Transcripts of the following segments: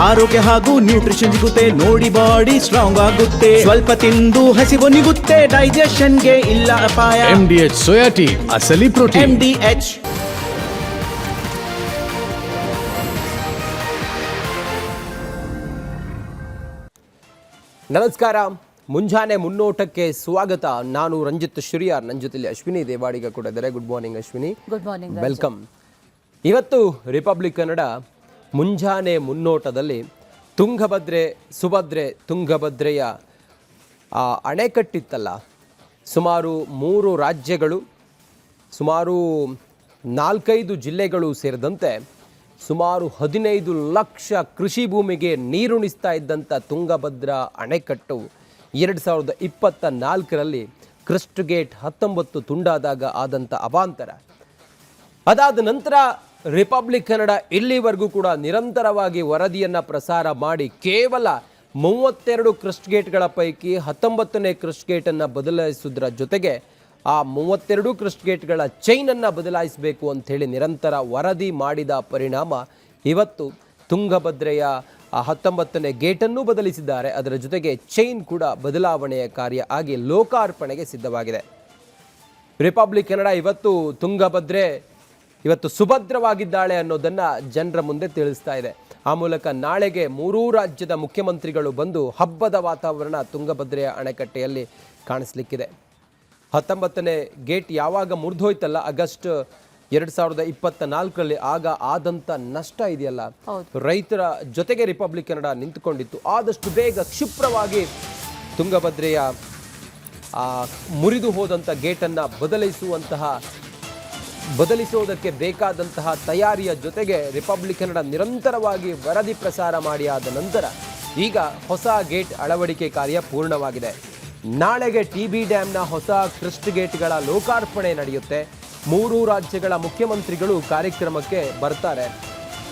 ಆರೋಗ್ಯ ಹಾಗೂ ನ್ಯೂಟ್ರಿಷನ್ ಸಿಗುತ್ತೆ ನೋಡಿ, ಬಾಡಿ ಸ್ಟ್ರಾಂಗ್ ಆಗುತ್ತೆ. ಸ್ವಲ್ಪ ತಿಂದು ಹಸಿವು ನಿಗುತ್ತೆ, ಡೈಜೆಷನ್ಗೆ ಇಲ್ಲ ಅಪಾಯ. MDH ಸೋಯಾ ಟೀ, ಅಸಲಿ ಪ್ರೋಟೀನ್. MDH. ನಮಸ್ಕಾರ, ಮುಂಜಾನೆ ಮುನ್ನೋಟಕ್ಕೆ ಸ್ವಾಗತ. ನಾನು ರಂಜಿತ್ ಶ್ರೀಯಾರ್, ನನ್ನ ಜೊತೆಲಿ ಅಶ್ವಿನಿ ದೇವಾಡಿಗ ಕೂಡ ಇದ್ದಾರೆ. Good morning Ashwini. Good morning, welcome. ಇವತ್ತು ರಿಪಬ್ಲಿಕ್ ಕನ್ನಡ ಮುಂಜಾನೆ ಮುನ್ನೋಟದಲ್ಲಿ ತುಂಗಭದ್ರೆ ಸುಭದ್ರೆ ತುಂಗಭದ್ರೆಯ ಅಣೆಕಟ್ಟಿತ್ತಲ್ಲ, ಸುಮಾರು 3 ರಾಜ್ಯಗಳು, ಸುಮಾರು 4-5 ಜಿಲ್ಲೆಗಳು ಸೇರಿದಂತೆ ಸುಮಾರು 15 ಲಕ್ಷ ಕೃಷಿ ಭೂಮಿಗೆ ನೀರುಣಿಸ್ತಾ ಇದ್ದಂಥ ತುಂಗಭದ್ರಾ ಅಣೆಕಟ್ಟು 2024ರಲ್ಲಿ ಕ್ರಸ್ಟ್ ಗೇಟ್ 19 ತುಂಡಾದಾಗ ಆದಂಥ ಅವಾಂತರ. ಅದಾದ ನಂತರ ರಿಪಬ್ಲಿಕ್ ಕನ್ನಡ ಇಲ್ಲಿವರೆಗೂ ಕೂಡ ನಿರಂತರವಾಗಿ ವರದಿಯನ್ನು ಪ್ರಸಾರ ಮಾಡಿ ಕೇವಲ 32 ಕ್ರಸ್ಟ್ ಗೇಟ್ಗಳ ಪೈಕಿ 19ನೇ ಕ್ರಸ್ಟ್ ಗೇಟನ್ನು ಬದಲಾಯಿಸೋದ್ರ ಜೊತೆಗೆ ಆ 32 ಕ್ರಸ್ಟ್ ಗೇಟ್ಗಳ ಚೈನನ್ನು ಬದಲಾಯಿಸಬೇಕು ಅಂಥೇಳಿ ನಿರಂತರ ವರದಿ ಮಾಡಿದ ಪರಿಣಾಮ ಇವತ್ತು ತುಂಗಭದ್ರೆಯ 19ನೇ ಗೇಟನ್ನು ಬದಲಿಸಿದ್ದಾರೆ. ಅದರ ಜೊತೆಗೆ ಚೈನ್ ಕೂಡ ಬದಲಾವಣೆಯ ಕಾರ್ಯ ಆಗಿ ಲೋಕಾರ್ಪಣೆಗೆ ಸಿದ್ಧವಾಗಿದೆ. ರಿಪಬ್ಲಿಕ್ ಕನ್ನಡ ಇವತ್ತು ತುಂಗಭದ್ರೆ ಇವತ್ತು ಸುಭದ್ರವಾಗಿದ್ದಾಳೆ ಅನ್ನೋದನ್ನು ಜನರ ಮುಂದೆ ತಿಳಿಸ್ತಾ ಇದೆ. ಆ ಮೂಲಕ ನಾಳೆಗೆ 3 ರಾಜ್ಯದ ಮುಖ್ಯಮಂತ್ರಿಗಳು ಬಂದು ಹಬ್ಬದ ವಾತಾವರಣ ತುಂಗಭದ್ರೆಯ ಅಣೆಕಟ್ಟೆಯಲ್ಲಿ ಕಾಣಿಸ್ಲಿಕ್ಕಿದೆ. 19ನೇ ಗೇಟ್ ಯಾವಾಗ ಮುರಿದೋಯ್ತಲ್ಲ, ಆಗಸ್ಟ್ 2024ರಲ್ಲಿ, ಆಗ ಆದಂಥ ನಷ್ಟ ಇದೆಯಲ್ಲ, ರೈತರ ಜೊತೆಗೆ ರಿಪಬ್ಲಿಕ್ ಕನ್ನಡ ನಿಂತುಕೊಂಡಿತ್ತು. ಆದಷ್ಟು ಬೇಗ ಕ್ಷಿಪ್ರವಾಗಿ ತುಂಗಭದ್ರೆಯ ಮುರಿದು ಹೋದಂಥ ಗೇಟನ್ನು ಬದಲಿಸುವುದಕ್ಕೆ ಬೇಕಾದಂತಹ ತಯಾರಿಯ ಜೊತೆಗೆ ರಿಪಬ್ಲಿಕ್ ಕನ್ನಡ ನಿರಂತರವಾಗಿ ವರದಿ ಪ್ರಸಾರ ಮಾಡಿ ಆದ ನಂತರ ಈಗ ಹೊಸ ಗೇಟ್ ಅಳವಡಿಕೆ ಕಾರ್ಯ ಪೂರ್ಣವಾಗಿದೆ. ನಾಳೆಗೆ TB ಡ್ಯಾಮ್ನ ಹೊಸ ಕ್ರಸ್ಟ್ ಗೇಟ್ಗಳ ಲೋಕಾರ್ಪಣೆ ನಡೆಯುತ್ತೆ. 3 ರಾಜ್ಯಗಳ ಮುಖ್ಯಮಂತ್ರಿಗಳು ಕಾರ್ಯಕ್ರಮಕ್ಕೆ ಬರ್ತಾರೆ.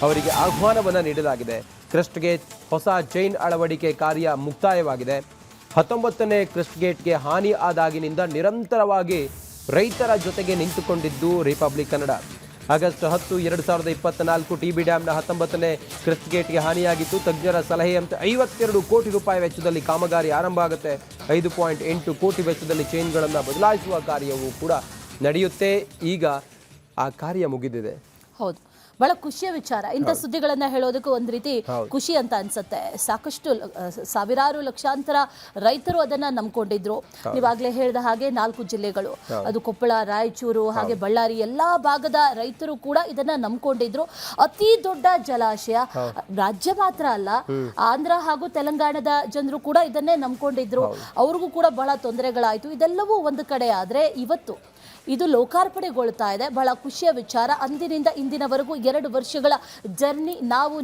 ಅವರಿಗೆ ಆಹ್ವಾನವನ್ನು ನೀಡಲಾಗಿದೆ. ಕ್ರಸ್ಟ್ ಗೇಟ್ ಹೊಸ ಚೈನ್ ಅಳವಡಿಕೆ ಕಾರ್ಯ ಮುಕ್ತಾಯವಾಗಿದೆ. 19ನೇ ಕ್ರಸ್ಟ್ ಗೇಟ್ಗೆ ಹಾನಿ ಆದಾಗಿನಿಂದ ನಿರಂತರವಾಗಿ ರೈತರ ಜೊತೆಗೆ ನಿಂತುಕೊಂಡಿದ್ದು ರಿಪಬ್ಲಿಕ್ ಕನ್ನಡ. ಆಗಸ್ಟ್ 10, 2024 TB ಡ್ಯಾಮ್ನ 19ನೇ ಕ್ರಸ್ಟ್ ಗೇಟ್ಗೆ ಹಾನಿಯಾಗಿತ್ತು. ತಜ್ಞರ ಸಲಹೆಯಂತೆ 52 ಕೋಟಿ ರೂಪಾಯಿ ವೆಚ್ಚದಲ್ಲಿ ಕಾಮಗಾರಿ ಆರಂಭ ಆಗುತ್ತೆ. 5.8 ಕೋಟಿ ವೆಚ್ಚದಲ್ಲಿ ಚೈನ್ಗಳನ್ನು ಬದಲಾಯಿಸುವ ಕಾರ್ಯವೂ ಕೂಡ ನಡೆಯುತ್ತೆ. ಈಗ ಆ ಕಾರ್ಯ ಮುಗಿದಿದೆ. ಹೌದು, ಬಹಳ ಖುಷಿಯ ವಿಚಾರ. ಇಂಥ ಸುದ್ದಿಗಳನ್ನ ಹೇಳೋದಕ್ಕೂ ಒಂದು ರೀತಿ ಖುಷಿ ಅಂತ ಅನ್ಸುತ್ತೆ. ಸಾಕಷ್ಟು ಸಾವಿರಾರು ಲಕ್ಷಾಂತರ ರೈತರು ಅದನ್ನ ನಂಬ್ಕೊಂಡಿದ್ರು. ನೀವಾಗಲೇ ಹೇಳಿದ ಹಾಗೆ 4 ಜಿಲ್ಲೆಗಳು, ಅದು ಕೊಪ್ಪಳ, ರಾಯಚೂರು, ಹಾಗೆ ಬಳ್ಳಾರಿ, ಎಲ್ಲಾ ಭಾಗದ ರೈತರು ಕೂಡ ಇದನ್ನ ನಂಬ್ಕೊಂಡಿದ್ರು. ಅತಿ ದೊಡ್ಡ ಜಲಾಶಯ, ರಾಜ್ಯ ಮಾತ್ರ ಅಲ್ಲ, ಆಂಧ್ರ ಹಾಗೂ ತೆಲಂಗಾಣದ ಜನರು ಕೂಡ ಇದನ್ನೇ ನಂಬ್ಕೊಂಡಿದ್ರು. ಅವ್ರಿಗೂ ಕೂಡ ಬಹಳ ತೊಂದರೆಗಳಾಯ್ತು. ಇದೆಲ್ಲವೂ ಒಂದು ಕಡೆ ಆದ್ರೆ ಇವತ್ತು ಇದು ಲೋಕಾರ್ಪಣೆಗೊಳ್ತಾ ಇದೆ. ಬಹಳ ಖುಷಿಯ ವಿಚಾರ. ಅಂದಿನಿಂದ ಇಂದಿನವರೆಗೂ 2 ವರ್ಷಗಳ ಜರ್ನಿ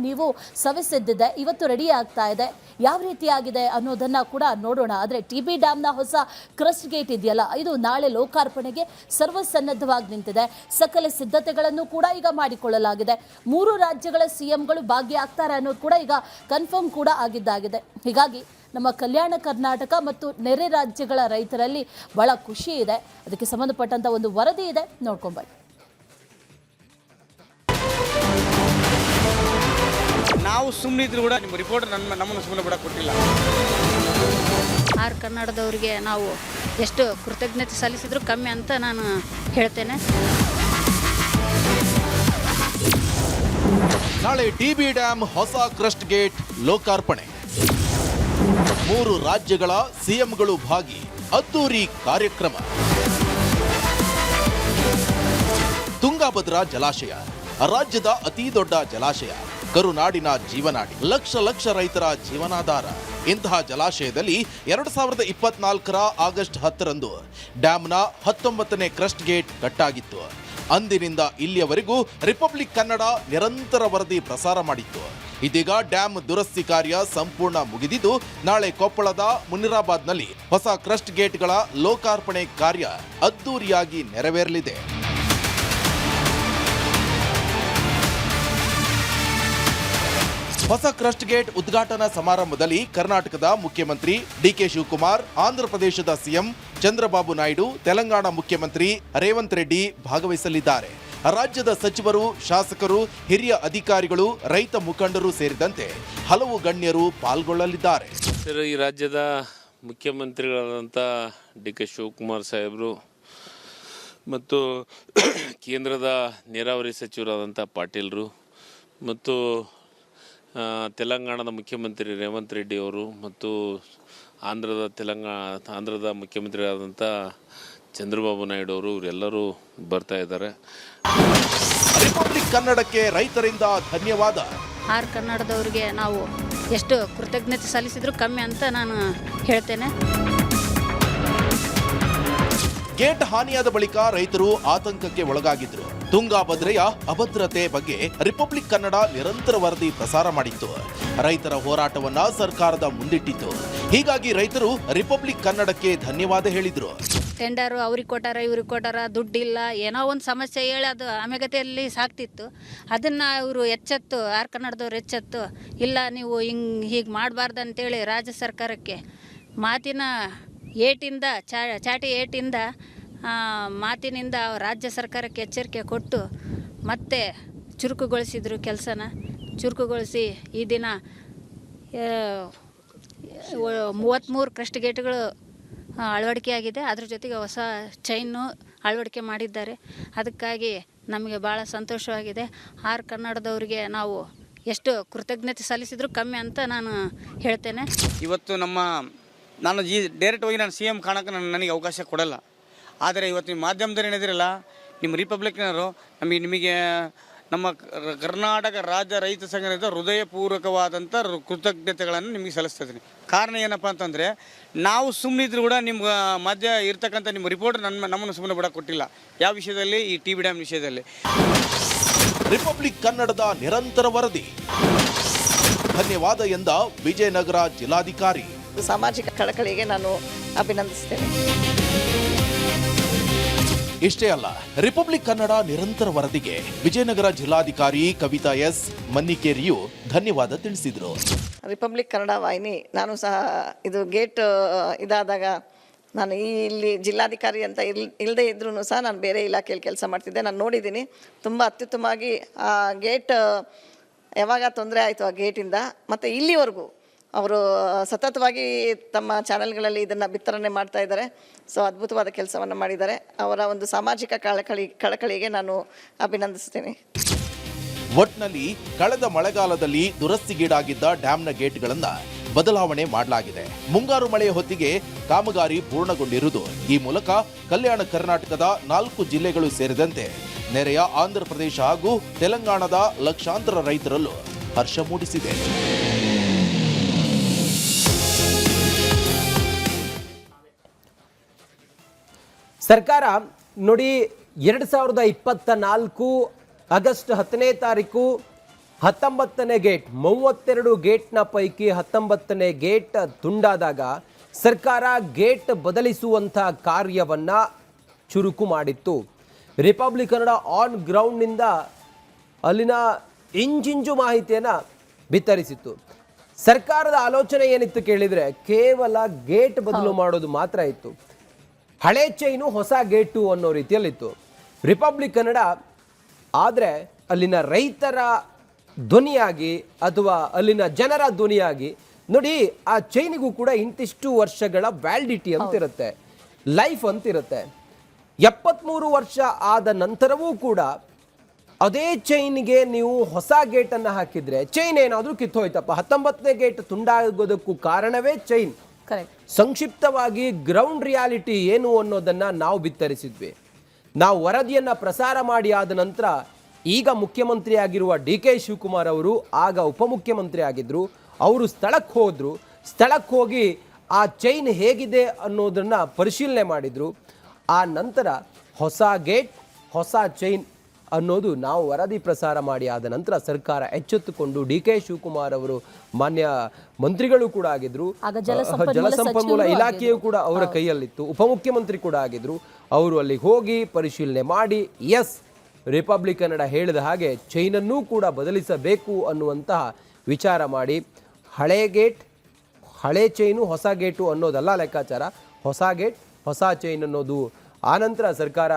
ನೀವು ಸವೆಸೆದ್ದಿದೆ. ಇವತ್ತು ರೆಡಿ ಆಗ್ತಾ ಇದೆ. ಯಾವ ರೀತಿಯಾಗಿದೆ ಅನ್ನೋದನ್ನ ಕೂಡ ನೋಡೋಣ. ಆದರೆ TB ಡ್ಯಾಮ್ನ ಹೊಸ ಕ್ರಸ್ಟ್ ಗೇಟ್ ಇದೆಯಲ್ಲ, ಇದು ನಾಳೆ ಲೋಕಾರ್ಪಣೆಗೆ ಸರ್ವಸನ್ನದ್ಧವಾಗಿ ನಿಂತಿದೆ. ಸಕಲ ಸಿದ್ಧತೆಗಳನ್ನು ಕೂಡ ಈಗ ಮಾಡಿಕೊಳ್ಳಲಾಗಿದೆ. 3 ರಾಜ್ಯಗಳ CMಗಳು ಭಾಗಿಯಾಗ್ತಾರೆ ಅನ್ನೋದು ಕೂಡ ಈಗ ಕನ್ಫರ್ಮ್ ಕೂಡ ಆಗಿದ್ದಾಗಿದೆ. ಹೀಗಾಗಿ ನಮ್ಮ ಕಲ್ಯಾಣ ಕರ್ನಾಟಕ ಮತ್ತು ನೆರೆ ರಾಜ್ಯಗಳ ರೈತರಲ್ಲಿ ಬಹಳ ಖುಷಿ ಇದೆ. ಅದಕ್ಕೆ ಸಂಬಂಧಪಟ್ಟಂತ ಒಂದು ವರದಿ ಇದೆ, ನೋಡ್ಕೊಂಬನ್ನಿ. ನಾವು ಸುಮ್ಮನಿದ್ರು ಕೂಡ ನಿಮ್ಮ ರಿಪೋರ್ಟ್ ನಮ್ಮನ್ನು ಸುಮ್ಮನೆ ಬಿಡಕ್ಕೆ ಕೊಟ್ಟಿಲ್ಲ. ಆರ್ ಕನ್ನಡದವರಿಗೆ ನಾವು ಎಷ್ಟು ಕೃತಜ್ಞತೆ ಸಲ್ಲಿಸಿದ್ರು ಕಮ್ಮಿ ಅಂತ ನಾನು ಹೇಳ್ತೇನೆ. ನಾಳೆ TB ಡ್ಯಾಮ್ ಹೊಸ ಕ್ರಸ್ಟ್ ಗೇಟ್ ಲೋಕಾರ್ಪಣೆ. 3 ರಾಜ್ಯಗಳ CMಗಳು ಭಾಗಿ, ಅದ್ದೂರಿ ಕಾರ್ಯಕ್ರಮ. ತುಂಗಭದ್ರಾ ಜಲಾಶಯ ರಾಜ್ಯದ ಅತಿ ದೊಡ್ಡ ಜಲಾಶಯ, ಕರುನಾಡಿನ ಜೀವನಾಡಿ, ಲಕ್ಷ ರೈತರ ಜೀವನಾಧಾರ. ಇಂತಹ ಜಲಾಶಯದಲ್ಲಿ 2024ರ ಆಗಸ್ಟ್ 10ರಂದು ಡ್ಯಾಮ್ನ 19ನೇ ಕ್ರಸ್ಟ್ ಗೇಟ್ ಕಟ್ಟಾಗಿತ್ತು. ಅಂದಿನಿಂದ ಇಲ್ಲಿಯವರೆಗೂ ರಿಪಬ್ಲಿಕ್ ಕನ್ನಡ ನಿರಂತರ ವರದಿ ಪ್ರಸಾರ ಮಾಡಿತ್ತು. ಇದೀಗ ಡ್ಯಾಮ್ ದುರಸ್ತಿ ಕಾರ್ಯ ಸಂಪೂರ್ಣ ಮುಗಿದಿದ್ದು ನಾಳೆ ಕೊಪ್ಪಳದ ಮುನಿರಾಬಾದ್ನಲ್ಲಿ ಹೊಸ ಕ್ರಸ್ಟ್ ಗೇಟ್ಗಳ ಲೋಕಾರ್ಪಣೆ ಕಾರ್ಯ ಅದ್ದೂರಿಯಾಗಿ ನೆರವೇರಲಿದೆ. ಹೊಸ ಕ್ರಸ್ಟ್ ಗೇಟ್ ಉದ್ಘಾಟನಾ ಸಮಾರಂಭದಲ್ಲಿ ಕರ್ನಾಟಕದ ಮುಖ್ಯಮಂತ್ರಿ DK ಶಿವಕುಮಾರ್, ಆಂಧ್ರ ಪ್ರದೇಶದ CM ಚಂದ್ರಬಾಬು ನಾಯ್ಡು, ತೆಲಂಗಾಣ ಮುಖ್ಯಮಂತ್ರಿ ರೇವಂತ್ ರೆಡ್ಡಿ ಭಾಗವಹಿಸಲಿದ್ದಾರೆ. ರಾಜ್ಯದ ಸಚಿವರು, ಶಾಸಕರು, ಹಿರಿಯ ಅಧಿಕಾರಿಗಳು, ರೈತ ಮುಖಂಡರು ಸೇರಿದಂತೆ ಹಲವು ಗಣ್ಯರು ಪಾಲ್ಗೊಳ್ಳಲಿದ್ದಾರೆ. ಈ ರಾಜ್ಯದ ಮುಖ್ಯಮಂತ್ರಿಗಳಾದಂಥ ಡಿ.ಕೆ. ಶಿವಕುಮಾರ್ ಸಾಹೇಬರು ಮತ್ತು ಕೇಂದ್ರದ ನೀರಾವರಿ ಸಚಿವರಾದಂಥ ಪಾಟೀಲ್ರು ಮತ್ತು ತೆಲಂಗಾಣದ ಮುಖ್ಯಮಂತ್ರಿ ರೇವಂತ್ ರೆಡ್ಡಿ ಅವರು ಮತ್ತು ಆಂಧ್ರದ ಮುಖ್ಯಮಂತ್ರಿಯಾದಂಥ ಚಂದ್ರಬಾಬು ನಾಯ್ಡು ಅವರು ಇವರೆಲ್ಲರೂ ಬರ್ತಾ ಇದ್ದಾರೆ. ರಿಪಬ್ಲಿಕ್ ಕನ್ನಡಕ್ಕೆ ರೈತರಿಂದ ಧನ್ಯವಾದ. ಆರ್ ಕನ್ನಡದವ್ರಿಗೆ ನಾವು ಎಷ್ಟು ಕೃತಜ್ಞತೆ ಸಲ್ಲಿಸಿದ್ರು ಕಮ್ಮಿ ಅಂತ ನಾನು ಹೇಳ್ತೇನೆ. ಗೇಟ್ ಹಾನಿಯಾದ ಬಳಿಕ ರೈತರು ಆತಂಕಕ್ಕೆ ಒಳಗಾಗಿದ್ರು. ತುಂಗಾಭದ್ರೆಯ ಅಭದ್ರತೆ ಬಗ್ಗೆ ರಿಪಬ್ಲಿಕ್ ಕನ್ನಡ ನಿರಂತರ ವರದಿ ಪ್ರಸಾರ ಮಾಡಿತ್ತು. ರೈತರ ಹೋರಾಟವನ್ನ ಸರ್ಕಾರದ ಮುಂದಿಟ್ಟಿತ್ತು. ಹೀಗಾಗಿ ರೈತರು ರಿಪಬ್ಲಿಕ್ ಕನ್ನಡಕ್ಕೆ ಧನ್ಯವಾದ ಹೇಳಿದ್ರು. ಟೆಂಡರು ಅವ್ರಿಗೆ ಕೊಟ್ಟಾರ ಇವ್ರಿಗೆ ಕೊಟ್ಟಾರ, ದುಡ್ಡಿಲ್ಲ, ಏನೋ ಒಂದು ಸಮಸ್ಯೆ ಹೇಳಿ ಅದು ಆಮೆಗತೆಯಲ್ಲಿ ಸಾಕ್ತಿತ್ತು. ಅದನ್ನು ಇವರು ಎಚ್ಚೆತ್ತು, ಆರ್ ಕನ್ನಡದವ್ರು ಎಚ್ಚೆತ್ತು, ಇಲ್ಲ ನೀವು ಹೀಗೆ ಮಾಡಬಾರ್ದು ಅಂತೇಳಿ ರಾಜ್ಯ ಸರ್ಕಾರಕ್ಕೆ ಮಾತಿನ ಏಟಿಂದ ಚಾಟಿ ಏಟಿಂದ ಮಾತಿನಿಂದ ರಾಜ್ಯ ಸರ್ಕಾರಕ್ಕೆ ಎಚ್ಚರಿಕೆ ಕೊಟ್ಟು ಮತ್ತೆ ಚುರುಕುಗೊಳಿಸಿದ್ರು ಕೆಲಸನ. ಚುರುಕುಗೊಳಿಸಿ ಈ ದಿನ 33 ಕ್ರಸ್ಟ್ ಗೇಟ್ಗಳು ಅಳವಡಿಕೆಯಾಗಿದೆ. ಅದ್ರ ಜೊತೆಗೆ ಹೊಸ ಚೈನು ಅಳವಡಿಕೆ ಮಾಡಿದ್ದಾರೆ. ಅದಕ್ಕಾಗಿ ನಮಗೆ ಭಾಳ ಸಂತೋಷವಾಗಿದೆ. ಆರ್ ಕನ್ನಡದವರಿಗೆ ನಾವು ಎಷ್ಟು ಕೃತಜ್ಞತೆ ಸಲ್ಲಿಸಿದ್ರು ಕಮ್ಮಿ ಅಂತ ನಾನು ಹೇಳ್ತೇನೆ. ಇವತ್ತು ನಾನು ಡೈರೆಕ್ಟ್ ಹೋಗಿ ನಾನು CM ಕಾಣೋಕ್ಕೆ ನನಗೆ ಅವಕಾಶ ಕೊಡಲ್ಲ. ಆದರೆ ಇವತ್ತು ನಿಮ್ಮ ಮಾಧ್ಯಮದಲ್ಲಿ ಏನಿದಿರಲ್ಲ, ನಿಮ್ಮ ರಿಪಬ್ಲಿಕ್ನವರು ನಿಮಗೆ ನಮ್ಮ ಕರ್ನಾಟಕ ರಾಜ್ಯ ರೈತ ಸಂಘದಿಂದ ಹೃದಯಪೂರ್ವಕವಾದಂಥ ಕೃತಜ್ಞತೆಗಳನ್ನು ನಿಮಗೆ ಸಲ್ಲಿಸ್ತಿದ್ದೀನಿ. ಕಾರಣ ಏನಪ್ಪ ಅಂತಂದರೆ, ನಾವು ಸುಮ್ಮನಿದ್ರು ಕೂಡ ನಿಮ್ಮ ಮಧ್ಯ ಇರ್ತಕ್ಕಂಥ ನಿಮ್ಮ ರಿಪೋರ್ಟ್ ನಮ್ಮನ್ನು ಸುಮ್ಮನೆ ಬಿಡಕ್ಕೆ ಕೊಟ್ಟಿಲ್ಲ. ಯಾವ ವಿಷಯದಲ್ಲಿ? ಈ TB ಡ್ಯಾಮ್ ವಿಷಯದಲ್ಲಿ. ರಿಪಬ್ಲಿಕ್ ಕನ್ನಡದ ನಿರಂತರ ವರದಿ. ಧನ್ಯವಾದ ಎಂದ ವಿಜಯನಗರ ಜಿಲ್ಲಾಧಿಕಾರಿ. ಸಾಮಾಜಿಕ ಕಳಕಳಿಗೆ ನಾನು ಅಭಿನಂದಿಸ್ತೇನೆ. ಇಷ್ಟೇ ಅಲ್ಲ, ರಿಪಬ್ಲಿಕ್ ಕನ್ನಡ ನಿರಂತರ ವರದಿಗೆ ವಿಜಯನಗರ ಜಿಲ್ಲಾಧಿಕಾರಿ ಕವಿತಾ ಎಸ್ ಮನ್ನಿಕೇರಿಯು ಧನ್ಯವಾದ ತಿಳಿಸಿದರು. ರಿಪಬ್ಲಿಕ್ ಕನ್ನಡ ವಾಹಿನಿ, ನಾನು ಸಹ ಇದು ಗೇಟ್ ಇದಾದಾಗ ನಾನು ಇಲ್ಲಿ ಜಿಲ್ಲಾಧಿಕಾರಿ ಅಂತ ಇಲ್ಲದೆ ಇದ್ರೂ ಸಹ ನಾನು ಬೇರೆ ಇಲಾಖೆಯಲ್ಲಿ ಕೆಲಸ ಮಾಡ್ತಿದ್ದೆ. ನಾನು ನೋಡಿದ್ದೀನಿ ತುಂಬ ಅತ್ಯುತ್ತಮವಾಗಿ ಆ ಗೇಟ್ ಯಾವಾಗ ತೊಂದರೆ ಆಯಿತು ಆ ಗೇಟಿಂದ ಮತ್ತು ಇಲ್ಲಿವರೆಗೂ ಅವರು ಸತತವಾಗಿ ತಮ್ಮ ಚಾನೆಲ್ಗಳಲ್ಲಿ ಇದನ್ನು ಬಿತ್ತರಣೆ ಮಾಡ್ತಾ ಇದ್ದಾರೆ. ಸೊ ಅದ್ಭುತವಾದ ಕೆಲಸವನ್ನು ಮಾಡಿದ್ದಾರೆ. ಅವರ ಒಂದು ಸಾಮಾಜಿಕ ಕಳಕಳಿಗೆ ನಾನು ಅಭಿನಂದಿಸ್ತೇನೆ. ಒಟ್ನಲ್ಲಿ ಕಳೆದ ಮಳೆಗಾಲದಲ್ಲಿ ದುರಸ್ತಿಗೀಡಾಗಿದ್ದ ಡ್ಯಾಂನ ಗೇಟ್ಗಳನ್ನು ಬದಲಾವಣೆ ಮಾಡಲಾಗಿದೆ. ಮುಂಗಾರು ಮಳೆಯ ಹೊತ್ತಿಗೆ ಕಾಮಗಾರಿ ಪೂರ್ಣಗೊಂಡಿರುವುದು ಈ ಮೂಲಕ ಕಲ್ಯಾಣ ಕರ್ನಾಟಕದ 4 ಜಿಲ್ಲೆಗಳು ಸೇರಿದಂತೆ ನೆರೆಯ ಆಂಧ್ರ ಪ್ರದೇಶ ಹಾಗೂ ತೆಲಂಗಾಣದ ಲಕ್ಷಾಂತರ ರೈತರಲ್ಲೂ ಹರ್ಷ ಮೂಡಿಸಿದೆ. ಸರ್ಕಾರ ನೋಡಿ, 2024 ಆಗಸ್ಟ್ 10ನೇ ತಾರೀಕು 19ನೇ ಗೇಟ್, 32 ಗೇಟ್ನ ಪೈಕಿ 19ನೇ ಗೇಟ್ ತುಂಡಾದಾಗ ಸರ್ಕಾರ ಗೇಟ್ ಬದಲಿಸುವಂಥ ಕಾರ್ಯವನ್ನು ಚುರುಕು ಮಾಡಿತ್ತು. ರಿಪಬ್ಲಿಕ್ ಕನ್ನಡ ಆನ್ ಗ್ರೌಂಡ್ನಿಂದ ಅಲ್ಲಿನ ಇಂಚಿಂಚು ಮಾಹಿತಿಯನ್ನು ಬಿತ್ತರಿಸಿತ್ತು. ಸರ್ಕಾರದ ಆಲೋಚನೆ ಏನಿತ್ತು ಕೇಳಿದರೆ, ಕೇವಲ ಗೇಟ್ ಬದಲು ಮಾಡೋದು ಮಾತ್ರ ಇತ್ತು. ಹಳೆ ಚೈನು ಹೊಸ ಗೇಟು ಅನ್ನೋ ರೀತಿಯಲ್ಲಿತ್ತು ರಿಪಬ್ಲಿಕ್ ಕನ್ನಡ. ಆದರೆ ಅಲ್ಲಿನ ರೈತರ ಧ್ವನಿಯಾಗಿ ಅಥವಾ ಅಲ್ಲಿನ ಜನರ ಧ್ವನಿಯಾಗಿ ನೋಡಿ, ಆ ಚೈನಿಗೂ ಕೂಡ ಇಂತಿಷ್ಟು ವರ್ಷಗಳ ವ್ಯಾಲಿಡಿಟಿ ಅಂತಿರುತ್ತೆ, ಲೈಫ್ ಅಂತಿರುತ್ತೆ. 73 ವರ್ಷ ಆದ ನಂತರವೂ ಕೂಡ ಅದೇ ಚೈನ್ಗೆ ನೀವು ಹೊಸ ಗೇಟನ್ನು ಹಾಕಿದರೆ ಚೈನ್ ಏನಾದರೂ ಕಿತ್ತೋಯ್ತಪ್ಪ. 19ನೇ ಗೇಟ್ ತುಂಡಾಗೋದಕ್ಕೂ ಕಾರಣವೇ ಚೈನ್. ಸಂಕ್ಷಿಪ್ತವಾಗಿ ಗ್ರೌಂಡ್ ರಿಯಾಲಿಟಿ ಏನು ಅನ್ನೋದನ್ನು ನಾವು ಬಿತ್ತರಿಸಿದ್ವಿ. ನಾವು ವರದಿಯನ್ನು ಪ್ರಸಾರ ಮಾಡಿ ಆದ ನಂತರ ಈಗ ಮುಖ್ಯಮಂತ್ರಿ ಆಗಿರುವ ಡಿ.ಕೆ. ಶಿವಕುಮಾರ್ ಅವರು, ಆಗ ಉಪಮುಖ್ಯಮಂತ್ರಿ ಆಗಿದ್ದರು, ಅವರು ಸ್ಥಳಕ್ಕೆ ಹೋಗಿ ಆ ಚೈನ್ ಹೇಗಿದೆ ಅನ್ನೋದನ್ನು ಪರಿಶೀಲನೆ ಮಾಡಿದರು. ಆ ನಂತರ ಹೊಸ ಗೇಟ್ ಹೊಸ ಚೈನ್ ಅನ್ನೋದು ನಾವು ವರದಿ ಪ್ರಸಾರ ಮಾಡಿ ಆದ ನಂತರ ಸರ್ಕಾರ ಎಚ್ಚೆತ್ತುಕೊಂಡು ಡಿ.ಕೆ. ಶಿವಕುಮಾರ್ ಅವರು ಮಾನ್ಯ ಮಂತ್ರಿಗಳು ಕೂಡ ಆಗಿದ್ರು, ಜಲಸಂಪನ್ಮೂಲ ಇಲಾಖೆಯು ಕೂಡ ಅವರ ಕೈಯಲ್ಲಿತ್ತು, ಉಪಮುಖ್ಯಮಂತ್ರಿ ಕೂಡ ಆಗಿದ್ರು. ಅವರು ಅಲ್ಲಿಗೆ ಹೋಗಿ ಪರಿಶೀಲನೆ ಮಾಡಿ ಎಸ್, ರಿಪಬ್ಲಿಕ್ ಕನ್ನಡ ಹೇಳಿದ ಹಾಗೆ ಚೈನನ್ನೂ ಕೂಡ ಬದಲಿಸಬೇಕು ಅನ್ನುವಂತಹ ವಿಚಾರ ಮಾಡಿ ಹಳೆ ಗೇಟ್ ಹಳೆ ಚೈನು ಹೊಸ ಗೇಟು ಅನ್ನೋದಲ್ಲ ಲೆಕ್ಕಾಚಾರ, ಹೊಸ ಗೇಟ್ ಹೊಸ ಚೈನ್ ಅನ್ನೋದು ಆನಂತರ ಸರ್ಕಾರ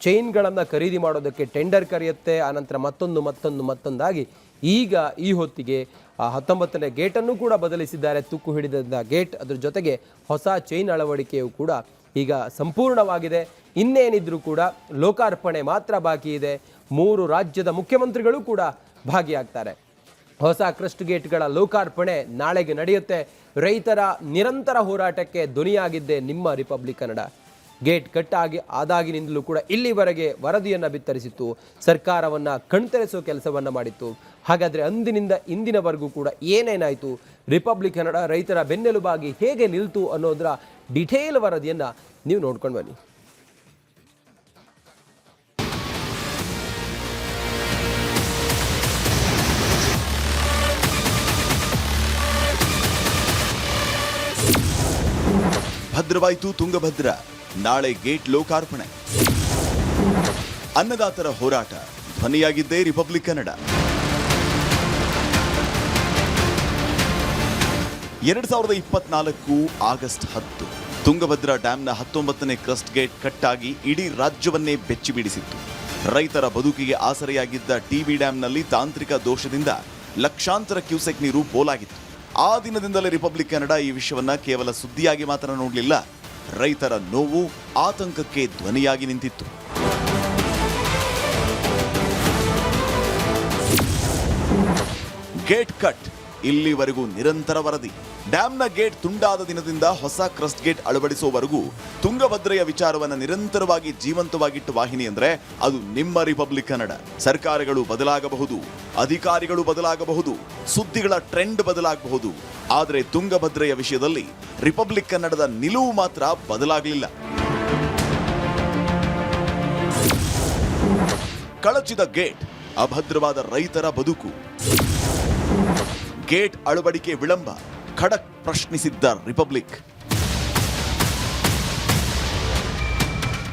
ಚೈನ್ಗಳನ್ನು ಖರೀದಿ ಮಾಡೋದಕ್ಕೆ ಟೆಂಡರ್ ಕರೆಯುತ್ತೆ, ಆನಂತರ ಮತ್ತೊಂದಾಗಿ ಈಗ ಈ ಹೊತ್ತಿಗೆ 19ನೇ ಗೇಟನ್ನು ಕೂಡ ಬದಲಿಸಿದ್ದಾರೆ. ತುಕ್ಕು ಹಿಡಿದ ಗೇಟ್, ಅದ್ರ ಜೊತೆಗೆ ಹೊಸ ಚೈನ್ ಅಳವಡಿಕೆಯು ಕೂಡ ಈಗ ಸಂಪೂರ್ಣವಾಗಿದೆ. ಇನ್ನೇನಿದ್ರೂ ಕೂಡ ಲೋಕಾರ್ಪಣೆ ಮಾತ್ರ ಬಾಕಿ ಇದೆ. 3 ರಾಜ್ಯದ ಮುಖ್ಯಮಂತ್ರಿಗಳು ಕೂಡ ಭಾಗಿಯಾಗ್ತಾರೆ. ಹೊಸ ಕ್ರಸ್ಟ್ ಗೇಟ್ಗಳ ಲೋಕಾರ್ಪಣೆ ನಾಳೆಗೆ ನಡೆಯುತ್ತೆ. ರೈತರ ನಿರಂತರ ಹೋರಾಟಕ್ಕೆ ಧ್ವನಿಯಾಗಿದ್ದೆ ನಿಮ್ಮ ರಿಪಬ್ಲಿಕ್ ಕನ್ನಡ. ಗೇಟ್ ಕಟ್ಟಾಗಿ ಆದಾಗಿನಿಂದಲೂ ಕೂಡ ಇಲ್ಲಿವರೆಗೆ ವರದಿಯನ್ನು ಬಿತ್ತರಿಸಿತ್ತು, ಸರ್ಕಾರವನ್ನು ಕಣ್ತೆರೆಸೋ ಕೆಲಸವನ್ನು ಮಾಡಿತ್ತು. ಹಾಗಾದರೆ ಅಂದಿನಿಂದ ಇಂದಿನವರೆಗೂ ಕೂಡ ಏನೇನಾಯಿತು, ರಿಪಬ್ಲಿಕ್ ಕನ್ನಡ ರೈತರ ಬೆನ್ನೆಲುಬಾಗಿ ಹೇಗೆ ನಿಲ್ತು ಅನ್ನೋದರ ಡಿಟೇಲ್ ವರದಿಯನ್ನು ನೀವು ನೋಡ್ಕೊಂಡು ಬನ್ನಿ. ಭದ್ರವಾಯಿತು ತುಂಗಭದ್ರ, ನಾಳೆ ಗೇಟ್ ಲೋಕಾರ್ಪಣೆ. ಅನ್ನದಾತರ ಹೋರಾಟ, ಧ್ವನಿಯಾಗಿದ್ದೇ ರಿಪಬ್ಲಿಕ್ ಕನ್ನಡ. 2024 ಆಗಸ್ಟ್ 10 ತುಂಗಭದ್ರಾ ಡ್ಯಾಂನ 19ನೇ ಕ್ರಸ್ಟ್ ಗೇಟ್ ಕಟ್ಟಾಗಿ ಇಡೀ ರಾಜ್ಯವನ್ನೇ ಬೆಚ್ಚಿ ಬೀಳಿಸಿತ್ತು. ರೈತರ ಬದುಕಿಗೆ ಆಸರೆಯಾಗಿದ್ದ ಟಿಬಿ ಡ್ಯಾಂನಲ್ಲಿ ತಾಂತ್ರಿಕ ದೋಷದಿಂದ ಲಕ್ಷಾಂತರ ಕ್ಯೂಸೆಕ್ ನೀರು ಪೋಲಾಗಿತ್ತು. ಆ ದಿನದಿಂದಲೇ ರಿಪಬ್ಲಿಕ್ ಕನ್ನಡ ಈ ವಿಷಯವನ್ನ ಕೇವಲ ಸುದ್ದಿಯಾಗಿ ಮಾತ್ರ ನೋಡಲಿಲ್ಲ, ರೈತರ ನೋವು, ಆತಂಕಕ್ಕೆ ಧ್ವನಿಯಾಗಿ ನಿಂತಿತ್ತು. ಗೇಟ್ ಕಟ್, ಇಲ್ಲಿವರೆಗೂ ನಿರಂತರ ವರದಿ. ಡ್ಯಾಂನ ಗೇಟ್ ತುಂಡಾದ ದಿನದಿಂದ ಹೊಸ ಕ್ರಸ್ಟ್ ಗೇಟ್ ಅಳವಡಿಸುವವರೆಗೂ ತುಂಗಭದ್ರೆಯ ವಿಚಾರವನ್ನು ನಿರಂತರವಾಗಿ ಜೀವಂತವಾಗಿಟ್ಟ ವಾಹಿನಿ ಅಂದ್ರೆ ಅದು ನಿಮ್ಮ ರಿಪಬ್ಲಿಕ್ ಕನ್ನಡ. ಸರ್ಕಾರಗಳು ಬದಲಾಗಬಹುದು, ಅಧಿಕಾರಿಗಳು ಬದಲಾಗಬಹುದು, ಸುದ್ದಿಗಳ ಟ್ರೆಂಡ್ ಬದಲಾಗಬಹುದು, ಆದರೆ ತುಂಗಭದ್ರೆಯ ವಿಷಯದಲ್ಲಿ ರಿಪಬ್ಲಿಕ್ ಕನ್ನಡದ ನಿಲುವು ಮಾತ್ರ ಬದಲಾಗಲಿಲ್ಲ. ಕಳಚಿದ ಗೇಟ್, ಅಭದ್ರವಾದ ರೈತರ ಬದುಕು. ಗೇಟ್ ಅಳವಡಿಕೆ ವಿಳಂಬ, ಖಡಕ್ ಪ್ರಶ್ನಿಸಿದ್ದ ರಿಪಬ್ಲಿಕ್.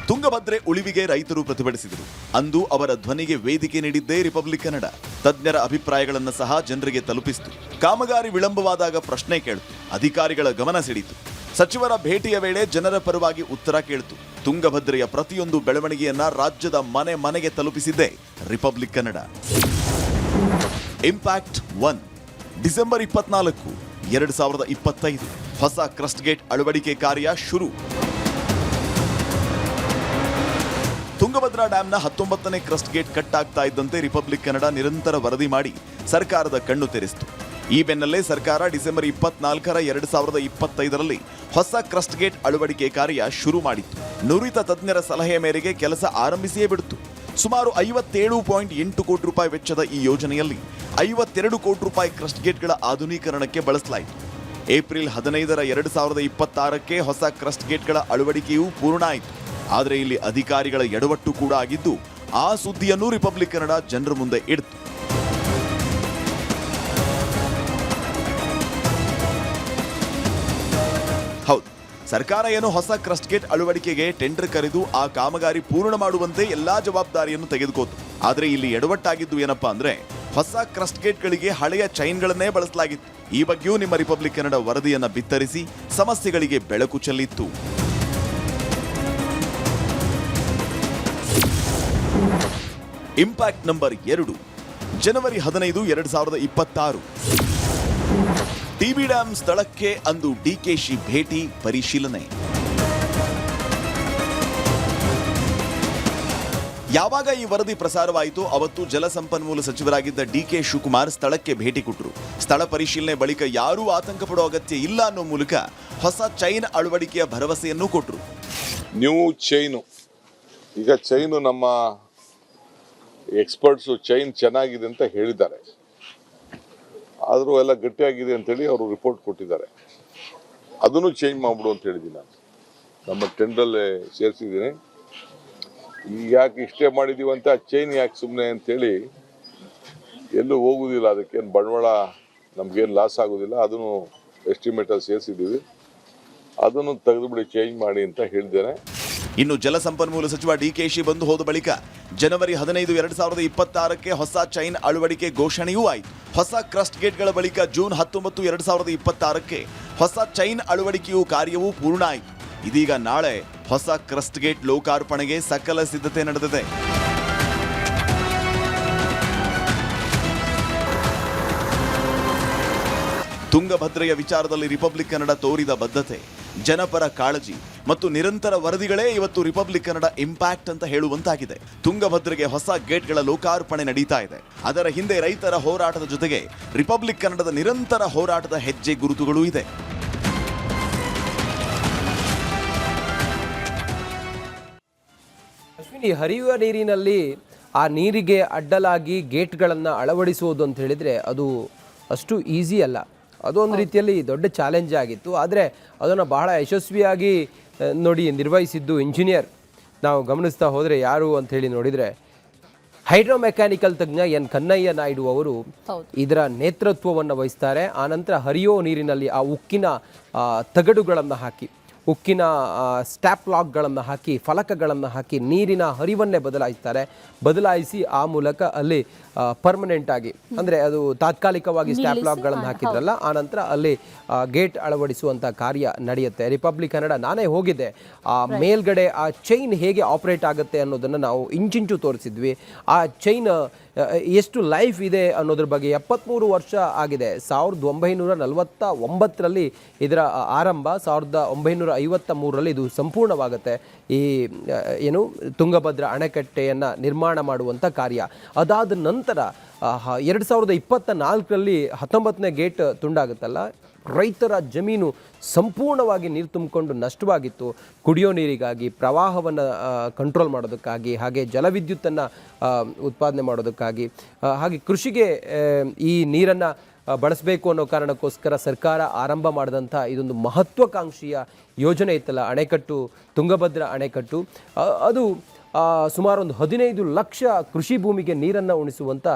ತುಂಗಭದ್ರೆ ಉಳಿವಿಗೆ ರೈತರು ಪ್ರತಿಭಟಿಸಿದರು. ಅಂದು ಅವರ ಧ್ವನಿಗೆ ವೇದಿಕೆ ನೀಡಿದ್ದೇ ರಿಪಬ್ಲಿಕ್ ಕನ್ನಡ. ತಜ್ಞರ ಅಭಿಪ್ರಾಯಗಳನ್ನು ಸಹ ಜನರಿಗೆ ತಲುಪಿಸಿತು. ಕಾಮಗಾರಿ ವಿಳಂಬವಾದಾಗ ಪ್ರಶ್ನೆ ಕೇಳಿತು, ಅಧಿಕಾರಿಗಳ ಗಮನ ಸೆಳೀತು. ಸಚಿವರ ಭೇಟಿಯ ವೇಳೆ ಜನರ ಪರವಾಗಿ ಉತ್ತರ ಕೇಳಿತು. ತುಂಗಭದ್ರೆಯ ಪ್ರತಿಯೊಂದು ಬೆಳವಣಿಗೆಯನ್ನ ರಾಜ್ಯದ ಮನೆ ಮನೆಗೆ ತಲುಪಿಸಿದ್ದೇ ರಿಪಬ್ಲಿಕ್ ಕನ್ನಡ. ಇಂಪ್ಯಾಕ್ಟ್ 1 ಡಿಸೆಂಬರ್ 24, 2025 ಹೊಸ ಕ್ರಸ್ಟ್ ಗೇಟ್ ಅಳವಡಿಕೆ ಕಾರ್ಯ ಶುರು. ತುಂಗಭದ್ರಾ ಡ್ಯಾಂನ 19ನೇ ಕ್ರಸ್ಟ್ ಗೇಟ್ ಕಟ್ ಆಗ್ತಾ ಇದ್ದಂತೆ ರಿಪಬ್ಲಿಕ್ ಕನ್ನಡ ನಿರಂತರ ವರದಿ ಮಾಡಿ ಸರ್ಕಾರದ ಕಣ್ಣು ತೆರೆಸಿತು. ಈ ಬೆನ್ನಲ್ಲೇ ಸರ್ಕಾರ ಡಿಸೆಂಬರ್ 24, 2025ರಲ್ಲಿ ಹೊಸ ಕ್ರಸ್ಟ್ ಗೇಟ್ ಅಳವಡಿಕೆ ಕಾರ್ಯ ಶುರು ಮಾಡಿತ್ತು. ನುರಿತ ತಜ್ಞರ ಸಲಹೆಯ ಮೇರೆಗೆ ಕೆಲಸ ಆರಂಭಿಸಿಯೇ ಬಿಡ್ತು. ಸುಮಾರು 57.8 ಕೋಟಿ ರೂಪಾಯಿ ವೆಚ್ಚದ ಈ ಯೋಜನೆಯಲ್ಲಿ 52 ಕೋಟಿ ರೂಪಾಯಿ ಕ್ರಸ್ಟ್ ಗೇಟ್ಗಳ ಆಧುನೀಕರಣಕ್ಕೆ ಬಳಸಲಾಯಿತು. ಏಪ್ರಿಲ್ 15, 2026ಕ್ಕೆ ಹೊಸ ಕ್ರಸ್ಟ್ ಗೇಟ್ಗಳ ಅಳವಡಿಕೆಯೂ ಪೂರ್ಣ ಆಯಿತು. ಆದರೆ ಇಲ್ಲಿ ಅಧಿಕಾರಿಗಳ ಎಡವಟ್ಟು ಕೂಡ ಆಗಿದ್ದು, ಆ ಸುದ್ದಿಯನ್ನು ರಿಪಬ್ಲಿಕ್ ಕನ್ನಡ ಜನರ ಮುಂದೆ ಇಡ್ತು. ಹೌದು, ಸರ್ಕಾರ ಏನು ಹೊಸ ಕ್ರಸ್ಟ್ ಗೇಟ್ ಅಳವಡಿಕೆಗೆ ಟೆಂಡರ್ ಕರೆದು ಆ ಕಾಮಗಾರಿ ಪೂರ್ಣ ಮಾಡುವಂತೆ ಎಲ್ಲಾ ಜವಾಬ್ದಾರಿಯನ್ನು ತೆಗೆದುಕೋತು. ಆದರೆ ಇಲ್ಲಿ ಎಡವಟ್ಟಾಗಿದ್ದು ಏನಪ್ಪಾ ಅಂದ್ರೆ, ಹೊಸ ಕ್ರಸ್ಟ್ ಗೇಟ್ಗಳಿಗೆ ಹಳೆಯ ಚೈನ್ಗಳನ್ನೇ ಬಳಸಲಾಗಿತ್ತು. ಈ ಬಗ್ಗೆಯೂ ನಿಮ್ಮ ರಿಪಬ್ಲಿಕ್ ಕನ್ನಡ ವರದಿಯನ್ನ ಬಿತ್ತರಿಸಿ ಸಮಸ್ಯೆಗಳಿಗೆ ಬೆಳಕು ಚೆಲ್ಲಿತ್ತು. ಇಂಪ್ಯಾಕ್ಟ್ ನಂಬರ್ 2 ಜನವರಿ 15, 2026 ಟಿಬಿ ಡ್ಯಾಂ ಸ್ಥಳಕ್ಕೆ ಅಂದು ಡಿಕೆಶಿ ಭೇಟಿ ಪರಿಶೀಲನೆ. ಯಾವಾಗ ಈ ವರದಿ ಪ್ರಸಾರವಾಯಿತು ಅವತ್ತು ಜಲಸಂಪನ್ಮೂಲ ಸಚಿವರಾಗಿದ್ದ ಡಿಕೆ ಶಿವಕುಮಾರ್ ಸ್ಥಳಕ್ಕೆ ಭೇಟಿ ಕೊಟ್ಟರು. ಸ್ಥಳ ಪರಿಶೀಲನೆ ಬಳಿಕ ಯಾರೂ ಆತಂಕ ಪಡುವ ಅಗತ್ಯ ಇಲ್ಲ ಅನ್ನೋ ಮೂಲಕ ಹೊಸ ಚೈನ್ ಅಳವಡಿಕೆಯ ಭರವಸೆಯನ್ನೂ ಕೊಟ್ಟರು. ನ್ಯೂ ಚೈನು, ಈಗ ಚೈನು ನಮ್ಮ ಎಕ್ಸ್ಪರ್ಟ್ಸು ಚೈನ್ ಚೆನ್ನಾಗಿದೆ ಅಂತ ಹೇಳಿದ್ದಾರೆ, ಆದರೂ ಎಲ್ಲ ಗಟ್ಟಿಯಾಗಿದೆ ಅಂತೇಳಿ ಅವರು ರಿಪೋರ್ಟ್ ಕೊಟ್ಟಿದ್ದಾರೆ. ಅದನ್ನು ಚೇಂಜ್ ಮಾಡ್ಬಿಡು ಅಂತ ಹೇಳಿದ್ದೀನಿ. ನಾನು ನಮ್ಮ ಟೆಂಡರಲ್ಲೇ ಸೇರಿಸಿದ್ದೀನಿ. ಈಗ ಯಾಕೆ ಇಷ್ಟೇ ಮಾಡಿದೀವಂತ, ಚೈನ್ ಯಾಕೆ ಸುಮ್ಮನೆ ಅಂತೇಳಿ ಎಲ್ಲೂ ಹೋಗುದಿಲ್ಲ, ಅದಕ್ಕೇನು ಬಂಡವಾಳ ನಮ್ಗೇನು ಲಾಸ್ ಆಗೋದಿಲ್ಲ. ಅದನ್ನು ಎಸ್ಟಿಮೇಟಲ್ಲಿ ಸೇರಿಸಿದ್ದೀವಿ, ಅದನ್ನು ತೆಗೆದುಬಿಡಿ, ಚೇಂಜ್ ಮಾಡಿ ಅಂತ ಹೇಳಿದ್ದೇನೆ. ಇನ್ನು ಜಲಸಂಪನ್ಮೂಲ ಸಚಿವ ಡಿಕೆಶಿ ಬಂದು ಹೋದ ಬಳಿಕ ಜನವರಿ 15, 2026ಕ್ಕೆ ಹೊಸ ಚೈನ್ ಅಳವಡಿಕೆ ಘೋಷಣೆಯೂ ಆಯಿತು. ಹೊಸ ಕ್ರಸ್ಟ್ ಗೇಟ್ಗಳ ಬಳಿಕ ಜೂನ್ 19, 2026ಕ್ಕೆ ಹೊಸ ಚೈನ್ ಅಳವಡಿಕೆಯೂ ಕಾರ್ಯವೂ ಪೂರ್ಣ ಆಯಿತು. ಇದೀಗ ನಾಳೆ ಹೊಸ ಕ್ರಸ್ಟ್ ಗೇಟ್ ಲೋಕಾರ್ಪಣೆಗೆ ಸಕಲ ಸಿದ್ಧತೆ ನಡೆದಿದೆ. ತುಂಗಭದ್ರೆಯ ವಿಚಾರದಲ್ಲಿ ರಿಪಬ್ಲಿಕ್ ಕನ್ನಡ ತೋರಿದ ಬದ್ಧತೆ, ಜನಪರ ಕಾಳಜಿ ಮತ್ತು ನಿರಂತರ ವರದಿಗಳೇ ಇವತ್ತು ರಿಪಬ್ಲಿಕ್ ಕನ್ನಡ ಇಂಪ್ಯಾಕ್ಟ್ ಅಂತ ಹೇಳುವಂತಾಗಿದೆ. ತುಂಗಭದ್ರೆಗೆ ಹೊಸ ಗೇಟ್ಗಳ ಲೋಕಾರ್ಪಣೆ ನಡೀತಾ ಇದೆ. ಅದರ ಹಿಂದೆ ರೈತರ ಹೋರಾಟದ ಜೊತೆಗೆ ರಿಪಬ್ಲಿಕ್ ಕನ್ನಡದ ನಿರಂತರ ಹೋರಾಟದ ಹೆಜ್ಜೆ ಗುರುತುಗಳೂ ಇದೆ. ಅಶ್ವಿನಿ, ಹರಿಯುವ ನೀರಿನಲ್ಲಿ ಆ ನೀರಿಗೆ ಅಡ್ಡಲಾಗಿ ಗೇಟ್ಗಳನ್ನು ಅಳವಡಿಸುವುದು ಅಂತ ಹೇಳಿದರೆ ಅದು ಅಷ್ಟು ಈಸಿ ಅಲ್ಲ. ಅದೊಂದು ರೀತಿಯಲ್ಲಿ ದೊಡ್ಡ ಚಾಲೆಂಜ್ ಆಗಿತ್ತು. ಆದರೆ ಅದನ್ನು ಬಹಳ ಯಶಸ್ವಿಯಾಗಿ ನೋಡಿ ನಿರ್ವಹಿಸಿದ್ದು ಇಂಜಿನಿಯರ್. ನಾವು ಗಮನಿಸ್ತಾ ಹೋದರೆ ಯಾರು ಅಂತ ಹೇಳಿ ನೋಡಿದರೆ ಹೈಡ್ರೋ ಮೆಕ್ಯಾನಿಕಲ್ ತಜ್ಞ ಎನ್ ಕನ್ನಯ್ಯ ನಾಯ್ಡು ಅವರು ಇದರ ನೇತೃತ್ವವನ್ನು ವಹಿಸ್ತಾರೆ. ಆನಂತರ ಹರಿಯೋ ನೀರಿನಲ್ಲಿ ಆ ಉಕ್ಕಿನ ತಗಡುಗಳನ್ನು ಹಾಕಿ, ಉಕ್ಕಿನ ಸ್ಟ್ಯಾಪ್ ಲಾಕ್ಗಳನ್ನು ಹಾಕಿ, ಫಲಕಗಳನ್ನು ಹಾಕಿ ನೀರಿನ ಹರಿವನ್ನೇ ಬದಲಾಯಿಸಿ ಆ ಮೂಲಕ ಅಲ್ಲಿ ಪರ್ಮನೆಂಟ್ ಆಗಿ, ಅಂದರೆ ಅದು ತಾತ್ಕಾಲಿಕವಾಗಿ ಸ್ಟ್ಯಾಪ್ ಲಾಕ್ಗಳನ್ನು ಹಾಕಿದ್ರಲ್ಲ, ಆನಂತರ ಅಲ್ಲಿ ಗೇಟ್ ಅಳವಡಿಸುವಂಥ ಕಾರ್ಯ ನಡೆಯುತ್ತೆ. ರಿಪಬ್ಲಿಕ್ ಕನ್ನಡ ನಾನೇ ಹೋಗಿದ್ದೆ, ಆ ಮೇಲ್ಗಡೆ ಆ ಚೈನ್ ಹೇಗೆ ಆಪರೇಟ್ ಆಗುತ್ತೆ ಅನ್ನೋದನ್ನು ನಾವು ಇಂಚಿಂಚು ತೋರಿಸಿದ್ವಿ. ಆ ಚೈನ್ ಎಷ್ಟು ಲೈಫ್ ಇದೆ ಅನ್ನೋದ್ರ ಬಗ್ಗೆ 73 ವರ್ಷ ಆಗಿದೆ. 1949ರಲ್ಲಿ ಇದರ ಆರಂಭ, 1953ರಲ್ಲಿ ಇದು ಸಂಪೂರ್ಣವಾಗುತ್ತೆ. ಈ ಏನು ತುಂಗಭದ್ರಾ ಅಣೆಕಟ್ಟೆಯನ್ನು ನಿರ್ಮಾಣ ಮಾಡುವಂಥ ಕಾರ್ಯ. ಅದಾದ ನಂತರ 2024ರಲ್ಲಿ 19ನೇ ಗೇಟ್ ತುಂಡಾಗುತ್ತಲ್ಲ, ರೈತರ ಜಮೀನು ಸಂಪೂರ್ಣವಾಗಿ ನೀರು ತುಂಬಿಕೊಂಡು ನಷ್ಟವಾಗಿತ್ತು. ಕುಡಿಯೋ ನೀರಿಗಾಗಿ, ಪ್ರವಾಹವನ್ನು ಕಂಟ್ರೋಲ್ ಮಾಡೋದಕ್ಕಾಗಿ, ಹಾಗೆ ಜಲವಿದ್ಯುತ್ತನ್ನು ಉತ್ಪಾದನೆ ಮಾಡೋದಕ್ಕಾಗಿ, ಹಾಗೆ ಕೃಷಿಗೆ ಈ ನೀರನ್ನು ಬಳಸಬೇಕು ಅನ್ನೋ ಕಾರಣಕ್ಕೋಸ್ಕರ ಸರ್ಕಾರ ಆರಂಭ ಮಾಡಿದಂಥ ಇದೊಂದು ಮಹತ್ವಾಕಾಂಕ್ಷಿಯ ಯೋಜನೆ ಇತ್ತಲ್ಲ ಅಣೆಕಟ್ಟು, ತುಂಗಭದ್ರಾ ಅಣೆಕಟ್ಟು. ಅದು ಸುಮಾರು ಒಂದು 15 ಲಕ್ಷ ಕೃಷಿ ಭೂಮಿಗೆ ನೀರನ್ನು ಉಣಿಸುವಂಥ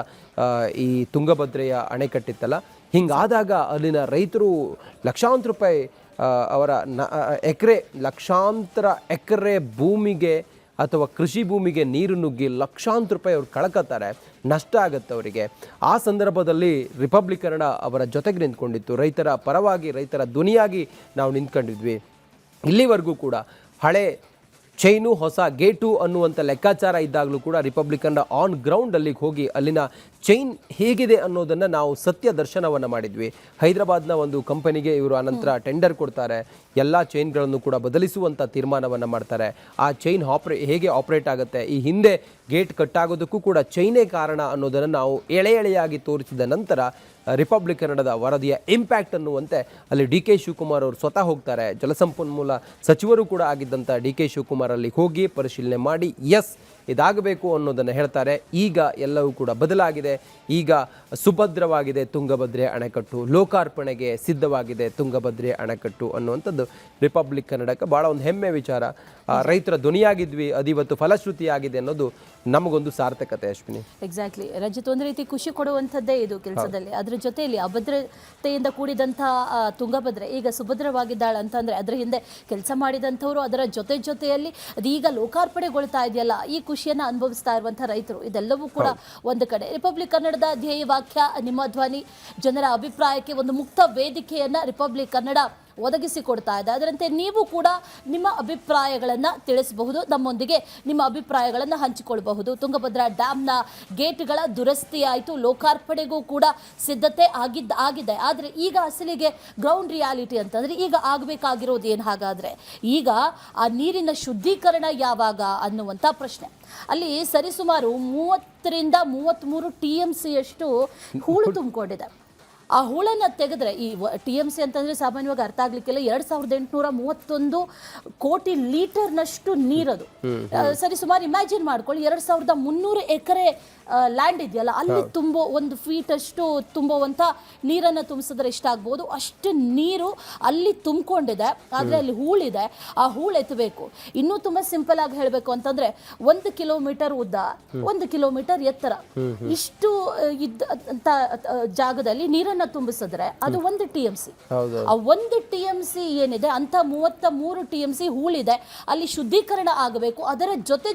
ಈ ತುಂಗಭದ್ರೆಯ ಅಣೆಕಟ್ಟಿತ್ತಲ್ಲ. ಹಿಂಗಾದಾಗ ಅಲ್ಲಿನ ರೈತರು ಲಕ್ಷಾಂತರ ರೂಪಾಯಿ ಅವರ ಲಕ್ಷಾಂತರ ಎಕರೆ ಭೂಮಿಗೆ ಅಥವಾ ಕೃಷಿ ಭೂಮಿಗೆ ನೀರು ನುಗ್ಗಿ ಲಕ್ಷಾಂತರ ರೂಪಾಯಿ ಅವ್ರು ಕಳ್ಕೊತಾರೆ, ನಷ್ಟ ಆಗುತ್ತೆ ಅವರಿಗೆ. ಆ ಸಂದರ್ಭದಲ್ಲಿ ರಿಪಬ್ಲಿಕ್ ಕನ್ನಡ ಅವರ ಜೊತೆಗೆ ನಿಂತ್ಕೊಂಡಿತ್ತು. ರೈತರ ಪರವಾಗಿ, ರೈತರ ಧ್ವನಿಯಾಗಿ ನಾವು ನಿಂತ್ಕೊಂಡಿದ್ವಿ. ಇಲ್ಲಿವರೆಗೂ ಕೂಡ ಹಳೆ ಚೈನು ಹೊಸ ಗೇಟು ಅನ್ನುವಂಥ ಲೆಕ್ಕಾಚಾರ ಇದ್ದಾಗಲೂ ಕೂಡ ರಿಪಬ್ಲಿಕ್ ಕನ್ನಡ ಆನ್ ಗ್ರೌಂಡ್ ಅಲ್ಲಿಗೆ ಹೋಗಿ ಅಲ್ಲಿನ ಚೈನ್ ಹೇಗಿದೆ ಅನ್ನೋದನ್ನು ನಾವು ಸತ್ಯ ದರ್ಶನವನ್ನು ಮಾಡಿದ್ವಿ. ಹೈದರಾಬಾದ್ನ ಒಂದು ಕಂಪನಿಗೆ ಇವರು ಅನಂತರ ಟೆಂಡರ್ ಕೊಡ್ತಾರೆ, ಎಲ್ಲ ಚೈನ್ಗಳನ್ನು ಕೂಡ ಬದಲಿಸುವಂಥ ತೀರ್ಮಾನವನ್ನು ಮಾಡ್ತಾರೆ. ಆ ಚೈನ್ ಹೇಗೆ ಆಪ್ರೇಟ್ ಆಗುತ್ತೆ, ಈ ಹಿಂದೆ ಗೇಟ್ ಕಟ್ಟಾಗೋದಕ್ಕೂ ಕೂಡ ಚೈನೇ ಕಾರಣ ಅನ್ನೋದನ್ನು ನಾವು ಎಳೆಯಾಗಿ ತೋರಿಸಿದ ನಂತರ ರಿಪಬ್ಲಿಕ್ ಕನ್ನಡದ ವರದಿಯ ಇಂಪ್ಯಾಕ್ಟ್ ಅನ್ನುವಂತೆ ಅಲ್ಲಿ ಡಿ.ಕೆ. ಶಿವಕುಮಾರ್ ಅವರು ಸ್ವತಃ ಹೋಗ್ತಾರೆ. ಜಲಸಂಪನ್ಮೂಲ ಸಚಿವರು ಕೂಡ ಆಗಿದ್ದಂಥ ಡಿ.ಕೆ. ಶಿವಕುಮಾರ್ ಅಲ್ಲಿ ಹೋಗಿ ಪರಿಶೀಲನೆ ಮಾಡಿ ಎಸ್ ಇದಾಗಬೇಕು ಅನ್ನೋದನ್ನು ಹೇಳ್ತಾರೆ. ಈಗ ಎಲ್ಲವೂ ಕೂಡ ಬದಲಾಗಿದೆ. ಈಗ ಸುಭದ್ರವಾಗಿದೆ ತುಂಗಭದ್ರೆ ಅಣೆಕಟ್ಟು, ಲೋಕಾರ್ಪಣೆಗೆ ಸಿದ್ಧವಾಗಿದೆ ತುಂಗಭದ್ರೆ ಅಣೆಕಟ್ಟು ಅನ್ನುವಂಥದ್ದು ರಿಪಬ್ಲಿಕ್ ಕನ್ನಡಕ್ಕೆ ಭಾಳ ಒಂದು ಹೆಮ್ಮೆ ವಿಚಾರ. ರೈತರ ಧ್ವನಿಯಾಗಿದ್ವಿ, ಅದಿವತ್ತು ಫಲಶ್ರುತಿಯಾಗಿದೆ ಅನ್ನೋದು ನಮಗೊಂದು ಸಾರ್ಥಕತೆ. ಅಶ್ವಿನಿ, ಎಕ್ಸಾಕ್ಟ್ಲಿ ರಜತ್, ಒಂದು ರೀತಿ ಖುಷಿ ಕೊಡುವಂಥದ್ದೇ ಇದು ಕೆಲಸದಲ್ಲಿ. ಅದರ ಜೊತೆಯಲ್ಲಿ ಅಭದ್ರತೆಯಿಂದ ಕೂಡಿದಂಥ ತುಂಗಭದ್ರೆ ಈಗ ಸುಭದ್ರವಾಗಿದ್ದಾಳೆ ಅಂತಂದರೆ ಅದರ ಹಿಂದೆ ಕೆಲಸ ಮಾಡಿದಂಥವ್ರು, ಅದರ ಜೊತೆಯಲ್ಲಿ ಅದೀಗ ಲೋಕಾರ್ಪಣೆಗೊಳ್ತಾ ಇದೆಯಲ್ಲ, ಈ ಖುಷಿಯನ್ನು ಅನುಭವಿಸ್ತಾ ಇರುವಂಥ ರೈತರು, ಇದೆಲ್ಲವೂ ಕೂಡ ಒಂದು ಕಡೆ. ರಿಪಬ್ಲಿಕ್ ಕನ್ನಡದ ಧ್ಯೇಯ ವಾಕ್ಯ ನಿಮ್ಮ ಧ್ವನಿ, ಜನರ ಅಭಿಪ್ರಾಯಕ್ಕೆ ಒಂದು ಮುಕ್ತ ವೇದಿಕೆಯನ್ನು ರಿಪಬ್ಲಿಕ್ ಕನ್ನಡ ಒದಗಿಸಿಕೊಡ್ತಾ ಇದೆ. ಅದರಂತೆ ನೀವು ಕೂಡ ನಿಮ್ಮ ಅಭಿಪ್ರಾಯಗಳನ್ನು ತಿಳಿಸಬಹುದು, ನಮ್ಮೊಂದಿಗೆ ನಿಮ್ಮ ಅಭಿಪ್ರಾಯಗಳನ್ನು ಹಂಚಿಕೊಳ್ಳಬಹುದು. ತುಂಗಭದ್ರಾ ಡ್ಯಾಮ್ನ ಗೇಟ್ಗಳ ದುರಸ್ತಿ ಆಯಿತು, ಲೋಕಾರ್ಪಣೆಗೂ ಕೂಡ ಸಿದ್ಧತೆ ಆಗಿದೆ. ಆದರೆ ಈಗ ಅಸಲಿಗೆ ಗ್ರೌಂಡ್ ರಿಯಾಲಿಟಿ ಅಂತಂದರೆ ಈಗ ಆಗಬೇಕಾಗಿರೋದು ಏನು? ಹಾಗಾದರೆ ಈಗ ಆ ನೀರಿನ ಶುದ್ಧೀಕರಣ ಯಾವಾಗ ಅನ್ನುವಂಥ ಪ್ರಶ್ನೆ. ಅಲ್ಲಿ ಸರಿಸುಮಾರು 30ರಿಂದ 33 TMCಯಷ್ಟು ಹೂಳು ತುಂಬಿಕೊಂಡಿದೆ. ಆ ಹೂಳನ್ನು ತೆಗೆದ್ರೆ, ಈ TMC ಅಂತಂದರೆ ಸಾಮಾನ್ಯವಾಗಿ ಅರ್ಥ ಆಗ್ಲಿಕ್ಕೆಲ್ಲ 2831 ಕೋಟಿ ಲೀಟರ್ನಷ್ಟು ನೀರದು. ಸರಿ ಸುಮಾರು ಇಮ್ಯಾಜಿನ್ ಮಾಡ್ಕೊಳ್ಳಿ, 2300 ಎಕರೆ ಲ್ಯಾಂಡ್ ಇದೆಯಲ್ಲ, ಅಲ್ಲಿ ತುಂಬೋ 1 ಫೀಟಷ್ಟು ತುಂಬುವಂಥ ನೀರನ್ನು ತುಂಬಿಸಿದ್ರೆ ಎಷ್ಟಾಗ್ಬೋದು ಅಷ್ಟು ನೀರು ಅಲ್ಲಿ ತುಂಬಿಕೊಂಡಿದೆ. ಆದರೆ ಅಲ್ಲಿ ಹೂಳಿದೆ, ಆ ಹೂಳು ಎತ್ತಬೇಕು. ಇನ್ನೂ ತುಂಬ ಸಿಂಪಲ್ ಆಗಿ ಹೇಳಬೇಕು ಅಂತಂದರೆ 1 ಕಿಲೋಮೀಟರ್ ಉದ್ದ, 1 ಕಿಲೋಮೀಟರ್ ಎತ್ತರ, ಇಷ್ಟು ಇದ್ದಂಥ ಜಾಗದಲ್ಲಿ ನೀರನ್ನು ನೀರನ್ನ ತುಂಬಿಸಿದ್ರೆ ಅದು 1 TMC. ಆ 1 TMC ಏನಿದೆ ಅಂತ 33 TMC ಹೂಳಿದೆ, ಅಲ್ಲಿ ಶುದ್ಧೀಕರಣ ಆಗಬೇಕು. ಅದರ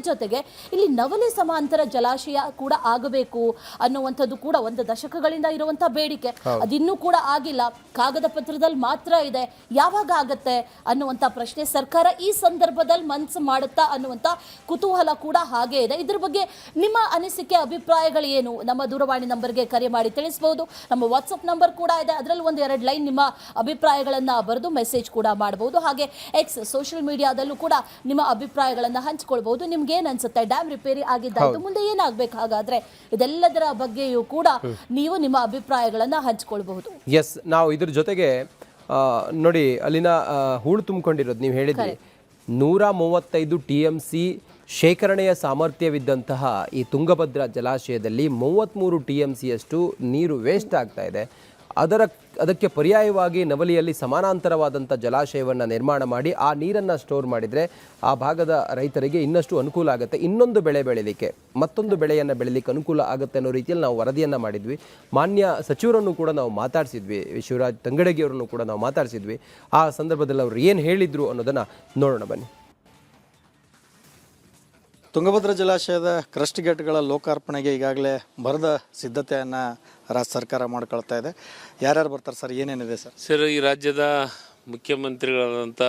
ಜೊತೆಗೆ ಇಲ್ಲಿ ನವಲಿ ಸಮಾಂತರ ಜಲಾಶಯ ಕೂಡ ಆಗಬೇಕು ಅನ್ನುವಂಥದ್ದು ಕೂಡ ಒಂದು ದಶಕಗಳಿಂದ ಇರುವಂತಹ ಬೇಡಿಕೆ. ಅದಿನ್ನೂ ಕೂಡ ಆಗಿಲ್ಲ, ಕಾಗದ ಪತ್ರದಲ್ಲಿ ಮಾತ್ರ ಇದೆ. ಯಾವಾಗ ಆಗತ್ತೆ ಅನ್ನುವಂಥ ಪ್ರಶ್ನೆ ಸರ್ಕಾರ ಈ ಸಂದರ್ಭದಲ್ಲಿ ಮನಸ್ಸು ಮಾಡುತ್ತಾ ಅನ್ನುವಂಥ ಕುತೂಹಲ ಕೂಡ ಹಾಗೆ ಇದೆ. ಇದ್ರ ಬಗ್ಗೆ ನಿಮ್ಮ ಅನಿಸಿಕೆ, ಅಭಿಪ್ರಾಯಗಳು ಏನು? ನಮ್ಮ ದೂರವಾಣಿ ನಂಬರ್ಗೆ ಕರೆ ಮಾಡಿ ತಿಳಿಸಬಹುದು. ನಮ್ಮ ವಾಟ್ಸಪ್ ನಂಬರ್ ಕೂಡ ಇದೆ, ಅದರಲ್ಲಿ 1-2 ಲೈನ್ ನಿಮ್ಮ ಅಭಿಪ್ರಾಯಗಳನ್ನ ಬರೆದು ಮೆಸೇಜ್ ಕೂಡ ಮಾಡಬಹುದು. ಹಾಗೆ ಎಕ್ಸ್ ಸೋಷಿಯಲ್ ಮೀಡಿಯಾದಲ್ಲೂ ಕೂಡ ನಿಮ್ಮ ಅಭಿಪ್ರಾಯಗಳನ್ನ ಹಂಚ್ಕೊಳ್ಬಹುದು. ನಿಮ್ಗೆ ಏನ್ ಅನ್ಸುತ್ತೆ? ಡ್ಯಾಮ್ ರಿಪೇರಿ ಆಗಿದ್ದಾಯ್ತು, ಮುಂದೆ ಏನಾಗಬೇಕು ಹಾಗಾದ್ರೆ? ಇದೆಲ್ಲದರ ಬಗ್ಗೆಯೂ ಕೂಡ ನೀವು ನಿಮ್ಮ ಅಭಿಪ್ರಾಯಗಳನ್ನ ಹಂಚ್ಕೊಳ್ಬಹುದು. ಎಸ್, ನಾವು ಇದ್ರ ಜೊತೆಗೆ ನೋಡಿ, ಅಲ್ಲಿನ ಹೂಳು ತುಂಬಿಕೊಂಡಿರೋದು ನೀವು ಹೇಳಿದ್ರಿ, 135 TMC ಶೇಖರಣೆಯ ಸಾಮರ್ಥ್ಯವಿದ್ದಂತಹ ಈ ತುಂಗಭದ್ರಾ ಜಲಾಶಯದಲ್ಲಿ 33 TMCಯಷ್ಟು ನೀರು ವೇಸ್ಟ್ ಆಗ್ತಾ ಇದೆ. ಅದಕ್ಕೆ ಪರ್ಯಾಯವಾಗಿ ನವಲಿಯಲ್ಲಿ ಸಮಾನಾಂತರವಾದಂಥ ಜಲಾಶಯವನ್ನು ನಿರ್ಮಾಣ ಮಾಡಿ ಆ ನೀರನ್ನು ಸ್ಟೋರ್ ಮಾಡಿದರೆ ಆ ಭಾಗದ ರೈತರಿಗೆ ಇನ್ನಷ್ಟು ಅನುಕೂಲ ಆಗುತ್ತೆ. ಇನ್ನೊಂದು ಬೆಳೆ ಬೆಳೀಲಿಕ್ಕೆ, ಮತ್ತೊಂದು ಬೆಳೆಯನ್ನು ಬೆಳೀಲಿಕ್ಕೆ ಅನುಕೂಲ ಆಗುತ್ತೆ ಅನ್ನೋ ರೀತಿಯಲ್ಲಿ ನಾವು ವರದಿಯನ್ನು ಮಾಡಿದ್ವಿ. ಮಾನ್ಯ ಸಚಿವರನ್ನು ಕೂಡ ನಾವು ಮಾತಾಡಿಸಿದ್ವಿ, ಶಿವರಾಜ್ ತಂಗಡಗಿ ಅವರನ್ನು ಕೂಡ ನಾವು ಮಾತಾಡಿಸಿದ್ವಿ. ಆ ಸಂದರ್ಭದಲ್ಲಿ ಅವರು ಏನು ಹೇಳಿದರು ಅನ್ನೋದನ್ನು ನೋಡೋಣ ಬನ್ನಿ. ತುಂಗಭದ್ರಾ ಜಲಾಶಯದ ಕ್ರಸ್ಟ್ ಗೇಟ್ಗಳ ಲೋಕಾರ್ಪಣೆಗೆ ಈಗಾಗಲೇ ಬರದ ಸಿದ್ಧತೆಯನ್ನು ರಾಜ್ಯ ಸರ್ಕಾರ ಮಾಡ್ಕೊಳ್ತಾ ಇದೆ. ಯಾರ್ಯಾರು ಬರ್ತಾರೆ ಸರ್? ಏನೇನಿದೆ ಸರ್? ಸರ್, ಈ ರಾಜ್ಯದ ಮುಖ್ಯಮಂತ್ರಿಗಳಾದಂಥ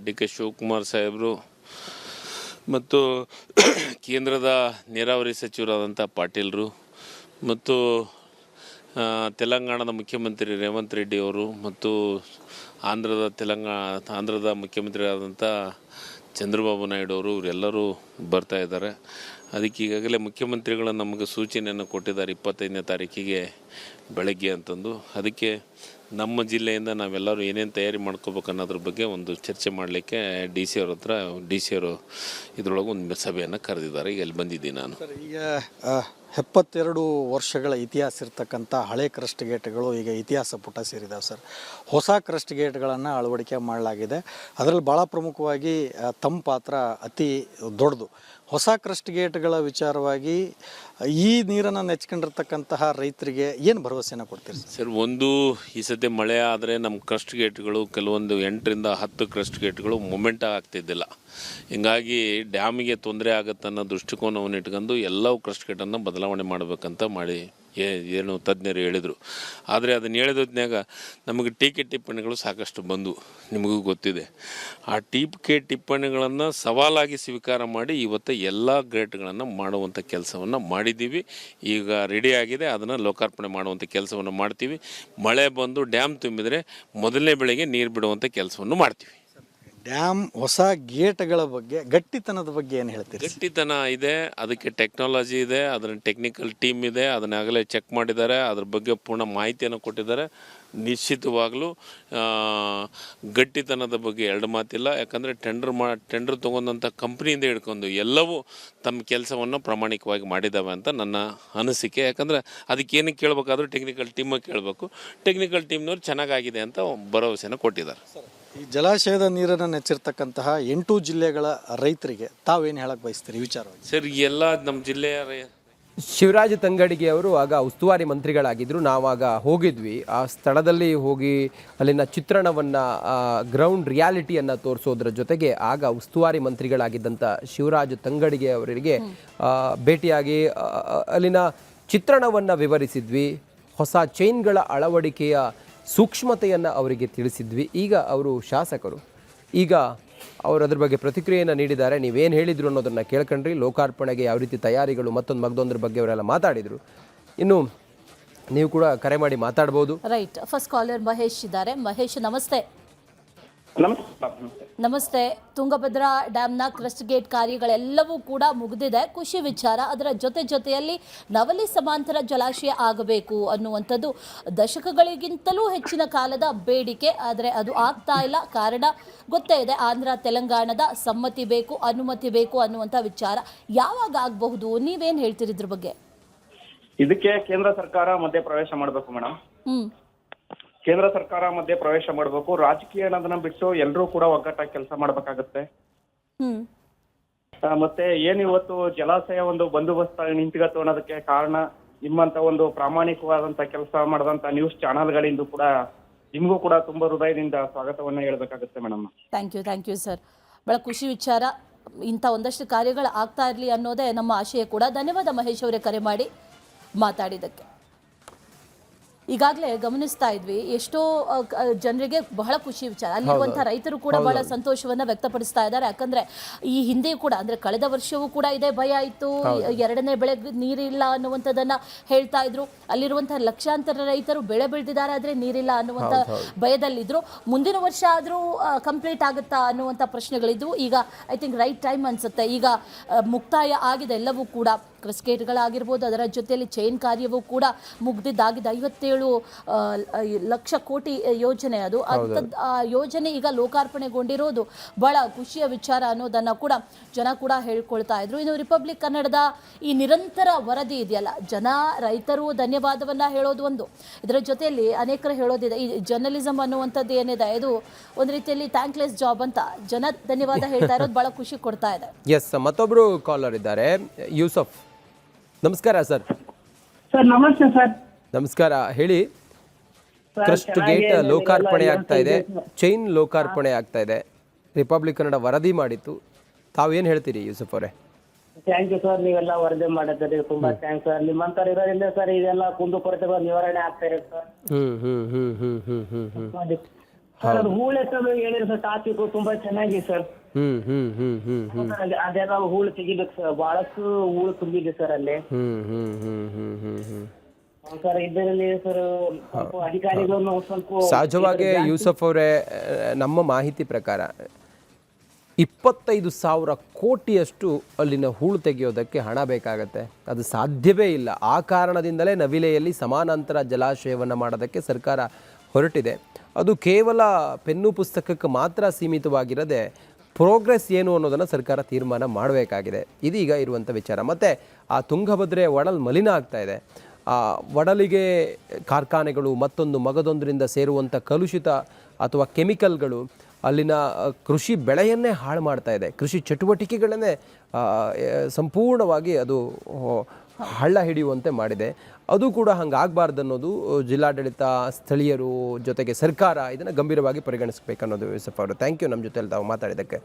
DK ಶಿವಕುಮಾರ್ ಸಾಹೇಬರು ಮತ್ತು ಕೇಂದ್ರದ ನೀರಾವರಿ ಸಚಿವರಾದಂಥ ಪಾಟೀಲ್ರು ಮತ್ತು ತೆಲಂಗಾಣದ ಮುಖ್ಯಮಂತ್ರಿ ರೇವಂತ್ ರೆಡ್ಡಿ ಅವರು ಮತ್ತು ಆಂಧ್ರದ ಮುಖ್ಯಮಂತ್ರಿಯಾದಂಥ ಚಂದ್ರಬಾಬು ನಾಯ್ಡು ಅವರು, ಇವರೆಲ್ಲರೂ ಬರ್ತಾ ಇದ್ದಾರೆ. ಅದಕ್ಕೆ ಈಗಾಗಲೇ ಮುಖ್ಯಮಂತ್ರಿಗಳು ನಮಗೆ ಸೂಚನೆಯನ್ನು ಕೊಟ್ಟಿದ್ದಾರೆ 25ನೇ ತಾರೀಕಿಗೆ ಬೆಳಗ್ಗೆ ಅಂತಂದು. ಅದಕ್ಕೆ ನಮ್ಮ ಜಿಲ್ಲೆಯಿಂದ ನಾವೆಲ್ಲರೂ ಏನೇನು ತಯಾರಿ ಮಾಡ್ಕೋಬೇಕು ಅನ್ನೋದ್ರ ಬಗ್ಗೆ ಒಂದು ಚರ್ಚೆ ಮಾಡಲಿಕ್ಕೆ DC ಅವ್ರ ಹತ್ರ ಅವರು ಇದರೊಳಗೆ ಒಂದು ಸಭೆಯನ್ನು ಕರೆದಿದ್ದಾರೆ. ಈಗ ಅಲ್ಲಿ ಬಂದಿದ್ದೀನಿ ನಾನು. ಸರ್, ಈಗ 72 ವರ್ಷಗಳ ಇತಿಹಾಸ ಇರ್ತಕ್ಕಂಥ ಹಳೆ ಕ್ರಸ್ಟ್ ಗೇಟ್ಗಳು ಈಗ ಇತಿಹಾಸ ಪುಟ ಸೇರಿದಾವೆ ಸರ್. ಹೊಸ ಕ್ರಸ್ಟ್ ಗೇಟ್ಗಳನ್ನು ಅಳವಡಿಕೆ ಮಾಡಲಾಗಿದೆ. ಅದರಲ್ಲಿ ಭಾಳ ಪ್ರಮುಖವಾಗಿ ತಮ್ಮ ಪಾತ್ರ ಅತಿ ದೊಡ್ಡದು. ಹೊಸ ಕ್ರಸ್ಟ್ ಗೇಟ್ಗಳ ವಿಚಾರವಾಗಿ ಈ ನೀರನ್ನು ನೆಚ್ಕೊಂಡಿರ್ತಕ್ಕಂತಹ ರೈತರಿಗೆ ಏನು ಭರವಸೆಯನ್ನು ಕೊಡ್ತೀರಿ ಸರ್? ಒಂದು, ಈ ಸತಿ ಮಳೆ ಆದರೆ ನಮ್ಮ ಕ್ರಸ್ಟ್ ಗೇಟ್ಗಳು ಕೆಲವೊಂದು 8ರಿಂದ 10 ಕ್ರಸ್ಟ್ ಗೇಟ್ಗಳು ಮೂಮೆಂಟ್ ಆಗ್ತಿದ್ದಿಲ್ಲ. ಹಿಂಗಾಗಿ ಡ್ಯಾಮಿಗೆ ತೊಂದರೆ ಆಗುತ್ತೆ ಅನ್ನೋ ದೃಷ್ಟಿಕೋನವನ್ನು ಇಟ್ಕೊಂಡು ಎಲ್ಲವೂ ಕ್ರಸ್ಟ್ ಗೇಟನ್ನು ಬದಲಾವಣೆ ಮಾಡಬೇಕಂತ ಏನು ತಜ್ಞರು ಹೇಳಿದರು. ಆದರೆ ಅದನ್ನು ಹೇಳಿದ್ನ್ಯಾಗ ನಮಗೆ ಟೀಕೆ ಟಿಪ್ಪಣಿಗಳು ಸಾಕಷ್ಟು ಬಂದು, ನಿಮಗೂ ಗೊತ್ತಿದೆ. ಆ ಟಿಪ್ಪಣಿಗಳನ್ನು ಸವಾಲಾಗಿ ಸ್ವೀಕಾರ ಮಾಡಿ ಇವತ್ತು ಎಲ್ಲ ಗೇಟ್ಗಳನ್ನು ಮಾಡುವಂಥ ಕೆಲಸವನ್ನು ಮಾಡಿದ್ದೀವಿ. ಈಗ ರೆಡಿ ಆಗಿದೆ, ಅದನ್ನು ಲೋಕಾರ್ಪಣೆ ಮಾಡುವಂಥ ಕೆಲಸವನ್ನು ಮಾಡ್ತೀವಿ. ಮಳೆ ಬಂದು ಡ್ಯಾಮ್ ತುಂಬಿದರೆ ಮೊದಲನೇ ಬೆಳೆಗೆ ನೀರು ಬಿಡುವಂಥ ಕೆಲಸವನ್ನು ಮಾಡ್ತೀವಿ. ಡ್ಯಾಮ್ ಹೊಸ ಗೇಟ್ಗಳ ಬಗ್ಗೆ, ಗಟ್ಟಿತನದ ಬಗ್ಗೆ ಏನು ಹೇಳ್ತೀರಿ? ಗಟ್ಟಿತನ ಇದೆ, ಅದಕ್ಕೆ ಟೆಕ್ನಾಲಜಿ ಇದೆ, ಅದರ ಟೆಕ್ನಿಕಲ್ ಟೀಮ್ ಇದೆ, ಅದನ್ನಾಗಲೇ ಚೆಕ್ ಮಾಡಿದ್ದಾರೆ, ಅದ್ರ ಬಗ್ಗೆ ಪೂರ್ಣ ಮಾಹಿತಿಯನ್ನು ಕೊಟ್ಟಿದ್ದಾರೆ. ನಿಶ್ಚಿತವಾಗಲೂ ಗಟ್ಟಿತನದ ಬಗ್ಗೆ ಎರಡು ಮಾತಿಲ್ಲ. ಯಾಕಂದರೆ ಟೆಂಡರ್ ತೊಗೊಂಡಂಥ ಕಂಪ್ನಿಯಿಂದ ಹಿಡ್ಕೊಂಡು ಎಲ್ಲವೂ ತಮ್ಮ ಕೆಲಸವನ್ನು ಪ್ರಾಮಾಣಿಕವಾಗಿ ಮಾಡಿದ್ದಾವೆ ಅಂತ ನನ್ನ ಅನಿಸಿಕೆ. ಯಾಕಂದರೆ ಅದಕ್ಕೇನಕ್ಕೆ ಕೇಳಬೇಕಾದ್ರೂ ಟೆಕ್ನಿಕಲ್ ಟೀಮಿಗೆ ಕೇಳಬೇಕು. ಟೆಕ್ನಿಕಲ್ ಟೀಮ್ನವ್ರು ಚೆನ್ನಾಗಾಗಿದೆ ಅಂತ ಭರವಸೆನ ಕೊಟ್ಟಿದ್ದಾರೆ. ಈ ಜಲಾಶಯದ ನೀರನ್ನು ನೆಚ್ಚಿರ್ತಕ್ಕಂತಹ 8 ಜಿಲ್ಲೆಗಳ ರೈತರಿಗೆ ತಾವೇನು ಹೇಳಕ್ಕೆ ಬಯಸ್ತೀರಿ ಈ ವಿಚಾರವಾಗಿ? ಸರ್, ಎಲ್ಲ ನಮ್ಮ ಜಿಲ್ಲೆಯ ಶಿವರಾಜ್ ತಂಗಡಗಿ ಅವರು ಆಗ ಉಸ್ತುವಾರಿ ಮಂತ್ರಿಗಳಾಗಿದ್ದರು. ನಾವಾಗ ಹೋಗಿದ್ವಿ, ಆ ಸ್ಥಳದಲ್ಲಿ ಹೋಗಿ ಅಲ್ಲಿನ ಚಿತ್ರಣವನ್ನು, ಗ್ರೌಂಡ್ ರಿಯಾಲಿಟಿಯನ್ನು ತೋರಿಸೋದ್ರ ಜೊತೆಗೆ ಆಗ ಉಸ್ತುವಾರಿ ಮಂತ್ರಿಗಳಾಗಿದ್ದಂಥ ಶಿವರಾಜ್ ತಂಗಡಗಿ ಅವರಿಗೆ ಭೇಟಿಯಾಗಿ ಅಲ್ಲಿನ ಚಿತ್ರಣವನ್ನು ವಿವರಿಸಿದ್ವಿ. ಹೊಸ ಚೈನ್ಗಳ ಅಳವಡಿಕೆಯ ಸೂಕ್ಷ್ಮತೆಯನ್ನು ಅವರಿಗೆ ತಿಳಿಸಿದ್ವಿ. ಈಗ ಅವರು ಶಾಸಕರು, ಈಗ ಅವರು ಅದ್ರ ಬಗ್ಗೆ ಪ್ರತಿಕ್ರಿಯೆಯನ್ನು ನೀಡಿದ್ದಾರೆ. ನೀವೇನು ಹೇಳಿದ್ರು ಅನ್ನೋದನ್ನು ಕೇಳ್ಕೊಂಡ್ರಿ. ಲೋಕಾರ್ಪಣೆಗೆ ಯಾವ ರೀತಿ ತಯಾರಿಗಳು, ಮತ್ತೊಂದ್ರ ಬಗ್ಗೆ ಅವರೆಲ್ಲ ಮಾತಾಡಿದರು. ಇನ್ನು ನೀವು ಕೂಡ ಕರೆ ಮಾಡಿ ಮಾತಾಡ್ಬೋದು. ರೈಟ್, ಫಸ್ಟ್ ಕಾಲರ್ ಮಹೇಶ್ ಇದ್ದಾರೆ. ಮಹೇಶ್, ನಮಸ್ತೆ. ನಮಸ್ತೆ. ತುಂಗಭದ್ರಾ ಡ್ಯಾಮ್ನ ಕ್ರಸ್ಟ್ ಗೇಟ್ ಕಾರ್ಯಗಳೆಲ್ಲವೂ ಕೂಡ ಮುಗಿದಿದೆ, ಖುಷಿ ವಿಚಾರ. ಅದರ ಜೊತೆಯಲ್ಲಿ ನವಲಿ ಸಮಾಂತರ ಜಲಾಶಯ ಆಗಬೇಕು ಅನ್ನುವಂಥದ್ದು ದಶಕಗಳಿಗಿಂತಲೂ ಹೆಚ್ಚಿನ ಕಾಲದ ಬೇಡಿಕೆ. ಆದರೆ ಅದು ಆಗ್ತಾ ಇಲ್ಲ. ಕಾರಣ ಗೊತ್ತೇ ಇದೆ, ಆಂಧ್ರ ತೆಲಂಗಾಣದ ಸಮ್ಮತಿ ಬೇಕು, ಅನುಮತಿ ಬೇಕು ಅನ್ನುವಂಥ ವಿಚಾರ. ಯಾವಾಗ ಆಗಬಹುದು? ನೀವೇನು ಹೇಳ್ತೀರಿ ಇದ್ರ ಬಗ್ಗೆ? ಇದಕ್ಕೆ ಕೇಂದ್ರ ಸರ್ಕಾರ ಮಧ್ಯೆ ಪ್ರವೇಶ ಮಾಡಬೇಕು ಮೇಡಮ್. ಕೇಂದ್ರ ಸರ್ಕಾರ ಮಧ್ಯೆ ಪ್ರವೇಶ ಮಾಡಬೇಕು. ರಾಜಕೀಯ ಅನ್ನೋದನ್ನ ಬಿಟ್ಟು ಎಲ್ಲರೂ ಕೂಡ ಒಗ್ಗಟ್ಟಾಗಿ ಕೆಲಸ ಮಾಡ್ಬೇಕಾಗತ್ತೆ. ಮತ್ತೆ ಏನ್ ಇವತ್ತು ಜಲಾಶಯ ಒಂದು ಬಂದೋಬಸ್ತ್ ನಿಂತ್ಗತ್ತು ಅನ್ನೋದಕ್ಕೆ ಕಾರಣ ನಿಮ್ಮಂತ ಒಂದು ಪ್ರಾಮಾಣಿಕವಾದಂತ ಕೆಲಸ ಮಾಡಿದಂತ ನ್ಯೂಸ್ ಚಾನಲ್ಗಳಿಂದ ಕೂಡ ನಿಮಗೂ ಕೂಡ ತುಂಬಾ ಹೃದಯದಿಂದ ಸ್ವಾಗತವನ್ನ ಹೇಳ್ಬೇಕಾಗುತ್ತೆ ಮೇಡಮ್. Thank you sir. ಬಹಳ ಖುಷಿ ವಿಚಾರ. ಇಂಥ ಒಂದಷ್ಟು ಕಾರ್ಯಗಳು ಆಗ್ತಾ ಇರಲಿ ಅನ್ನೋದೇ ನಮ್ಮ ಆಶಯ ಕೂಡ. ಧನ್ಯವಾದ ಮಹೇಶ್ ಅವರೇ ಕರೆ ಮಾಡಿ ಮಾತಾಡಿದ್ದಕ್ಕೆ. ಈಗಾಗಲೇ ಗಮನಿಸ್ತಾ ಇದ್ವಿ ಎಷ್ಟೋ ಜನರಿಗೆ ಬಹಳ ಖುಷಿ ವಿಚಾರ. ಅಲ್ಲಿರುವಂಥ ರೈತರು ಕೂಡ ಬಹಳ ಸಂತೋಷವನ್ನ ವ್ಯಕ್ತಪಡಿಸ್ತಾ ಇದ್ದಾರೆ. ಯಾಕಂದ್ರೆ ಈ ಹಿಂದೆ ಕೂಡ ಅಂದ್ರೆ ಕಳೆದ ವರ್ಷವೂ ಕೂಡ ಇದೇ ಭಯ ಇತ್ತು, ಎರಡನೇ ಬೆಳೆ ನೀರಿಲ್ಲ ಅನ್ನುವಂಥದ್ದನ್ನ ಹೇಳ್ತಾ ಇದ್ರು. ಅಲ್ಲಿರುವಂತಹ ಲಕ್ಷಾಂತರ ರೈತರು ಬೆಳೆ ಬೆಳೆದಿದ್ದಾರೆ ಆದ್ರೆ ನೀರಿಲ್ಲ ಅನ್ನುವಂಥ ಭಯದಲ್ಲಿದ್ರು. ಮುಂದಿನ ವರ್ಷ ಆದ್ರೂ ಕಂಪ್ಲೀಟ್ ಆಗುತ್ತಾ ಅನ್ನುವಂಥ ಪ್ರಶ್ನೆಗಳಿದ್ವು. ಈಗ ಐ ಥಿಂಕ್ ರೈಟ್ ಟೈಮ್ ಅನ್ಸುತ್ತೆ. ಈಗ ಮುಕ್ತಾಯ ಆಗಿದೆ ಎಲ್ಲವೂ ಕೂಡ. ಕ್ರಸ್ಗೇಟ್ಗಳಾಗಿರ್ಬೋದು, ಅದರ ಜೊತೆಯಲ್ಲಿ ಚೈನ್ ಕಾರ್ಯವೂ ಕೂಡ ಮುಗ್ದಿದ್ದಾಗಿದೆ. 57 ಲಕ್ಷ ಕೋಟಿ ಯೋಜನೆ ಅದು. ಆ ಯೋಜನೆ ಈಗ ಲೋಕಾರ್ಪಣೆಗೊಂಡಿರೋದು ಬಹಳ ಖುಷಿಯ ವಿಚಾರ ಅನ್ನೋದನ್ನ ಕೂಡ ಜನ ಕೂಡ ಹೇಳ್ಕೊಳ್ತಾ ಇದ್ರು. ಇನ್ನು ರಿಪಬ್ಲಿಕ್ ಕನ್ನಡದ ಈ ನಿರಂತರ ವರದಿ ಇದೆಯಲ್ಲ, ಜನ ರೈತರು ಧನ್ಯವಾದವನ್ನ ಹೇಳೋದು ಒಂದು, ಇದರ ಜೊತೆಯಲ್ಲಿ ಅನೇಕರು ಹೇಳೋದಿದೆ ಈ ಜರ್ನಲಿಸಮ್ ಅನ್ನುವಂಥದ್ದು ಏನಿದೆ ಇದು ಒಂದು ರೀತಿಯಲ್ಲಿ ಥ್ಯಾಂಕ್ಲೆಸ್ ಜಾಬ್ ಅಂತ ಜನ ಧನ್ಯವಾದ ಹೇಳ್ತಾ ಇರೋದು ಬಹಳ ಖುಷಿ ಕೊಡ್ತಾ ಇದೆ. ಎಸ್, ಮತ್ತೊಬ್ರು ಕಾಲರ್ ಇದ್ದಾರೆ, ಯೂಸಫ್. ನಮಸ್ಕಾರ ಸರ್. ಸರ್ ನಮಸ್ತೆ ಸರ್. ನಮಸ್ಕಾರ, ಹೇಳಿ. ಕ್ರಸ್ಟ್ ಗೇಟ್ ಲೋಕಾರ್ಪಣೆ ಆಗ್ತಾ ಇದೆ, ಚೈನ್ ಲೋಕಾರ್ಪಣೆ ಆಗ್ತಾ ಇದೆ, ರಿಪಬ್ಲಿಕ್ ಕನ್ನಡ ವರದಿ ಮಾಡಿತ್ತು. ತಾವೇನು ಹೇಳ್ತೀರಿ ಯೂಸಫ್ ಅವರೇ? ಥ್ಯಾಂಕ್ ಯು ಸರ್, ನೀವೆಲ್ಲ ವರದಿ ಮಾಡಿದ್ದೀರಿ, ತುಂಬಾ ಥ್ಯಾಂಕ್ಸ್ ಸರ್. ನಿಮ್ಮಂತರ ಇರೋದ್ರಿಂದ ಸರ್ ಇದೆಲ್ಲ ಕುಂದುಕೊರತೆಗಳು ನಿವಾರಣೆ ಆಗ್ತಾ ಇದೆ ಸರ್. ಸರ್ ಅದು ಹೂಳೆತ್ತಲು ಹೇಳಿರಿ ಸರ್, ಟಾಪಿಕ್ ತುಂಬಾ ಚೆನ್ನಾಗಿದೆ ಸರ್. ಅದೆಲ್ಲ ಹೂಳು ತೆಗಿಬೇಕು ಸರ್, ಬಹಳಷ್ಟು ಹೂಳು ತುಂಬಿದೆ ಸರ್ ಅಲ್ಲಿ ಸರ್. ಇದರಲ್ಲಿ ಸರ್ ಸ್ವಲ್ಪ ಅಧಿಕಾರಿಗಳನ್ನು ಸ್ವಲ್ಪ ಸಹಜವಾಗಿ ಯೂಸಫ್ ಅವರೇ, ನಮ್ಮ ಮಾಹಿತಿ ಪ್ರಕಾರ 25,000 ಕೋಟಿಯಷ್ಟು ಅಲ್ಲಿನ ಹೂಳು ತೆಗೆಯೋದಕ್ಕೆ ಹಣ ಬೇಕಾಗತ್ತೆ. ಅದು ಸಾಧ್ಯವೇ ಇಲ್ಲ. ಆ ಕಾರಣದಿಂದಲೇ ನವಿಲೆಯಲ್ಲಿ ಸಮಾನಾಂತರ ಜಲಾಶಯವನ್ನು ಮಾಡೋದಕ್ಕೆ ಸರ್ಕಾರ ಹೊರಟಿದೆ. ಅದು ಕೇವಲ ಪೆನ್ನು ಪುಸ್ತಕಕ್ಕೆ ಮಾತ್ರ ಸೀಮಿತವಾಗಿರದೆ ಪ್ರೋಗ್ರೆಸ್ ಏನು ಅನ್ನೋದನ್ನು ಸರ್ಕಾರ ತೀರ್ಮಾನ ಮಾಡಬೇಕಾಗಿದೆ. ಇದೀಗ ಇರುವಂಥ ವಿಚಾರ. ಮತ್ತು ಆ ತುಂಗಭದ್ರೆ ಒಡಲ್ ಮಲಿನ ಆಗ್ತಾ ಇದೆ. ಆ ಒಡಲಿಗೆ ಕಾರ್ಖಾನೆಗಳು ಮತ್ತೊಂದು ಮಗದೊಂದರಿಂದ ಸೇರುವಂಥ ಕಲುಷಿತ ಅಥವಾ ಕೆಮಿಕಲ್ಗಳು ಅಲ್ಲಿನ ಕೃಷಿ ಬೆಳೆಯನ್ನೇ ಹಾಳು ಮಾಡ್ತಾ ಇದೆ. ಕೃಷಿ ಚಟುವಟಿಕೆಗಳನ್ನೇ ಸಂಪೂರ್ಣವಾಗಿ ಅದು ಹಳ್ಳ ಹಿಡಿಯುವಂತೆ ಮಾಡಿದೆ. ಅದು ಕೂಡ ಹಂಗಾಗಬಾರ್ದು ಅನ್ನೋದು ಜಿಲ್ಲಾಡಳಿತ, ಸ್ಥಳೀಯರು ಜೊತೆಗೆ ಸರ್ಕಾರ ಇದನ್ನು ಗಂಭೀರವಾಗಿ ಪರಿಗಣಿಸಬೇಕನ್ನೋದು ಯೂಸಫ್ ಅವರು. ಥ್ಯಾಂಕ್ ಯು ನಮ್ಮ ಜೊತೆಯಲ್ಲಿ ತಾವು ಮಾತಾಡಿದ್ದಕ್ಕೆ.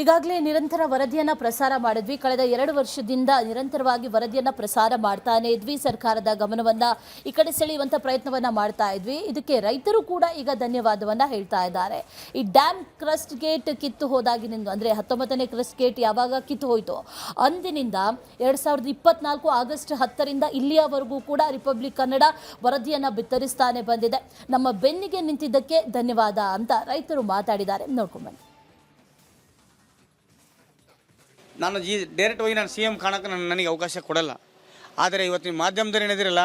ಈಗಾಗಲೇ ನಿರಂತರ ವರದಿಯನ್ನು ಪ್ರಸಾರ ಮಾಡಿದ್ವಿ. ಕಳೆದ 2 ವರ್ಷದಿಂದ ನಿರಂತರವಾಗಿ ವರದಿಯನ್ನು ಪ್ರಸಾರ ಮಾಡ್ತಾನೆ ಇದ್ವಿ. ಸರ್ಕಾರದ ಗಮನವನ್ನು ಈ ಕಡೆ ಸೆಳೆಯುವಂಥ ಪ್ರಯತ್ನವನ್ನು ಮಾಡ್ತಾ ಇದ್ವಿ. ಇದಕ್ಕೆ ರೈತರು ಕೂಡ ಈಗ ಧನ್ಯವಾದವನ್ನು ಹೇಳ್ತಾ ಇದ್ದಾರೆ. ಈ ಡ್ಯಾಮ್ ಕ್ರಸ್ಟ್ ಗೇಟ್ ಕಿತ್ತು ಹೋದಾಗಿನಿಂದ, ಅಂದರೆ 19ನೇ ಕ್ರಸ್ಟ್ ಗೇಟ್ ಯಾವಾಗ ಕಿತ್ತು ಹೋಯಿತು ಅಂದಿನಿಂದ 2024 ಆಗಸ್ಟ್ 10ರಿಂದ ಇಲ್ಲಿಯವರೆಗೂ ಕೂಡ ರಿಪಬ್ಲಿಕ್ ಕನ್ನಡ ವರದಿಯನ್ನು ಬಿತ್ತರಿಸ್ತಾನೆ ಬಂದಿದೆ. ನಮ್ಮ ಬೆನ್ನಿಗೆ ನಿಂತಿದ್ದಕ್ಕೆ ಧನ್ಯವಾದ ಅಂತ ರೈತರು ಮಾತಾಡಿದ್ದಾರೆ. ನೋಡ್ಕೊಂಡ್ಬನ್ನಿ. ನಾನು ಡೈರೆಕ್ಟ್ ಹೋಗಿ ನಾನು CM ಕಾಣೋಕ್ಕೆ ನನಗೆ ಅವಕಾಶ ಕೊಡಲ್ಲ. ಆದರೆ ಇವತ್ತು ನಿಮ್ಮ ಮಾಧ್ಯಮದಲ್ಲಿ ಏನಿದಿರಲ್ಲ,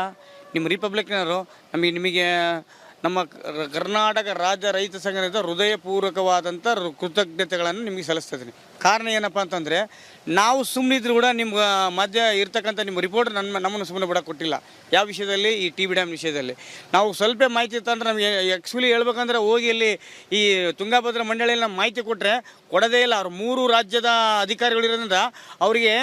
ನಿಮ್ಮ ರಿಪಬ್ಲಿಕ್ನವರು ನಿಮಗೆ ನಮ್ಮ ಕರ್ನಾಟಕ ರಾಜ್ಯ ರೈತ ಸಂಘದಿಂದ ಹೃದಯಪೂರ್ವಕವಾದಂಥ ಕೃತಜ್ಞತೆಗಳನ್ನು ನಿಮಗೆ ಸಲ್ಲಿಸ್ತಿದ್ದೀನಿ. ಕಾರಣ ಏನಪ್ಪ ಅಂತಂದರೆ, ನಾವು ಸುಮ್ಮನಿದ್ರು ಕೂಡ ನಿಮ್ಗೆ ಮಧ್ಯ ಇರ್ತಕ್ಕಂಥ ನಿಮ್ಮ ರಿಪೋರ್ಟ್ ನಮ್ಮನ್ನು ಸುಮ್ಮನೆ ಬಿಡೋಕೆ ಕೊಟ್ಟಿಲ್ಲ. ಯಾವ ವಿಷಯದಲ್ಲಿ? ಈ TB ಡ್ಯಾಮ್ ವಿಷಯದಲ್ಲಿ ನಾವು ಸ್ವಲ್ಪ ಮಾಹಿತಿ ತಂದ್ರೆ ನಮಗೆ ಆ್ಯಕ್ಚುಲಿ ಹೇಳ್ಬೇಕಂದ್ರೆ ಹೋಗಿ ಇಲ್ಲಿ ಈ ತುಂಗಭದ್ರಾ ಮಂಡಳಿಯಲ್ಲಿ ನಮ್ಮ ಮಾಹಿತಿ ಕೊಟ್ಟರೆ ಕೊಡೋದೇ ಇಲ್ಲ. ಅವ್ರು 3 ರಾಜ್ಯದ ಅಧಿಕಾರಿಗಳಿರೋದ್ರಿಂದ ಅವರಿಗೆ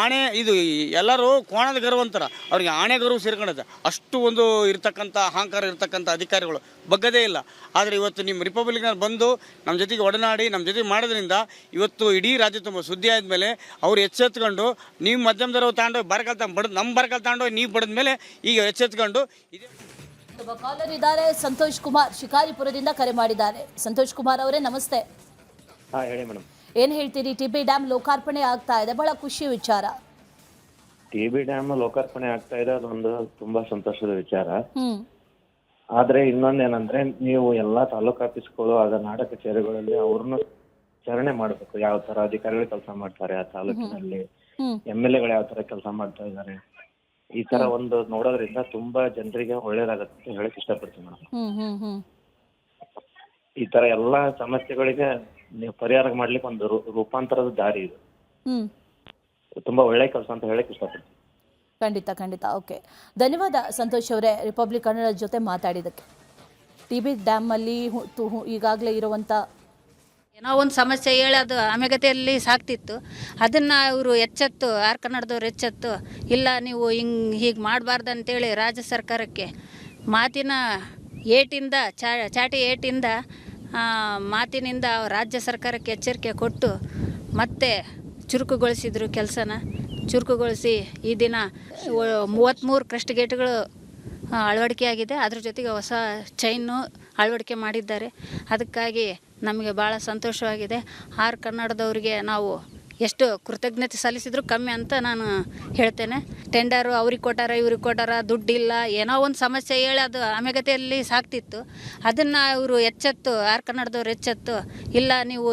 ಆಣೆ, ಇದು ಎಲ್ಲರೂ ಕೋಣದ ಗರ್ವ ಅಂತಾರೆ, ಅವ್ರಿಗೆ ಆಣೆ ಗರ್ವ ಸೇರ್ಕೊಂಡೈತೆ. ಅಷ್ಟು ಒಂದು ಇರ್ತಕ್ಕಂಥ ಅಹಂಕಾರ ಇರ್ತಕ್ಕಂಥ ಅಧಿಕಾರಿಗಳು ಬಗ್ಗದೇ ಇಲ್ಲ. ಆದರೆ ಇವತ್ತು ನಿಮ್ಮ ರಿಪಬ್ಲಿಕ್ನಲ್ಲಿ ಬಂದು ನಮ್ಮ ಜೊತೆಗೆ ಒಡನಾಡಿ ನಮ್ಮ ಜೊತೆಗೆ ಮಾಡೋದ್ರಿಂದ ಇವತ್ತು ಇಡೀ ರಾಜ್ಯ ತುಂಬ ಸುದ್ದಿ ಆದಮೇಲೆ ಅವ್ರು ಎಚ್ಚೆತ್ಕೊಂಡು, ನೀವು ಮಧ್ಯಮದವರು ತಾಂಡೋ ಬರಗಾಲ ಬಡ್ದು ನಮ್ಮ ಬರಗಾಲ ತಾಂಡೋ ನೀವು ಬಡಿದ ಮೇಲೆ ಈಗ ಎಚ್ಚೆತ್ಕೊಂಡು ಇದೇ ಕಾಲರ್ ಇದ್ದಾರೆ. ಸಂತೋಷ್ ಕುಮಾರ್ ಶಿಕಾರಿಪುರದಿಂದ ಕರೆ ಮಾಡಿದ್ದಾರೆ. ಸಂತೋಷ್ ಕುಮಾರ್ ಅವರೇ ನಮಸ್ತೆ. ಹೇಳಿ ಮೇಡಮ್. ಏನ್ ಹೇಳ್ತೀರಿ? TB ಡ್ಯಾಮ್ ಲೋಕಾರ್ಪಣೆ ಆಗ್ತಾ ಇದೆ, ಬಹಳ ಖುಷಿ ವಿಚಾರ. TB ಡ್ಯಾಮ್ ಲೋಕಾರ್ಪಣೆ ಆಗ್ತಾ ಇದೆ, ಅದೊಂದು ತುಂಬಾ ಸಂತೋಷದ ವಿಚಾರ. ಆದ್ರೆ ಇನ್ನೊಂದೇನಂದ್ರೆ, ನೀವು ಎಲ್ಲಾ ತಾಲೂಕು ಆಫೀಸ್ಗಳು ಆಗ ನಾಡ ಕಚೇರಿಗಳಲ್ಲಿ ಅವ್ರನ್ನ ವಿಚಾರಣೆ ಮಾಡ್ಬೇಕು. ಯಾವ ತರ ಅಧಿಕಾರಿಗಳು ಕೆಲಸ ಮಾಡ್ತಾರೆ ಆ ತಾಲೂಕಿನಲ್ಲಿ, MLAಗಳು ಯಾವ ತರ ಕೆಲಸ ಮಾಡ್ತಾ ಇದ್ದಾರೆ, ಈ ತರ ಒಂದು ನೋಡೋದ್ರಿಂದ ತುಂಬಾ ಜನರಿಗೆ ಒಳ್ಳೇದಾಗತ್ತೆ ಅಂತ ಹೇಳಕ್ ಇಷ್ಟಪಡ್ತೀನಿ ಮೇಡಮ್. ಈ ತರ ಎಲ್ಲಾ ಸಮಸ್ಯೆಗಳಿಗೆ ನೀವು ಪರಿಹಾರ ಮಾಡ್ಲಿಕ್ಕೆ ಒಂದು ರೂಪಾಂತರದ ದಾರಿ ಇದು. ತುಂಬಾ ಒಳ್ಳೆ ಕೆಲಸ ಅಂತ ಹೇಳಕ್ ಇಷ್ಟಪಡ್ತೀನಿ. ಖಂಡಿತ. ಓಕೆ, ಧನ್ಯವಾದ ಸಂತೋಷ್ ಅವರೇ ರಿಪಬ್ಲಿಕ್ ಕನ್ನಡ ಜೊತೆ ಮಾತಾಡಿದ್ದಕ್ಕೆ. TB ಡ್ಯಾಮ್ ಅಲ್ಲಿ ಈಗಾಗಲೇ ಇರುವಂತ ಏನೋ ಒಂದು ಸಮಸ್ಯೆ ಹೇಳಿ ಅದು ಆಮೆಗತಿಯಲ್ಲಿ ಸಾಕ್ತಿತ್ತು. ಅದನ್ನು ಇವರು ಎಚ್ಚೆತ್ತು, ಆರ್ ಕನ್ನಡದವ್ರು ಎಚ್ಚೆತ್ತು, ಇಲ್ಲ ನೀವು ಹೀಗೆ ಮಾಡಬಾರ್ದು ಅಂತೇಳಿ ರಾಜ್ಯ ಸರ್ಕಾರಕ್ಕೆ ಮಾತಿನ ಏಟಿಂದ ಚಾಟಿ ಏಟಿಂದ ಮಾತಿನಿಂದ ರಾಜ್ಯ ಸರ್ಕಾರಕ್ಕೆ ಎಚ್ಚರಿಕೆ ಕೊಟ್ಟು ಮತ್ತೆ ಚುರುಕುಗೊಳಿಸಿದ್ರು ಕೆಲಸನ. ಚುರುಕುಗೊಳಿಸಿ ಈ ದಿನ 33 ಕ್ರಸ್ಟ್ ಗೇಟ್ಗಳು ಅಳವಡಿಕೆಯಾಗಿದೆ. ಅದ್ರ ಜೊತೆಗೆ ಹೊಸ ಚೈನು ಅಳವಡಿಕೆ ಮಾಡಿದ್ದಾರೆ. ಅದಕ್ಕಾಗಿ ನಮಗೆ ಭಾಳ ಸಂತೋಷವಾಗಿದೆ. ಆರ್ ಕನ್ನಡದವರಿಗೆ ನಾವು ಎಷ್ಟು ಕೃತಜ್ಞತೆ ಸಲ್ಲಿಸಿದ್ರು ಕಮ್ಮಿ ಅಂತ ನಾನು ಹೇಳ್ತೇನೆ. ಟೆಂಡರು ಅವ್ರಿಗೆ ಕೊಟ್ಟಾರ, ಇವ್ರಿಗೆ ಕೊಟ್ಟಾರ, ದುಡ್ಡಿಲ್ಲ, ಏನೋ ಒಂದು ಸಮಸ್ಯೆ ಹೇಳಿ ಅದು ಆಮೆಗತಿಯಲ್ಲಿ ಸಾಕ್ತಿತ್ತು. ಅದನ್ನು ಇವರು ಎಚ್ಚೆತ್ತು, ಆರ್ ಕನ್ನಡದವ್ರು ಎಚ್ಚೆತ್ತು, ಇಲ್ಲ ನೀವು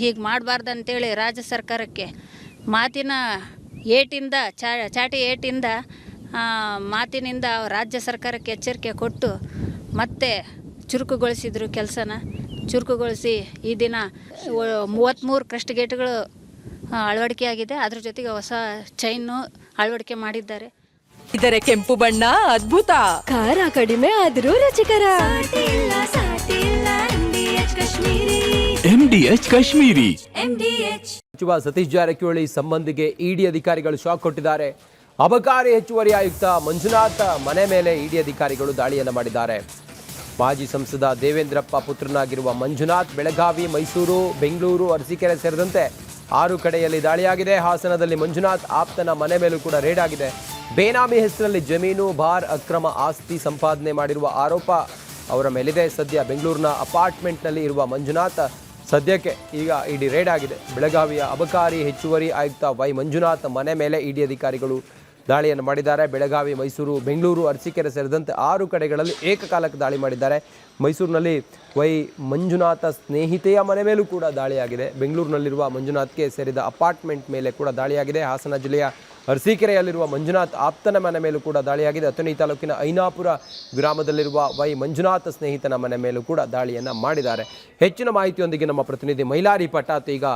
ಹೀಗೆ ಮಾಡಬಾರ್ದು ಅಂತೇಳಿ ರಾಜ್ಯ ಸರ್ಕಾರಕ್ಕೆ ಮಾತಿನ ಏಟಿಂದ ಚಾಟಿ ಏಟಿಂದ ಮಾತಿನಿಂದ ರಾಜ್ಯ ಸರ್ಕಾರಕ್ಕೆ ಎಚ್ಚರಿಕೆ ಕೊಟ್ಟು ಮತ್ತೆ ಚುರುಕುಗೊಳಿಸಿದ್ರು ಕೆಲಸನ. ಚುರುಕುಗೊಳಿಸಿ ಈ ದಿನ 33 ಕ್ರಸ್ಟ್ ಗೇಟ್ಗಳು ಅಳವಡಿಕೆಯಾಗಿದೆ. ಅದ್ರ ಜೊತೆಗೆ ಹೊಸ ಚೈನು ಅಳವಡಿಕೆ ಮಾಡಿದ್ದಾರೆ. ಇದರ ಕೆಂಪು ಬಣ್ಣ ಅದ್ಭುತ, ಖಾರ ಕಡಿಮೆ ಆದರೂ ರುಚಿಕರ. MDH ಕಾಶ್ಮೀರಿ. ಸಚಿವ ಸತೀಶ್ ಜಾರಕಿಹೊಳಿ ಸಂಬಂಧಿಗೆ ಇಡಿ ಅಧಿಕಾರಿಗಳು ಶಾಕ್ ಕೊಟ್ಟಿದ್ದಾರೆ. ಅಬಕಾರಿ ಹೆಚ್ಚುವರಿ ಆಯುಕ್ತ ಮಂಜುನಾಥ್ ಮನೆ ಮೇಲೆ ಇಡಿ ಅಧಿಕಾರಿಗಳು ದಾಳಿಯನ್ನು ಮಾಡಿದ್ದಾರೆ. ಮಾಜಿ ಸಂಸದ ದೇವೇಂದ್ರಪ್ಪ ಪುತ್ರನಾಗಿರುವ ಮಂಜುನಾಥ್ ಬೆಳಗಾವಿ, ಮೈಸೂರು, ಬೆಂಗಳೂರು, ಅರಸೀಕೆರೆ ಸೇರಿದಂತೆ 6 ಕಡೆಯಲ್ಲಿ ದಾಳಿಯಾಗಿದೆ. ಹಾಸನದಲ್ಲಿ ಮಂಜುನಾಥ್ ಆಪ್ತನ ಮನೆ ಮೇಲೂ ಕೂಡ ರೇಡ್ ಆಗಿದೆ. ಬೇನಾಮಿ ಹೆಸರಲ್ಲಿ ಜಮೀನು, ಬಾರ್, ಅಕ್ರಮ ಆಸ್ತಿ ಸಂಪಾದನೆ ಮಾಡಿರುವ ಆರೋಪ ಅವರ ಮೇಲಿದೆ. ಸದ್ಯ ಬೆಂಗಳೂರಿನ ಅಪಾರ್ಟ್ಮೆಂಟ್ನಲ್ಲಿ ಇರುವ ಮಂಜುನಾಥ್ ಸದ್ಯಕ್ಕೆ ಈಗ ಇಡಿ ರೇಡ್ ಆಗಿದೆ. ಬೆಳಗಾವಿಯ ಅಬಕಾರಿ ಹೆಚ್ಚುವರಿ ಆಯುಕ್ತ ವೈ ಮಂಜುನಾಥ್ ಮನೆ ಮೇಲೆ ಇಡಿ ಅಧಿಕಾರಿಗಳು ದಾಳಿಯನ್ನು ಮಾಡಿದ್ದಾರೆ. ಬೆಳಗಾವಿ, ಮೈಸೂರು, ಬೆಂಗಳೂರು, ಅರಸೀಕೆರೆ ಸೇರಿದಂತೆ 6 ಕಡೆಗಳಲ್ಲಿ ಏಕಕಾಲಕ್ಕೆ ದಾಳಿ ಮಾಡಿದ್ದಾರೆ. ಮೈಸೂರಿನಲ್ಲಿ ವೈ ಮಂಜುನಾಥ ಸ್ನೇಹಿತೆಯ ಮನೆ ಮೇಲೂ ಕೂಡ ದಾಳಿಯಾಗಿದೆ. ಬೆಂಗಳೂರಿನಲ್ಲಿರುವ ಮಂಜುನಾಥ್ಗೆ ಸೇರಿದ ಅಪಾರ್ಟ್ಮೆಂಟ್ ಮೇಲೆ ಕೂಡ ದಾಳಿಯಾಗಿದೆ. ಹಾಸನ ಜಿಲ್ಲೆಯ ಅರಸೀಕೆರೆಯಲ್ಲಿರುವ ಮಂಜುನಾಥ್ ಆಪ್ತನ ಮನೆ ಮೇಲೂ ಕೂಡ ದಾಳಿಯಾಗಿದೆ. ಅಥಣಿ ತಾಲೂಕಿನ ಐನಾಪುರ ಗ್ರಾಮದಲ್ಲಿರುವ ವೈ ಮಂಜುನಾಥ ಸ್ನೇಹಿತನ ಮನೆ ಮೇಲೂ ಕೂಡ ದಾಳಿಯನ್ನು ಮಾಡಿದ್ದಾರೆ. ಹೆಚ್ಚಿನ ಮಾಹಿತಿಯೊಂದಿಗೆ ನಮ್ಮ ಪ್ರತಿನಿಧಿ ಮೈಲಾರಿ ಪಟಾತ್ ಈಗ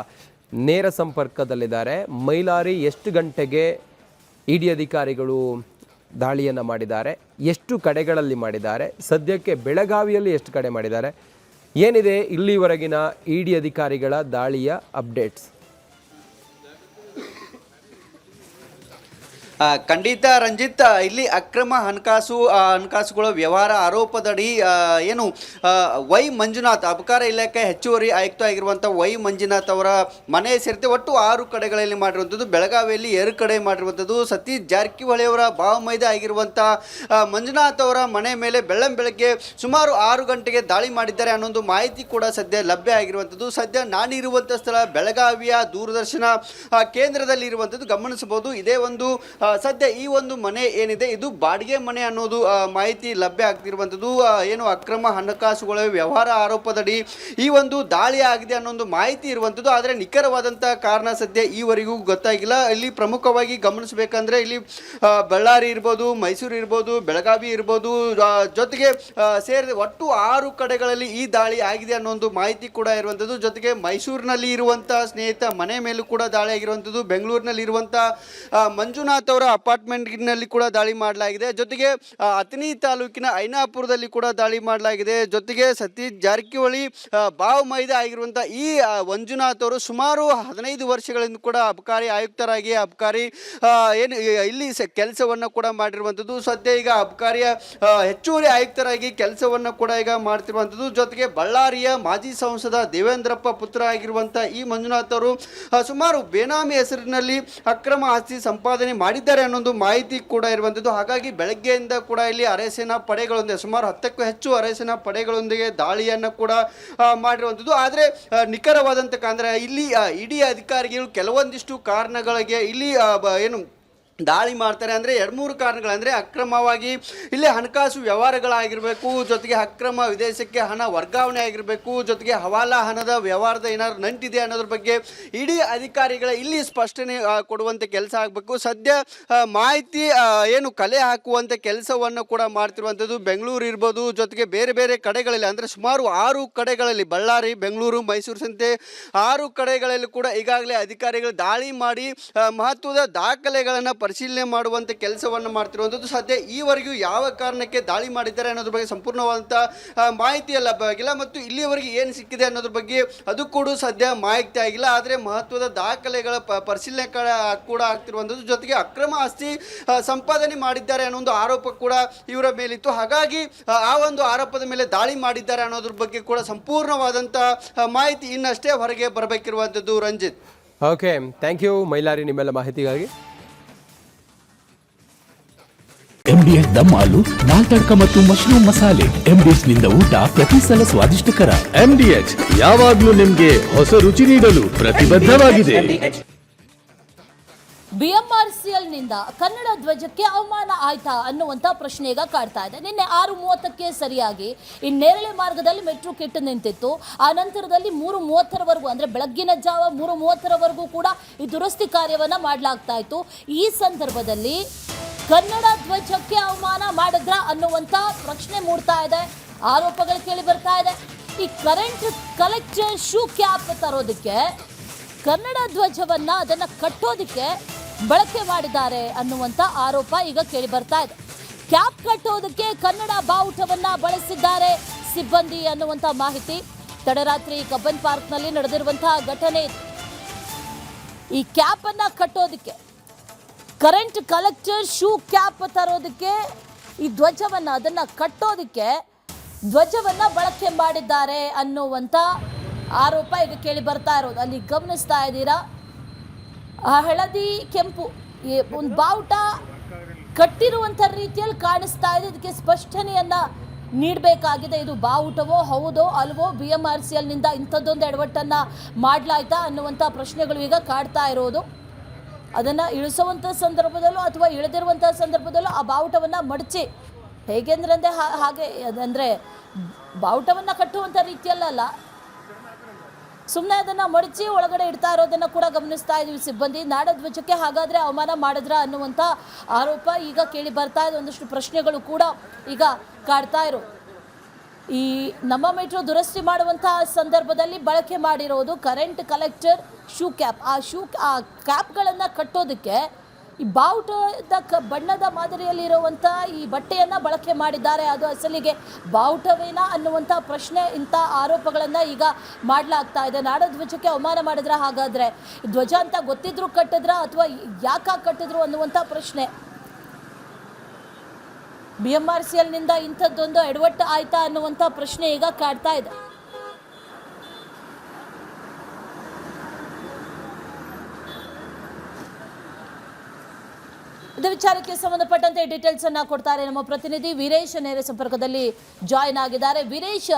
ನೇರ ಸಂಪರ್ಕದಲ್ಲಿದ್ದಾರೆ. ಮೈಲಾರಿ, ಎಷ್ಟು ಗಂಟೆಗೆ ಇಡಿ ಅಧಿಕಾರಿಗಳು ದಾಳಿಯನ್ನು ಮಾಡಿದ್ದಾರೆ, ಎಷ್ಟು ಕಡೆಗಳಲ್ಲಿ ಮಾಡಿದ್ದಾರೆ, ಸದ್ಯಕ್ಕೆ ಬೆಳಗಾವಿಯಲ್ಲಿ ಎಷ್ಟು ಕಡೆ ಮಾಡಿದ್ದಾರೆ, ಏನಿದೆ ಇಲ್ಲಿವರೆಗಿನ ಇಡಿ ಅಧಿಕಾರಿಗಳ ದಾಳಿಯ ಅಪ್ಡೇಟ್ಸ್? ಖಂಡಿತ ರಂಜಿತ್, ಇಲ್ಲಿ ಅಕ್ರಮ ಹಣಕಾಸುಗಳ ವ್ಯವಹಾರ ಆರೋಪದಡಿ ಏನು ವೈ ಮಂಜುನಾಥ್ ಅಬಕಾರಿ ಇಲಾಖೆ ಹೆಚ್ಚುವರಿ ಆಯುಕ್ತ ಆಗಿರುವಂಥ ವೈ ಮಂಜುನಾಥ್ ಅವರ ಮನೆ ಸೇರಿತೆ ಒಟ್ಟು 6 ಕಡೆಗಳಲ್ಲಿ ಮಾಡಿರುವಂಥದ್ದು. ಬೆಳಗಾವಿಯಲ್ಲಿ 2 ಕಡೆ ಮಾಡಿರುವಂಥದ್ದು. ಸತೀಶ್ ಜಾರಕಿಹೊಳಿ ಅವರ ಭಾವಮೈದ ಆಗಿರುವಂಥ ಮಂಜುನಾಥ್ ಅವರ ಮನೆ ಮೇಲೆ ಬೆಳಗ್ಗೆ ಸುಮಾರು 6 ಗಂಟೆಗೆ ದಾಳಿ ಮಾಡಿದ್ದಾರೆ ಅನ್ನೋ ಮಾಹಿತಿ ಕೂಡ ಸದ್ಯ ಲಭ್ಯ ಆಗಿರುವಂಥದ್ದು. ಸದ್ಯ ನಾನಿರುವಂಥ ಸ್ಥಳ ಬೆಳಗಾವಿಯ ದೂರದರ್ಶನ ಕೇಂದ್ರದಲ್ಲಿ ಇರುವಂಥದ್ದು ಗಮನಿಸಬಹುದು. ಇದೇ ಒಂದು ಸದ್ಯ ಈ ಒಂದು ಮನೆ ಏನಿದೆ ಇದು ಬಾಡಿಗೆ ಮನೆ ಅನ್ನೋದು ಮಾಹಿತಿ ಲಭ್ಯ ಆಗ್ತಿರುವಂಥದ್ದು. ಏನು ಅಕ್ರಮ ಹಣಕಾಸುಗಳ ವ್ಯವಹಾರ ಆರೋಪದಡಿ ಈ ಒಂದು ದಾಳಿ ಆಗಿದೆ ಅನ್ನೋ ಮಾಹಿತಿ ಇರುವಂಥದ್ದು. ಆದರೆ ನಿಖರವಾದಂಥ ಕಾರಣ ಸದ್ಯ ಈವರೆಗೂ ಗೊತ್ತಾಗಿಲ್ಲ. ಇಲ್ಲಿ ಪ್ರಮುಖವಾಗಿ ಗಮನಿಸಬೇಕಂದ್ರೆ ಇಲ್ಲಿ ಬಳ್ಳಾರಿ ಇರ್ಬೋದು, ಮೈಸೂರು ಇರ್ಬೋದು, ಬೆಳಗಾವಿ ಇರ್ಬೋದು, ಜೊತೆಗೆ ಸೇರಿದ ಒಟ್ಟು 6 ಕಡೆಗಳಲ್ಲಿ ಈ ದಾಳಿ ಆಗಿದೆ ಅನ್ನೋ ಒಂದು ಮಾಹಿತಿ ಕೂಡ ಇರುವಂಥದ್ದು. ಜೊತೆಗೆ ಮೈಸೂರಿನಲ್ಲಿ ಇರುವಂಥ ಸ್ನೇಹಿತ ಮನೆ ಮೇಲೂ ಕೂಡ ದಾಳಿ ಆಗಿರುವಂಥದ್ದು. ಬೆಂಗಳೂರಿನಲ್ಲಿ ಇರುವಂಥ ಮಂಜುನಾಥ್ ಅವರ ಅಪಾರ್ಟ್ಮೆಂಟ್ನಲ್ಲಿ ಕೂಡ ದಾಳಿ ಮಾಡಲಾಗಿದೆ. ಜೊತೆಗೆ ಅಥಣಿ ತಾಲೂಕಿನ ಐನಾಪುರದಲ್ಲಿ ಕೂಡ ದಾಳಿ ಮಾಡಲಾಗಿದೆ. ಜೊತೆಗೆ ಸತೀಶ್ ಜಾರಕಿಹೊಳಿ ಭಾವಮೈದ ಆಗಿರುವಂಥ ಈ ಮಂಜುನಾಥ್ ಅವರು ಸುಮಾರು 15 ವರ್ಷಗಳಿಂದ ಕೂಡ ಅಬಕಾರಿ ಆಯುಕ್ತರಾಗಿ ಅಬಕಾರಿ ಏನು ಇಲ್ಲಿ ಕೆಲಸವನ್ನು ಕೂಡ ಮಾಡಿರುವಂಥದ್ದು. ಸದ್ಯ ಈಗ ಅಬಕಾರಿಯ ಹೆಚ್ಚುವರಿ ಆಯುಕ್ತರಾಗಿ ಕೆಲಸವನ್ನು ಕೂಡ ಈಗ ಮಾಡ್ತಿರುವಂಥದ್ದು. ಜೊತೆಗೆ ಬಳ್ಳಾರಿಯ ಮಾಜಿ ಸಂಸದ ದೇವೇಂದ್ರಪ್ಪ ಪುತ್ರ ಆಗಿರುವಂಥ ಈ ಮಂಜುನಾಥ್ ಅವರು ಸುಮಾರು ಬೇನಾಮಿ ಹೆಸರಿನಲ್ಲಿ ಅಕ್ರಮ ಆಸ್ತಿ ಸಂಪಾದನೆ ಮಾಡಿದ್ದಾರೆ ಅನ್ನೊಂದು ಮಾಹಿತಿ ಕೂಡ ಇರುವಂಥದ್ದು. ಹಾಗಾಗಿ ಬೆಳಗ್ಗೆಯಿಂದ ಕೂಡ ಇಲ್ಲಿ ಅರೆಸೇನಾ ಪಡೆಗಳೊಂದಿಗೆ ಸುಮಾರು 10ಕ್ಕೂ ಹೆಚ್ಚು ಅರೆಸೇನಾ ಪಡೆಗಳೊಂದಿಗೆ ದಾಳಿಯನ್ನು ಕೂಡ ಮಾಡಿರುವಂಥದ್ದು. ಆದರೆ ನಿಖರವಾದಂಥ ಅಂದರೆ ಇಲ್ಲಿ ಇಡಿ ಅಧಿಕಾರಿಗಳು ಕೆಲವೊಂದಿಷ್ಟು ಕಾರಣಗಳಿಗೆ ಇಲ್ಲಿ ಏನು ದಾಳಿ ಮಾಡ್ತಾರೆ ಅಂದರೆ 2-3 ಕಾರಣಗಳಂದರೆ ಅಕ್ರಮವಾಗಿ ಇಲ್ಲಿ ಹಣಕಾಸು ವ್ಯವಹಾರಗಳಾಗಿರಬೇಕು, ಜೊತೆಗೆ ಅಕ್ರಮ ವಿದೇಶಕ್ಕೆ ಹಣ ವರ್ಗಾವಣೆ ಆಗಿರಬೇಕು, ಜೊತೆಗೆ ಹವಾಲಾ ಹಣದ ವ್ಯವಹಾರದ ಏನಾದ್ರು ನಂಟಿದೆ ಅನ್ನೋದ್ರ ಬಗ್ಗೆ ಇಡೀ ಅಧಿಕಾರಿಗಳ ಇಲ್ಲಿ ಸ್ಪಷ್ಟನೆ ಕೊಡುವಂಥ ಕೆಲಸ ಆಗಬೇಕು. ಸದ್ಯ ಮಾಹಿತಿ ಏನು ಕಲೆ ಹಾಕುವಂಥ ಕೆಲಸವನ್ನು ಕೂಡ ಮಾಡ್ತಿರುವಂಥದ್ದು. ಬೆಂಗಳೂರು ಇರ್ಬೋದು, ಜೊತೆಗೆ ಬೇರೆ ಬೇರೆ ಕಡೆಗಳಲ್ಲಿ ಅಂದರೆ ಸುಮಾರು 6 ಕಡೆಗಳಲ್ಲಿ ಬಳ್ಳಾರಿ, ಬೆಂಗಳೂರು, ಮೈಸೂರು ಸಂತೆ 6 ಕಡೆಗಳಲ್ಲಿ ಕೂಡ ಈಗಾಗಲೇ ಅಧಿಕಾರಿಗಳು ದಾಳಿ ಮಾಡಿ ಮಹತ್ವದ ದಾಖಲೆಗಳನ್ನು ಪರಿಶೀಲನೆ ಮಾಡುವಂಥ ಕೆಲಸವನ್ನು ಮಾಡ್ತಿರುವಂಥದ್ದು. ಸದ್ಯ ಈವರೆಗೂ ಯಾವ ಕಾರಣಕ್ಕೆ ದಾಳಿ ಮಾಡಿದ್ದಾರೆ ಅನ್ನೋದ್ರ ಬಗ್ಗೆ ಸಂಪೂರ್ಣವಾದಂಥ ಮಾಹಿತಿ ಲಭ್ಯವಾಗಿಲ್ಲ ಮತ್ತು ಇಲ್ಲಿಯವರೆಗೆ ಏನು ಸಿಕ್ಕಿದೆ ಅನ್ನೋದ್ರ ಬಗ್ಗೆ ಅದು ಕೂಡ ಸದ್ಯ ಮಾಹಿತಿ ಆಗಿಲ್ಲ. ಆದರೆ ಮಹತ್ವದ ದಾಖಲೆಗಳ ಪರಿಶೀಲನೆ ಕೂಡ ಆಗ್ತಿರುವಂಥದ್ದು. ಜೊತೆಗೆ ಅಕ್ರಮ ಆಸ್ತಿ ಸಂಪಾದನೆ ಮಾಡಿದ್ದಾರೆ ಅನ್ನೋ ಒಂದು ಆರೋಪ ಕೂಡ ಇವರ ಮೇಲಿತ್ತು. ಹಾಗಾಗಿ ಆ ಒಂದು ಆರೋಪದ ಮೇಲೆ ದಾಳಿ ಮಾಡಿದ್ದಾರೆ ಅನ್ನೋದ್ರ ಬಗ್ಗೆ ಕೂಡ ಸಂಪೂರ್ಣವಾದಂಥ ಮಾಹಿತಿ ಇನ್ನಷ್ಟೇ ಹೊರಗೆ ಬರಬೇಕಿರುವಂಥದ್ದು. Ranjith. Okay, thank you Mailari ನಿಮ್ಮೆಲ್ಲ ಮಾಹಿತಿಗಾಗಿ. MDH ದಮ್ ಆಲು, ನಾಲ್ ತಡ್ಕ ಮತ್ತು ಮಶ್ರೂಮ್ ಮಸಾಲೆ. MDH ನಿಂದ ಊಟ ಪ್ರತಿ ಸಲ ಸ್ವಾದಿಷ್ಟಕರ. MDH ಯಾವಾಗ್ಲೂ ನಿಮ್ಗೆ ಹೊಸ ರುಚಿ ನೀಡಲು ಪ್ರತಿಬದ್ಧವಾಗಿದೆ. BMRCL ನಿಂದ ಕನ್ನಡ ಧ್ವಜಕ್ಕೆ ಅವಮಾನ ಆಯ್ತಾ ಅನ್ನುವಂಥ ಪ್ರಶ್ನೆ ಈಗ ಕಾಡ್ತಾ ಇದೆ. ನಿನ್ನೆ 6:30ಕ್ಕೆ ಸರಿಯಾಗಿ ಈ ನೇರಳೆ ಮಾರ್ಗದಲ್ಲಿ ಮೆಟ್ರೋ ಕೆಟ್ಟು ನಿಂತಿತ್ತು. ಆ ನಂತರದಲ್ಲಿ 3:30ರವರೆಗೂ ಅಂದರೆ ಬೆಳಗ್ಗಿನ ಜಾವ 3:30ರವರೆಗೂ ಕೂಡ ಈ ದುರಸ್ತಿ ಕಾರ್ಯವನ್ನು ಮಾಡಲಾಗ್ತಾ ಇತ್ತು. ಈ ಸಂದರ್ಭದಲ್ಲಿ ಕನ್ನಡ ಧ್ವಜಕ್ಕೆ ಅವಮಾನ ಮಾಡಿದ್ರ ಅನ್ನುವಂಥ ಪ್ರಶ್ನೆ ಮೂಡ್ತಾ ಇದೆ, ಆರೋಪಗಳು ಕೇಳಿ ಬರ್ತಾ ಇದೆ. ಈ ಕರೆಂಟ್ ಕಲೆಕ್ಟರ್ ಶೂ ಕ್ಯಾಪ್ ತರೋದಕ್ಕೆ ಕನ್ನಡ ಧ್ವಜವನ್ನ ಅದನ್ನು ಕಟ್ಟೋದಕ್ಕೆ ಬಳಕೆ ಮಾಡಿದ್ದಾರೆ ಅನ್ನುವಂಥ ಆರೋಪ ಈಗ ಕೇಳಿ ಬರ್ತಾ ಇದೆ. ಕ್ಯಾಪ್ ಕಟ್ಟೋದಕ್ಕೆ ಕನ್ನಡ ಬಾವುಟವನ್ನ ಬಳಸಿದ್ದಾರೆ ಸಿಬ್ಬಂದಿ ಅನ್ನುವಂಥ ಮಾಹಿತಿ ತಡರಾತ್ರಿ ಕಬ್ಬನ್ ಪಾರ್ಕ್ನಲ್ಲಿ ನಡೆದಿರುವಂತಹ ಘಟನೆ. ಈ ಕ್ಯಾಪ್ ಅನ್ನ ಕಟ್ಟೋದಕ್ಕೆ ಕರೆಂಟ್ ಕಲೆಕ್ಟರ್ ಶೂ ಕ್ಯಾಪ್ ತರೋದಕ್ಕೆ ಈ ಧ್ವಜವನ್ನ ಅದನ್ನ ಕಟ್ಟೋದಕ್ಕೆ ಧ್ವಜವನ್ನ ಬಳಕೆ ಮಾಡಿದ್ದಾರೆ ಅನ್ನುವಂಥ ಆರೋಪ ಈಗ ಕೇಳಿ ಬರ್ತಾ ಇರೋದು. ಅಲ್ಲಿ ಗಮನಿಸ್ತಾ ಇದ್ದೀರಾ, ಆ ಹಳದಿ ಕೆಂಪು ಒಂದು ಬಾವುಟ ಕಟ್ಟಿರುವಂಥ ರೀತಿಯಲ್ಲಿ ಕಾಣಿಸ್ತಾ ಇದೆ. ಇದಕ್ಕೆ ಸ್ಪಷ್ಟನೆಯನ್ನ ನೀಡಬೇಕಾಗಿದೆ. ಇದು ಬಾವುಟವೋ ಹೌದೋ ಅಲ್ವೋ, BMRCL ನಿಂದ ಇಂಥದ್ದೊಂದು ಎಡವಟ್ಟನ್ನ ಮಾಡಲಾಯ್ತಾ ಅನ್ನುವಂಥ ಪ್ರಶ್ನೆಗಳು ಈಗ ಕಾಡ್ತಾ ಇರೋದು. ಅದನ್ನು ಇಳಿಸುವಂಥ ಸಂದರ್ಭದಲ್ಲೂ ಅಥವಾ ಇಳಿದಿರುವಂಥ ಸಂದರ್ಭದಲ್ಲೂ ಆ ಬಾವುಟವನ್ನು ಮಡಚಿ ಹೇಗೆಂದ್ರೆ ಹಾಗೆ ಅಂದರೆ ಬಾವುಟವನ್ನು ಕಟ್ಟುವಂಥ ರೀತಿಯಲ್ಲ, ಸುಮ್ಮನೆ ಅದನ್ನು ಮಡಚಿ ಒಳಗಡೆ ಇಡ್ತಾ ಇರೋದನ್ನು ಕೂಡ ಗಮನಿಸ್ತಾ ಇದ್ದೀವಿ ಸಿಬ್ಬಂದಿ. ನಾಡಧ್ವಜಕ್ಕೆ ಹಾಗಾದರೆ ಅವಮಾನ ಮಾಡಿದ್ರ ಅನ್ನುವಂಥ ಆರೋಪ ಈಗ ಕೇಳಿ ಬರ್ತಾ ಇದೆ. ಒಂದಷ್ಟು ಪ್ರಶ್ನೆಗಳು ಕೂಡ ಈಗ ಕಾಡ್ತಾ ಇರೋ. ಈ ನಮ್ಮ ಮೆಟ್ರೋ ದುರಸ್ತಿ ಮಾಡುವಂತಹ ಸಂದರ್ಭದಲ್ಲಿ ಬಳಕೆ ಮಾಡಿರೋದು ಕರೆಂಟ್ ಕಲೆಕ್ಟರ್ ಶೂ ಕ್ಯಾಪ್. ಆ ಕ್ಯಾಪ್ಗಳನ್ನು ಕಟ್ಟೋದಕ್ಕೆ ಈ ಬಾವುಟದ ಬಣ್ಣದ ಮಾದರಿಯಲ್ಲಿರುವಂಥ ಈ ಬಟ್ಟೆಯನ್ನು ಬಳಕೆ ಮಾಡಿದ್ದಾರೆ. ಅದು ಅಸಲಿಗೆ ಬಾವುಟವೇನಾ ಅನ್ನುವಂಥ ಪ್ರಶ್ನೆ, ಇಂಥ ಆರೋಪಗಳನ್ನು ಈಗ ಮಾಡಲಾಗ್ತಾ ಇದೆ. ನಾಡಧ್ವಜಕ್ಕೆ ಅವಮಾನ ಮಾಡಿದ್ರ, ಹಾಗಾದರೆ ಧ್ವಜ ಅಂತ ಗೊತ್ತಿದ್ರು ಕಟ್ಟಿದ್ರ ಅಥವಾ ಯಾಕಾಗಿ ಕಟ್ಟಿದ್ರು ಅನ್ನುವಂಥ ಪ್ರಶ್ನೆ. BMRCL ನಿಂದ ಇಂಥದ್ದೊಂದು ಎಡವಟ್ಟು ಆಯ್ತಾ ಅನ್ನುವಂಥ ಪ್ರಶ್ನೆ ಈಗ ಕಾಡ್ತಾ ಇದೆ. ಇದೇ ವಿಚಾರಕ್ಕೆ ಸಂಬಂಧಪಟ್ಟಂತೆ ಡೀಟೇಲ್ಸ್ ಅನ್ನ ಕೊಡ್ತಾರೆ ನಮ್ಮ ಪ್ರತಿನಿಧಿ ವೀರೇಶ್, ನೇರ ಸಂಪರ್ಕದಲ್ಲಿ ಜಾಯಿನ್ ಆಗಿದ್ದಾರೆ. ವೀರೇಶ್,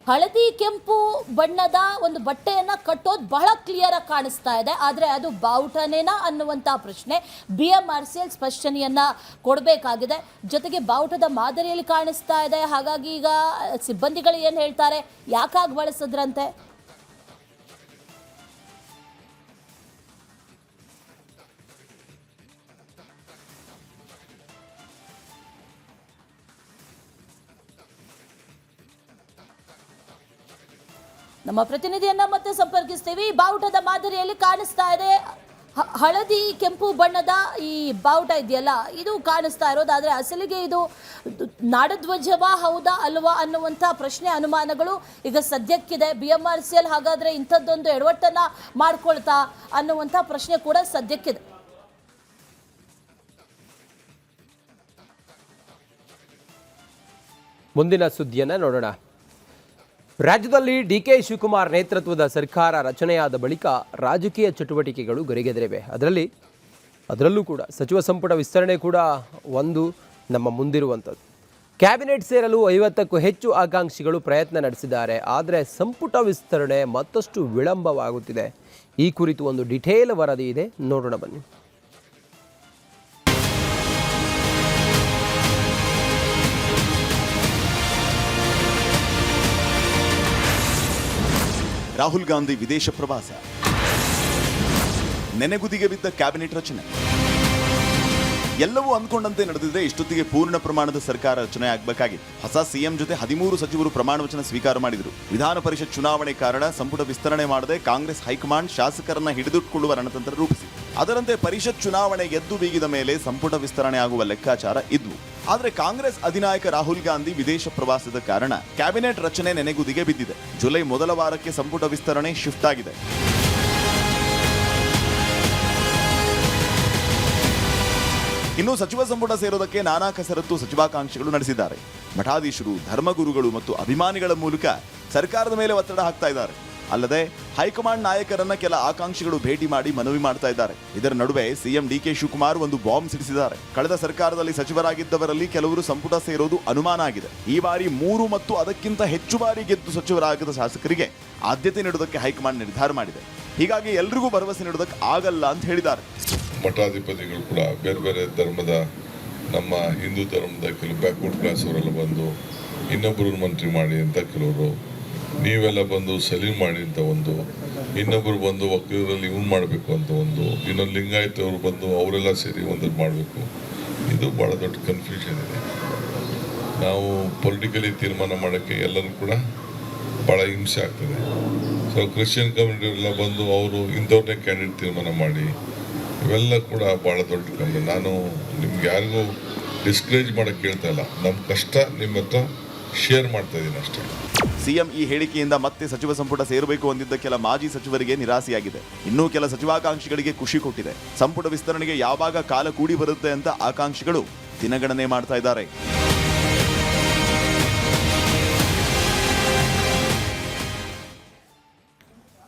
ಹಳದಿ ಕೆಂಪು ಬಣ್ಣದ ಒಂದು ಬಟ್ಟೆಯನ್ನ ಕಟ್ಟೋದು ಬಹಳ ಕ್ಲಿಯರ್ ಆಗಿ ಕಾಣಿಸ್ತಾ ಇದೆ, ಆದರೆ ಅದು ಬಾವುಟನೇನಾ ಅನ್ನುವಂಥ ಪ್ರಶ್ನೆ. BMRCL ಸ್ಪಷ್ಟನೆಯನ್ನ ಕೊಡಬೇಕಾಗಿದೆ. ಜೊತೆಗೆ ಬಾವುಟದ ಮಾದರಿಯಲ್ಲಿ ಕಾಣಿಸ್ತಾ ಇದೆ. ಹಾಗಾಗಿ ಈಗ ಸಿಬ್ಬಂದಿಗಳು ಏನು ಹೇಳ್ತಾರೆ, ಯಾಕಾಗಿ ಬಳಸಿದ್ರಂತೆ? ನಮ್ಮ ಪ್ರತಿನಿಧಿಯನ್ನ ಮತ್ತೆ ಸಂಪರ್ಕಿಸ್ತೀವಿ. ಬಾವುಟದ ಮಾದರಿಯಲ್ಲಿ ಕಾಣಿಸ್ತಾ ಇದೆ, ಹಳದಿ ಕೆಂಪು ಬಣ್ಣದ ಈ ಬಾವುಟ ಇದೆಯಲ್ಲ, ಇದು ಕಾಣಿಸ್ತಾ ಇರೋದು. ಆದರೆ ಅಸಲಿಗೆ ಇದು ನಾಡಧ್ವಜವಾ ಹೌದಾ ಅಲ್ವಾ ಅನ್ನುವಂಥ ಪ್ರಶ್ನೆ, ಅನುಮಾನಗಳು ಈಗ ಸದ್ಯಕ್ಕಿದೆ. BMRCL ಹಾಗಾದರೆ ಇಂಥದ್ದೊಂದು ಎಡವಟ್ಟನ್ನು ಮಾಡ್ಕೊಳ್ತಾ ಅನ್ನುವಂಥ ಪ್ರಶ್ನೆ ಕೂಡ ಸದ್ಯಕ್ಕಿದೆ. ಮುಂದಿನ ಸುದ್ದಿಯನ್ನು ನೋಡೋಣ. ರಾಜ್ಯದಲ್ಲಿ DK ಶಿವಕುಮಾರ್ ನೇತೃತ್ವದ ಸರ್ಕಾರ ರಚನೆಯಾದ ಬಳಿಕ ರಾಜಕೀಯ ಚಟುವಟಿಕೆಗಳು ಗರಿಗೆದರಿವೆ. ಅದರಲ್ಲೂ ಕೂಡ ಸಚಿವ ಸಂಪುಟ ವಿಸ್ತರಣೆ ಕೂಡ ಒಂದು ನಮ್ಮ ಮುಂದಿರುವಂಥದ್ದು. ಕ್ಯಾಬಿನೆಟ್ ಸೇರಲು 50ಕ್ಕೂ ಹೆಚ್ಚು ಆಕಾಂಕ್ಷಿಗಳು ಪ್ರಯತ್ನ ನಡೆಸಿದ್ದಾರೆ. ಆದರೆ ಸಂಪುಟ ವಿಸ್ತರಣೆ ಮತ್ತಷ್ಟು ವಿಳಂಬವಾಗುತ್ತಿದೆ. ಈ ಕುರಿತು ಒಂದು ಡಿಟೇಲ್ ವರದಿ ಇದೆ, ನೋಡೋಣ ಬನ್ನಿ. ರಾಹುಲ್ ಗಾಂಧಿ ವಿದೇಶ ಪ್ರವಾಸ, ನೆನೆಗುದಿಗೆ ಬಿದ್ದ ಕ್ಯಾಬಿನೆಟ್ ರಚನೆ, ಎಲ್ಲವೂ ಅಂದ್ಕೊಂಡಂತೆ ನಡೆದಿದ್ರೆ ಇಷ್ಟೊತ್ತಿಗೆ ಪೂರ್ಣ ಪ್ರಮಾಣದ ಸರ್ಕಾರ ರಚನೆ ಆಗಬೇಕಾಗಿತ್ತು. ಹೊಸ ಸಿಎಂ ಜೊತೆ 13 ಸಚಿವರು ಪ್ರಮಾಣ ವಚನ ಸ್ವೀಕಾರ ಮಾಡಿದರು. ವಿಧಾನ ಪರಿಷತ್ ಚುನಾವಣೆ ಕಾರಣ ಸಂಪುಟ ವಿಸ್ತರಣೆ ಮಾಡದೆ ಕಾಂಗ್ರೆಸ್ ಹೈಕಮಾಂಡ್ ಶಾಸಕರನ್ನ ಹಿಡಿದಿಟ್ಟುಕೊಳ್ಳುವ ರಣತಂತ್ರ ರೂಪಿಸಿತು. ಅದರಂತೆ ಪರಿಷತ್ ಚುನಾವಣೆ ಗೆದ್ದು ಬೀಗಿದ ಮೇಲೆ ಸಂಪುಟ ವಿಸ್ತರಣೆ ಆಗುವ ಲೆಕ್ಕಾಚಾರ ಇದ್ವು. ಆದರೆ ಕಾಂಗ್ರೆಸ್ ಅಧಿನಾಯಕ ರಾಹುಲ್ ಗಾಂಧಿ ವಿದೇಶ ಪ್ರವಾಸದ ಕಾರಣ ಕ್ಯಾಬಿನೆಟ್ ರಚನೆ ನೆನೆಗುದಿಗೆ ಬಿದ್ದಿದೆ. ಜುಲೈ ಮೊದಲ ವಾರಕ್ಕೆ ಸಂಪುಟ ವಿಸ್ತರಣೆ ಶಿಫ್ಟ್ ಆಗಿದೆ. ಇನ್ನು ಸಚಿವ ಸಂಪುಟ ಸೇರೋದಕ್ಕೆ ನಾನಾ ಕಸರತ್ತು ಸಚಿವಾಕಾಂಕ್ಷಿಗಳು ನಡೆಸಿದ್ದಾರೆ. ಮಠಾಧೀಶರು, ಧರ್ಮಗುರುಗಳು ಮತ್ತು ಅಭಿಮಾನಿಗಳ ಮೂಲಕ ಸರ್ಕಾರದ ಮೇಲೆ ಒತ್ತಡ ಹಾಕ್ತಾ ಇದ್ದಾರೆ. ಅಲ್ಲದೆ ಹೈಕಮಾಂಡ್ ನಾಯಕರನ್ನ ಕೆಲ ಆಕಾಂಕ್ಷಿಗಳು ಭೇಟಿ ಮಾಡಿ ಮನವಿ ಮಾಡ್ತಾ ಇದ್ದಾರೆ. ಇದರ ನಡುವೆ ಸಿಎಂ ಡಿಕೆ ಶಿವಕುಮಾರ್ ಒಂದು ಬಾಂಬ್ ಸಿಡಿಸಿದ್ದಾರೆ. ಕಳೆದ ಸರ್ಕಾರದಲ್ಲಿ ಸಚಿವರಾಗಿದ್ದವರಲ್ಲಿ ಕೆಲವರು ಸಂಪುಟ ಸೇರೋದು ಅನುಮಾನ ಆಗಿದೆ. ಈ ಬಾರಿ 3 ಮತ್ತು ಅದಕ್ಕಿಂತ ಹೆಚ್ಚು ಬಾರಿ ಗೆದ್ದು ಸಚಿವರಾಗದ ಶಾಸಕರಿಗೆ ಆದ್ಯತೆ ನೀಡುವುದಕ್ಕೆ ಹೈಕಮಾಂಡ್ ನಿರ್ಧಾರ ಮಾಡಿದೆ. ಹೀಗಾಗಿ ಎಲ್ರಿಗೂ ಭರವಸೆ ನೀಡುವುದಕ್ಕೆ ಆಗಲ್ಲ ಅಂತ ಹೇಳಿದ್ದಾರೆ. ಮಠಾಧಿಪತಿಗಳು ಕೂಡ ಬೇರೆ ಬೇರೆ ಧರ್ಮದ, ನಮ್ಮ ಹಿಂದೂ ಧರ್ಮದ ಕೆಲವು ಬ್ಯಾಕ್ವರ್ಡ್ ಕ್ಲಾಸ್ ಅವರೆಲ್ಲ ಬಂದು ಇನ್ನೊಬ್ಬರು ಮಂತ್ರಿ ಮಾಡಿ ಅಂತ ಕೆಲವರು, ನೀವೆಲ್ಲ ಬಂದು ಸಲೀಂ ಮಾಡಿ ಅಂತ ಒಂದು, ಇನ್ನೊಬ್ಬರು ಬಂದು ವಕೀಲರಲ್ಲಿ ಇವನು ಮಾಡಬೇಕು ಅಂತ ಒಂದು, ಇನ್ನೊಂದು ಲಿಂಗಾಯತ್ ಅವರು ಬಂದು ಅವರೆಲ್ಲ ಸೇರಿ ಒಂದನ್ನು ಮಾಡಬೇಕು. ಇದು ಭಾಳ ದೊಡ್ಡ ಕನ್ಫ್ಯೂಷನ್ ಇದೆ. ನಾವು ಪೊಲಿಟಿಕಲಿ ತೀರ್ಮಾನ ಮಾಡೋಕ್ಕೆ ಎಲ್ಲರೂ ಕೂಡ ಭಾಳ ಹಿಂಸೆ ಆಗ್ತದೆ. ಸೊ ಕ್ರಿಶ್ಚಿಯನ್ ಕಮ್ಯುನಿಟಿ ಎಲ್ಲ ಬಂದು ಅವರು ಇಂಥವ್ರನ್ನೇ ಕ್ಯಾಂಡಿಡೇಟ್ ತೀರ್ಮಾನ ಮಾಡಿ, ಇವೆಲ್ಲ ಕೂಡ ಭಾಳ ದೊಡ್ಡ ಕಮ್ಮಿ. ನಾನು ನಿಮ್ಗೆ ಯಾರಿಗೂ ಡಿಸ್ಕರೇಜ್ ಮಾಡೋಕ್ಕೆ ಕೇಳ್ತಾ ಇಲ್ಲ, ನಮ್ಮ ಕಷ್ಟ ನಿಮ್ಮ ಹತ್ರ ಶೇರ್ ಮಾಡ್ತಾ ಇದ್ದೀನಿ ಅಷ್ಟೇ. ಸಿಎಂ ಈ ಹೇಳಿಕೆಯಿಂದ ಮತ್ತೆ ಸಚಿವ ಸಂಪುಟ ಸೇರಬೇಕು ಅಂದಿದ್ದ ಕೆಲ ಮಾಜಿ ಸಚಿವರಿಗೆ ನಿರಾಸೆಯಾಗಿದೆ. ಇನ್ನೂ ಕೆಲ ಸಚಿವಾಕಾಂಕ್ಷಿಗಳಿಗೆ ಖುಷಿ ಕೊಟ್ಟಿದೆ. ಸಂಪುಟ ವಿಸ್ತರಣೆಗೆ ಯಾವಾಗ ಕಾಲ ಕೂಡಿ ಬರುತ್ತೆ ಅಂತ ಆಕಾಂಕ್ಷಿಗಳು ದಿನಗಣನೆ ಮಾಡ್ತಾ ಇದ್ದಾರೆ.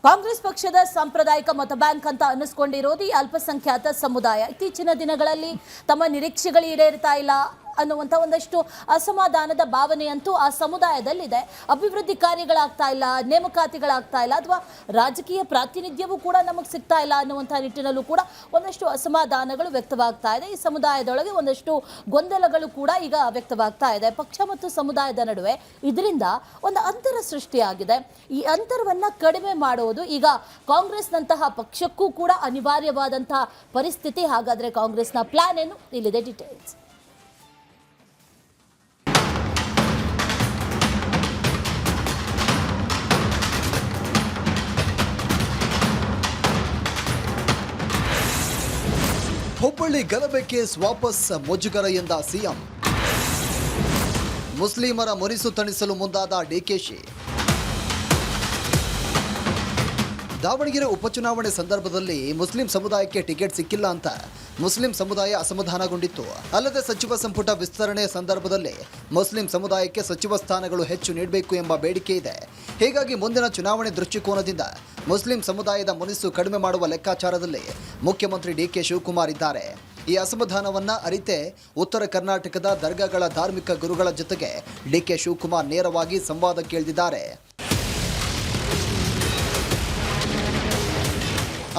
ಕಾಂಗ್ರೆಸ್ ಪಕ್ಷದ ಸಾಂಪ್ರದಾಯಿಕ ಮತ ಬ್ಯಾಂಕ್ ಅಂತ ಅನ್ನಿಸ್ಕೊಂಡಿರೋದು ಈ ಅಲ್ಪಸಂಖ್ಯಾತ ಸಮುದಾಯ. ಇತ್ತೀಚಿನ ದಿನಗಳಲ್ಲಿ ತಮ್ಮ ನಿರೀಕ್ಷೆಗಳು ಈಡೇರ್ತಾ ಇಲ್ಲ ಅನ್ನುವಂಥ ಒಂದಷ್ಟು ಅಸಮಾಧಾನದ ಭಾವನೆಯಂತೂ ಆ ಸಮುದಾಯದಲ್ಲಿದೆ. ಅಭಿವೃದ್ಧಿ ಕಾರ್ಯಗಳಾಗ್ತಾ ಇಲ್ಲ, ನೇಮಕಾತಿಗಳಾಗ್ತಾ ಇಲ್ಲ, ಅಥವಾ ರಾಜಕೀಯ ಪ್ರಾತಿನಿಧ್ಯವೂ ಕೂಡ ನಮಗೆ ಸಿಗ್ತಾ ಇಲ್ಲ ಅನ್ನುವಂಥ ನಿಟ್ಟಿನಲ್ಲೂ ಕೂಡ ಒಂದಷ್ಟು ಅಸಮಾಧಾನಗಳು ವ್ಯಕ್ತವಾಗ್ತಾ ಇದೆ. ಈ ಸಮುದಾಯದೊಳಗೆ ಒಂದಷ್ಟು ಗೊಂದಲಗಳು ಕೂಡ ಈಗ ವ್ಯಕ್ತವಾಗ್ತಾ ಇದೆ. ಪಕ್ಷ ಮತ್ತು ಸಮುದಾಯದ ನಡುವೆ ಇದರಿಂದ ಒಂದು ಅಂತರ ಸೃಷ್ಟಿಯಾಗಿದೆ. ಈ ಅಂತರವನ್ನು ಕಡಿಮೆ ಮಾಡೋದು ಈಗ ಕಾಂಗ್ರೆಸ್ನಂತಹ ಪಕ್ಷಕ್ಕೂ ಕೂಡ ಅನಿವಾರ್ಯವಾದಂತಹ ಪರಿಸ್ಥಿತಿ. ಹಾಗಾದರೆ ಕಾಂಗ್ರೆಸ್ನ ಪ್ಲಾನ್ ಏನು? ಇಲ್ಲಿದೆ ಡೀಟೇಲ್ಸ್. ಹುಬ್ಬಳ್ಳಿ ಗಲಭೆ ಕೇಸ್ ವಾಪಸ್ ಮುಜುಗರ ಎಂದ ಸಿಎಂ. ಮುಸ್ಲಿಮರ ಮುನಿಸು ತಣಿಸಲು ಮುಂದಾದ ಡಿಕೆಶಿ. ದಾವಣಗೆರೆ ಉಪಚುನಾವಣೆ ಸಂದರ್ಭದಲ್ಲಿ ಮುಸ್ಲಿಂ ಸಮುದಾಯಕ್ಕೆ ಟಿಕೆಟ್ ಸಿಕ್ಕಿಲ್ಲ ಅಂತ ಮುಸ್ಲಿಂ ಸಮುದಾಯ ಅಸಮಾಧಾನಗೊಂಡಿತ್ತು. ಅಲ್ಲದೆ ಸಚಿವ ಸಂಪುಟ ವಿಸ್ತರಣೆ ಸಂದರ್ಭದಲ್ಲಿ ಮುಸ್ಲಿಂ ಸಮುದಾಯಕ್ಕೆ ಸಚಿವ ಸ್ಥಾನಗಳು ಹೆಚ್ಚು ನೀಡಬೇಕು ಎಂಬ ಬೇಡಿಕೆ ಇದೆ. ಹೀಗಾಗಿ ಮುಂದಿನ ಚುನಾವಣೆ ದೃಷ್ಟಿಕೋನದಿಂದ ಮುಸ್ಲಿಂ ಸಮುದಾಯದ ಮುನಿಸು ಕಡಿಮೆ ಮಾಡುವ ಲೆಕ್ಕಾಚಾರದಲ್ಲಿ ಮುಖ್ಯಮಂತ್ರಿ ಡಿಕೆ ಶಿವಕುಮಾರ್ ಇದ್ದಾರೆ. ಈ ಅಸಮಾಧಾನವನ್ನ ಅರಿತೆ ಉತ್ತರ ಕರ್ನಾಟಕದ ದರ್ಗಾಗಳ ಧಾರ್ಮಿಕ ಗುರುಗಳ ಜೊತೆಗೆ ಡಿಕೆ ಶಿವಕುಮಾರ್ ನೇರವಾಗಿ ಸಂವಾದ ಕೇಳಿದ್ದಾರೆ.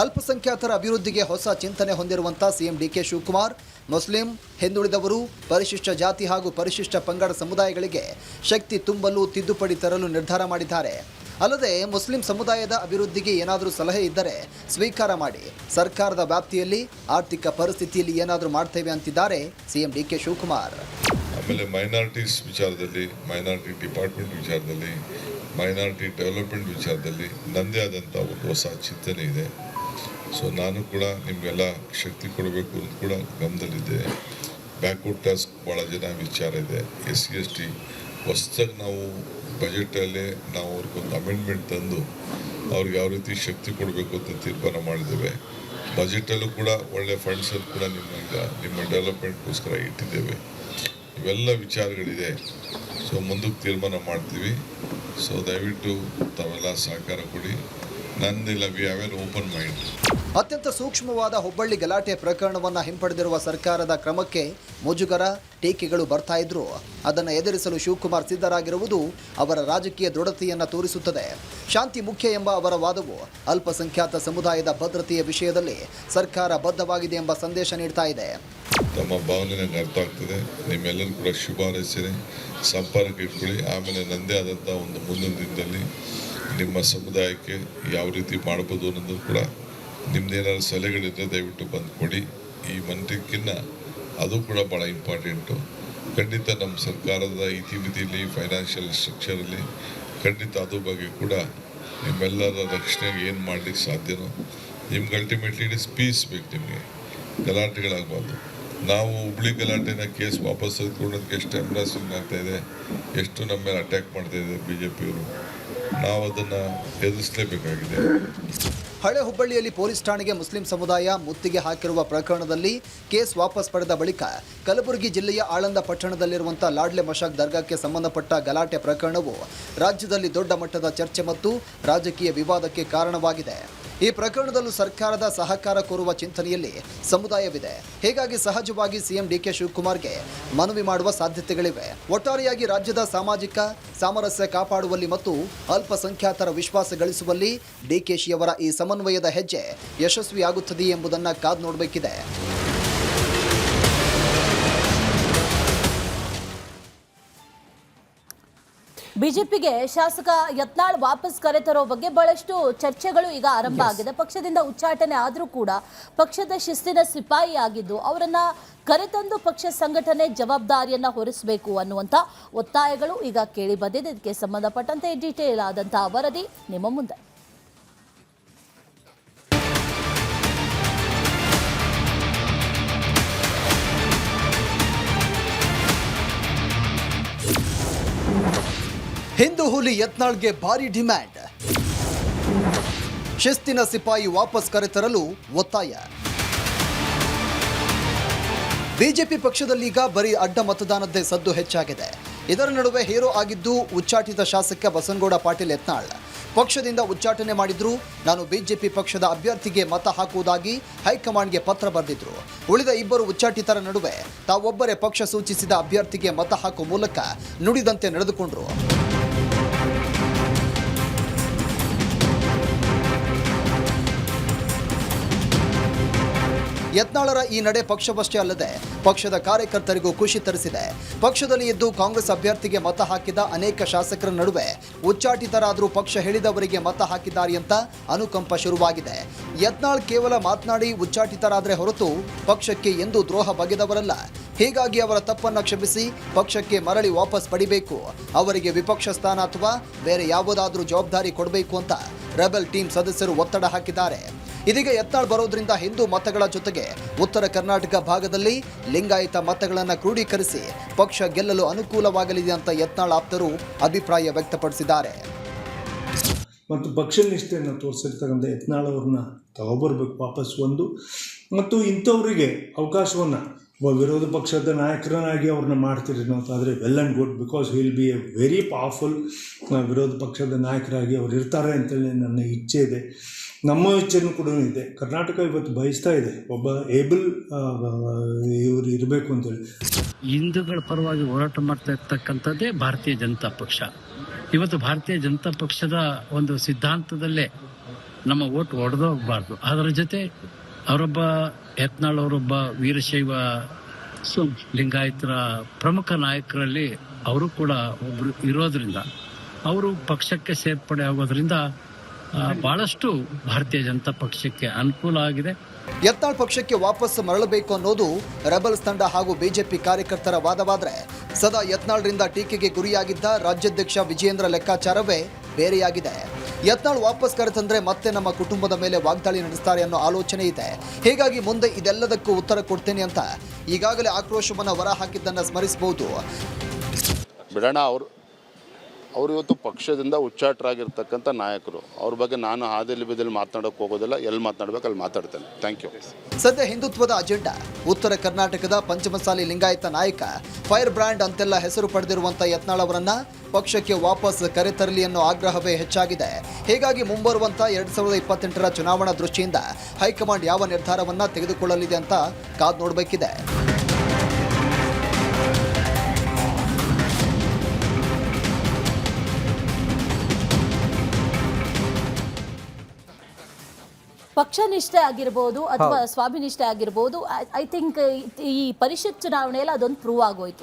ಅಲ್ಪಸಂಖ್ಯಾತರ ಅಭಿವೃದ್ಧಿಗೆ ಹೊಸ ಚಿಂತನೆ ಹೊಂದಿರುವಂಥ ಸಿಎಂ ಡಿಕೆ ಶಿವಕುಮಾರ್ ಮುಸ್ಲಿಂ, ಹಿಂದುಳಿದವರು, ಪರಿಶಿಷ್ಟ ಜಾತಿ ಹಾಗೂ ಪರಿಶಿಷ್ಟ ಪಂಗಡ ಸಮುದಾಯಗಳಿಗೆ ಶಕ್ತಿ ತುಂಬಲು ತಿದ್ದುಪಡಿ ತರಲು ನಿರ್ಧಾರ ಮಾಡಿದ್ದಾರೆ. ಅಲ್ಲದೆ ಮುಸ್ಲಿಂ ಸಮುದಾಯದ ಅಭಿವೃದ್ಧಿಗೆ ಏನಾದರೂ ಸಲಹೆ ಇದ್ದರೆ ಸ್ವೀಕಾರ ಮಾಡಿ, ಸರ್ಕಾರದ ವ್ಯಾಪ್ತಿಯಲ್ಲಿ ಆರ್ಥಿಕ ಪರಿಸ್ಥಿತಿಯಲ್ಲಿ ಏನಾದರೂ ಮಾಡ್ತೇವೆ ಅಂತಿದ್ದಾರೆ ಸಿಎಂ ಡಿಕೆ ಶಿವಕುಮಾರ್. ಆಮೇಲೆ ಮೈನಾರಿಟೀಸ್ ವಿಚಾರದಲ್ಲಿ, ಮೈನಾರಿಟಿ ಡಿಪಾರ್ಟ್ಮೆಂಟ್ ವಿಚಾರದಲ್ಲಿ, ಮೈನಾರಿಟಿ ಡೆವಲಪ್ಮೆಂಟ್ ವಿಚಾರದಲ್ಲಿ ನನ್ನದೇ ಆದಂಥ ಒಂದು ಹೊಸ ಚಿಂತನೆ ಇದೆ. ಸೊ ನಾನು ಕೂಡ ನಿಮಗೆಲ್ಲ ಶಕ್ತಿ ಕೊಡಬೇಕು ಅಂತ ಕೂಡ ಗಮನದಲ್ಲಿದೆ. ಬ್ಯಾಕ್ವರ್ಡ್ ಕ್ಲಾಸ್ ಭಾಳ ಜನ ವಿಚಾರ ಇದೆ. SC/ST ಹೊಸದಾಗಿ ನಾವು ಬಜೆಟಲ್ಲೇ ನಾವು ಅವ್ರಿಗೊಂದು ಅಮೆಂಡ್ಮೆಂಟ್ ತಂದು ಅವ್ರಿಗೆ ಯಾವ ರೀತಿ ಶಕ್ತಿ ಕೊಡಬೇಕು ಅಂತ ತೀರ್ಮಾನ ಮಾಡಿದ್ದೇವೆ. ಬಜೆಟಲ್ಲೂ ಕೂಡ ಒಳ್ಳೆಯ ಫಂಡ್ಸನ್ನು ಕೂಡ ನಿಮ್ಮ ಡೆವಲಪ್ಮೆಂಟ್ಗೋಸ್ಕರ ಇಟ್ಟಿದ್ದೇವೆ. ಇವೆಲ್ಲ ವಿಚಾರಗಳಿದೆ. ಸೊ ಮುಂದಕ್ಕೆ ತೀರ್ಮಾನ ಮಾಡ್ತೀವಿ. ಸೊ ದಯವಿಟ್ಟು ತಾವೆಲ್ಲ ಸಹಕಾರ ಕೊಡಿ. ನಂದಿಲ್ಲ, we have an open mind. ಅತ್ಯಂತ ಸೂಕ್ಷ್ಮವಾದ ಹುಬ್ಬಳ್ಳಿ ಗಲಾಟೆ ಪ್ರಕರಣವನ್ನು ಹಿಂಪಡೆದಿರುವ ಸರ್ಕಾರದ ಕ್ರಮಕ್ಕೆ ಮುಜುಗರ, ಟೀಕೆಗಳು ಬರ್ತಾ ಇದ್ರು. ಅದನ್ನು ಎದುರಿಸಲು ಶಿವಕುಮಾರ್ ಸಿದ್ಧರಾಗಿರುವುದು ಅವರ ರಾಜಕೀಯ ದೃಢತೆಯನ್ನು ತೋರಿಸುತ್ತದೆ. ಶಾಂತಿ ಮುಖ್ಯ ಎಂಬ ಅವರ ವಾದವು ಅಲ್ಪಸಂಖ್ಯಾತ ಸಮುದಾಯದ ಭದ್ರತೆಯ ವಿಷಯದಲ್ಲಿ ಸರ್ಕಾರ ಬದ್ಧವಾಗಿದೆ ಎಂಬ ಸಂದೇಶ ನೀಡ್ತಾ ಇದೆ. ತಮ್ಮ ಭಾವನೆ ನಂಗೆ ಅರ್ಥ ಆಗ್ತದೆ. ನಿಮ್ಮೆಲ್ಲರೂ ಕೂಡ ಶುಭ ಹಾರೈಸಿರಿ, ಸಂಪರ್ಕ ಇಟ್ಕೊಳ್ಳಿ. ಆಮೇಲೆ ನನ್ನದೇ ಆದಂಥ ಒಂದು ಮುಂದಿನ ದಿನದಲ್ಲಿ ನಿಮ್ಮ ಸಮುದಾಯಕ್ಕೆ ಯಾವ ರೀತಿ ಮಾಡ್ಬೋದು ಅನ್ನೋದು ಕೂಡ ನಿಮ್ದೇನಾದ್ರು ಸಲಹೆಗಳಿದ್ದರೆ ದಯವಿಟ್ಟು ಬಂದು ಕೊಡಿ. ಈ ಮಂತ್ರಿಕ್ಕಿನ್ನ ಅದು ಕೂಡ ಭಾಳ ಇಂಪಾರ್ಟೆಂಟು. ಖಂಡಿತ ನಮ್ಮ ಸರ್ಕಾರದ ಇತಿಮಿತಿಯಲ್ಲಿ, ಫೈನಾನ್ಷಿಯಲ್ ಸ್ಟ್ರಕ್ಚರಲ್ಲಿ ಖಂಡಿತ ಅದ್ರ ಬಗ್ಗೆ ಕೂಡ ನಿಮ್ಮೆಲ್ಲರ ರಕ್ಷಣೆಗೆ ಏನು ಮಾಡಲಿಕ್ಕೆ ಸಾಧ್ಯನೋ ನಿಮ್ಗೆ ಅಲ್ಟಿಮೇಟ್ಲಿ ಇಟ್ ಇಸ್ ಪೀಸ್ ಬೇಕು, ನಿಮಗೆ ಗಲಾಟೆಗಳಾಗಬಾರ್ದು. ನಾವು ಹುಬ್ಳಿ ಗಲಾಟೆನ ಕೇಸ್ ವಾಪಸ್ ತೆಗೆದುಕೊಳ್ಳೋದಕ್ಕೆ ಎಷ್ಟು ಎಂಬ್ರಾಸಿಂಗ್ ಆಗ್ತಾ ಇದೆ, ಎಷ್ಟು ನಮ್ಮ ಮೇಲೆ ಅಟ್ಯಾಕ್ ಮಾಡ್ತಾ ಇದೆ ಬಿಜೆಪಿಯವರು. ನಾವು ಅದನ್ನು ಎದುರಿಸಲೇಬೇಕಾಗಿದೆ. ಹಳೆ ಹುಬ್ಬಳ್ಳಿಯಲ್ಲಿ ಪೊಲೀಸ್ ಠಾಣೆಗೆ ಮುಸ್ಲಿಂ ಸಮುದಾಯ ಮುತ್ತಿಗೆ ಹಾಕಿರುವ ಪ್ರಕರಣದಲ್ಲಿ ಕೇಸ್ ವಾಪಸ್ ಪಡೆದ ಬಳಿಕ ಕಲಬುರಗಿ ಜಿಲ್ಲೆಯ ಆಳಂದ ಪಟ್ಟಣದಲ್ಲಿರುವಂಥ ಲಾಡ್ಲೆ ಮಶಾಕ್ ದರ್ಗಾಕ್ಕೆ ಸಂಬಂಧಪಟ್ಟ ಗಲಾಟೆ ಪ್ರಕರಣವು ರಾಜ್ಯದಲ್ಲಿ ದೊಡ್ಡ ಮಟ್ಟದ ಚರ್ಚೆ ಮತ್ತು ರಾಜಕೀಯ ವಿವಾದಕ್ಕೆ ಕಾರಣವಾಗಿದೆ. ಈ ಪ್ರಕರಣದಲ್ಲೂ ಸರ್ಕಾರದ ಸಹಕಾರ ಕೋರುವ ಚಿಂತನೆಯಲ್ಲಿ ಸಮುದಾಯವಿದೆ. ಹೀಗಾಗಿ ಸಹಜವಾಗಿ ಸಿಎಂ ಡಿಕೆ ಶಿವಕುಮಾರ್ಗೆ ಮನವಿ ಮಾಡುವ ಸಾಧ್ಯತೆಗಳಿವೆ. ಒಟ್ಟಾರೆಯಾಗಿ ರಾಜ್ಯದ ಸಾಮಾಜಿಕ ಸಾಮರಸ್ಯ ಕಾಪಾಡುವಲ್ಲಿ ಮತ್ತು ಅಲ್ಪಸಂಖ್ಯಾತರ ವಿಶ್ವಾಸ ಗಳಿಸುವಲ್ಲಿ ಡಿಕೆಶಿಯವರ ಈ ಸಮನ್ವಯದ ಹೆಜ್ಜೆ ಯಶಸ್ವಿಯಾಗುತ್ತದೆ ಎಂಬುದನ್ನು ಕಾದು ನೋಡಬೇಕಿದೆ. ಬಿಜೆಪಿಗೆ ಶಾಸಕ ಯತ್ನಾಳ್ ವಾಪಸ್ ಕರೆತರೋ ಬಗ್ಗೆ ಬಹಳಷ್ಟು ಚರ್ಚೆಗಳು ಈಗ ಆರಂಭ ಆಗಿದೆ. ಪಕ್ಷದಿಂದ ಉಚ್ಚಾಟನೆ ಆದರೂ ಕೂಡ ಪಕ್ಷದ ಶಿಸ್ತಿನ ಸಿಪಾಯಿ ಆಗಿದ್ದು ಅವರನ್ನ ಕರೆತಂದು ಪಕ್ಷ ಸಂಘಟನೆ ಜವಾಬ್ದಾರಿಯನ್ನ ಹೊರಿಸಬೇಕು ಅನ್ನುವಂಥ ಒತ್ತಾಯಗಳು ಈಗ ಕೇಳಿ ಬಂದಿದೆ. ಇದಕ್ಕೆ ಸಂಬಂಧಪಟ್ಟಂತೆ ಡೀಟೇಲ್ ಆದಂತಹ ವರದಿ ನಿಮ್ಮ ಮುಂದೆ. ಹಿಂದೂ ಹುಲಿ ಯತ್ನಾಳ್ಗೆ ಭಾರಿ ಡಿಮ್ಯಾಂಡ್. ಶಿಸ್ತಿನ ಸಿಪಾಯಿ ವಾಪಸ್ ಕರೆತರಲು ಒತ್ತಾಯ. ಬಿಜೆಪಿ ಪಕ್ಷದಲ್ಲೀಗ ಬರೀ ಅಡ್ಡ ಮತದಾನದ್ದೇ ಸದ್ದು ಹೆಚ್ಚಾಗಿದೆ. ಇದರ ನಡುವೆ ಹೀರೋ ಆಗಿದ್ದು ಉಚ್ಚಾಟಿತ ಶಾಸಕ ಬಸನಗೌಡ ಪಾಟೀಲ್ ಯತ್ನಾಳ್. ಪಕ್ಷದಿಂದ ಉಚ್ಚಾಟನೆ ಮಾಡಿದ್ರು. ನಾನು ಬಿಜೆಪಿ ಪಕ್ಷದ ಅಭ್ಯರ್ಥಿಗೆ ಮತ ಹಾಕುವುದಾಗಿ ಹೈಕಮಾಂಡ್ಗೆ ಪತ್ರ ಬರೆದಿದ್ರು. ಉಳಿದ ಇಬ್ಬರು ಉಚ್ಚಾಟಿತರ ನಡುವೆ ತಾವೊಬ್ಬರೇ ಪಕ್ಷ ಸೂಚಿಸಿದ ಅಭ್ಯರ್ಥಿಗೆ ಮತ ಹಾಕುವ ಮೂಲಕ ನುಡಿದಂತೆ ನಡೆದುಕೊಂಡ್ರು. ಯತ್ನಾಳರ ಈ ನಡೆ ಪಕ್ಷವಷ್ಟೇ ಅಲ್ಲದೆ ಪಕ್ಷದ ಕಾರ್ಯಕರ್ತರಿಗೂ ಖುಷಿ ತರಿಸಿದೆ. ಪಕ್ಷದಲ್ಲಿ ಇದ್ದು ಕಾಂಗ್ರೆಸ್ ಅಭ್ಯರ್ಥಿಗೆ ಮತ ಹಾಕಿದ ಅನೇಕ ಶಾಸಕರ ನಡುವೆ ಉಚ್ಚಾಟಿತರಾದರೂ ಪಕ್ಷ ಹೇಳಿದವರಿಗೆ ಮತ ಹಾಕಿದ್ದಾರೆ ಅಂತ ಅನುಕಂಪ ಶುರುವಾಗಿದೆ. ಯತ್ನಾಳ್ ಕೇವಲ ಮಾತನಾಡಿ ಉಚ್ಚಾಟಿತರಾದರೆ ಹೊರತು ಪಕ್ಷಕ್ಕೆ ಎಂದೂ ದ್ರೋಹ ಬಗೆದವರಲ್ಲ. ಹೀಗಾಗಿ ಅವರ ತಪ್ಪನ್ನು ಕ್ಷಮಿಸಿ ಪಕ್ಷಕ್ಕೆ ಮರಳಿ ವಾಪಸ್ ಪಡಿಬೇಕು. ಅವರಿಗೆ ವಿಪಕ್ಷ ಸ್ಥಾನ ಅಥವಾ ಬೇರೆ ಯಾವುದಾದ್ರೂ ಜವಾಬ್ದಾರಿ ಕೊಡಬೇಕು ಅಂತ ರೆಬೆಲ್ ಟೀಮ್ ಸದಸ್ಯರು ಒತ್ತಡ ಹಾಕಿದ್ದಾರೆ. ಇದೀಗ ಯತ್ನಾಳ್ ಬರೋದ್ರಿಂದ ಹಿಂದೂ ಮತಗಳ ಜೊತೆಗೆ ಉತ್ತರ ಕರ್ನಾಟಕ ಭಾಗದಲ್ಲಿ ಲಿಂಗಾಯತ ಮತಗಳನ್ನು ಕ್ರೋಢೀಕರಿಸಿ ಪಕ್ಷ ಗೆಲ್ಲಲು ಅನುಕೂಲವಾಗಲಿದೆ ಅಂತ ಯತ್ನಾಳ್ ಆಪ್ತರು ಅಭಿಪ್ರಾಯ ವ್ಯಕ್ತಪಡಿಸಿದ್ದಾರೆ. ಮತ್ತು ಪಕ್ಷ ನಿಷ್ಠೆಯನ್ನು ತೋರಿಸಿರ್ತಕ್ಕಂಥ ಯತ್ನಾಳ್ ಅವ್ರನ್ನ ತಗೊಬರ್ಬೇಕು ವಾಪಸ್ ಒಂದು. ಮತ್ತು ಇಂಥವರಿಗೆ ಅವಕಾಶವನ್ನು ವಿರೋಧ ಪಕ್ಷದ ನಾಯಕರನ್ನಾಗಿ ಅವ್ರನ್ನ ಮಾಡ್ತೀರಿ ಅನ್ನೋದಾದರೆ well and good, because will be A very powerful ವಿರೋಧ ಪಕ್ಷದ ನಾಯಕರಾಗಿ ಅವ್ರು ಇರ್ತಾರೆ ಅಂತೇಳಿ ನನ್ನ ಇಚ್ಛೆ ಇದೆ. ನಮ್ಮ ಇಚ್ಛೆನೂ ಕೂಡ ಇದೆ. ಕರ್ನಾಟಕ ಇವತ್ತು ಬಯಸ್ತಾ ಇದೆ ಒಬ್ಬ ಏಬಲ್ ಇವರು ಇರಬೇಕು ಅಂತೇಳಿ. ಹಿಂದೂಗಳ ಪರವಾಗಿ ಹೋರಾಟ ಮಾಡ್ತಾ ಇರ್ತಕ್ಕಂಥದ್ದೇ ಭಾರತೀಯ ಜನತಾ ಪಕ್ಷ. ಇವತ್ತು ಭಾರತೀಯ ಜನತಾ ಪಕ್ಷದ ಒಂದು ಸಿದ್ಧಾಂತದಲ್ಲೇ ನಮ್ಮ ಓಟ್ ಒಡೆದೋಗಬಾರ್ದು. ಅದರ ಜೊತೆ ಅವರೊಬ್ಬ ಯತ್ನಾಳ್ ಅವರೊಬ್ಬ ವೀರಶೈವ ಲಿಂಗಾಯತರ ಪ್ರಮುಖ ನಾಯಕರಲ್ಲಿ ಅವರು ಕೂಡ ಒಬ್ಬರು ಇರೋದ್ರಿಂದ ಅವರು ಪಕ್ಷಕ್ಕೆ ಸೇರ್ಪಡೆ ಆಗೋದ್ರಿಂದ ಬಹಳಷ್ಟು ಭಾರತೀಯ ಜನತಾ ಪಕ್ಷಕ್ಕೆ ಅನುಕೂಲ ಆಗಿದೆ. ಯತ್ನಾಳ್ ಪಕ್ಷಕ್ಕೆ ವಾಪಸ್ ಮರಳಬೇಕು ಅನ್ನೋದು ರೆಬಲ್ಸ್ ತಂಡ ಹಾಗೂ ಬಿಜೆಪಿ ಕಾರ್ಯಕರ್ತರ ವಾದವಾದರೆ, ಸದಾ ಯತ್ನಾಳ್ರಿಂದ ಟೀಕೆಗೆ ಗುರಿಯಾಗಿದ್ದ ರಾಜ್ಯಾಧ್ಯಕ್ಷ ವಿಜಯೇಂದ್ರ ಲೆಕ್ಕಾಚಾರವೇ ಬೇರೆಯಾಗಿದೆ. ಯತ್ನಾಳ್ ವಾಪಸ್ ಕರೆತಂದ್ರೆ ಮತ್ತೆ ನಮ್ಮ ಕುಟುಂಬದ ಮೇಲೆ ವಾಗ್ದಾಳಿ ನಡೆಸ್ತಾರೆ ಅನ್ನೋ ಆಲೋಚನೆ ಇದೆ. ಹೀಗಾಗಿ ಮುಂದೆ ಇದೆಲ್ಲದಕ್ಕೂ ಉತ್ತರ ಕೊಡ್ತೇನೆ ಅಂತ ಈಗಾಗಲೇ ಆಕ್ರೋಶವನ್ನು ಹೊರ ಹಾಕಿದ್ದನ್ನು ಸ್ಮರಿಸಬಹುದು. ಬಿಡೋಣ, ಅವರು ಇವತ್ತು ಪಕ್ಷದಿಂದ ಉಚ್ಚಾಟರಾಗಿರ್ತಕ್ಕಂಥ ನಾಯಕರು. ಅವ್ರ ಬಗ್ಗೆ ನಾನು ಹಾದಿಯಲ್ಲಿ ಬದಿಯಲ್ಲಿ ಮಾತನಾಡೋಕೆ ಹೋಗೋದಿಲ್ಲ. ಎಲ್ಲಿ ಮಾತನಾಡಬೇಕು ಅಲ್ಲಿ ಮಾತಾಡ್ತೇನೆ. Thank you. ಸದ್ಯ ಹಿಂದುತ್ವದ ಅಜೆಂಡಾ ಉತ್ತರ ಕರ್ನಾಟಕದ ಪಂಚಮಸಾಲಿ ಲಿಂಗಾಯತ ನಾಯಕ, ಫೈರ್ ಬ್ರ್ಯಾಂಡ್ ಅಂತೆಲ್ಲ ಹೆಸರು ಪಡೆದಿರುವಂಥ ಯತ್ನಾಳ್ ಅವರನ್ನ ಪಕ್ಷಕ್ಕೆ ವಾಪಸ್ ಕರೆತರಲಿ ಅನ್ನೋ ಆಗ್ರಹವೇ ಹೆಚ್ಚಾಗಿದೆ. ಹೀಗಾಗಿ ಮುಂಬರುವಂಥ 2028ರ ಚುನಾವಣಾ ದೃಷ್ಟಿಯಿಂದ ಹೈಕಮಾಂಡ್ ಯಾವ ನಿರ್ಧಾರವನ್ನ ತೆಗೆದುಕೊಳ್ಳಲಿದೆ ಅಂತ ಕಾದು ನೋಡಬೇಕಿದೆ. ಪಕ್ಷ ನಿಷ್ಠೆ ಆಗಿರ್ಬೋದು ಅಥವಾ ಸ್ವಾಭಿನಿಷ್ಠೆ ಆಗಿರ್ಬೋದು. ಐ ಥಿಂಕ್ ಈ ಪರಿಷತ್ ಚುನಾವಣೆಯಲ್ಲಿ ಅದೊಂದು ಪ್ರೂವ್ ಆಗೋಯ್ತು.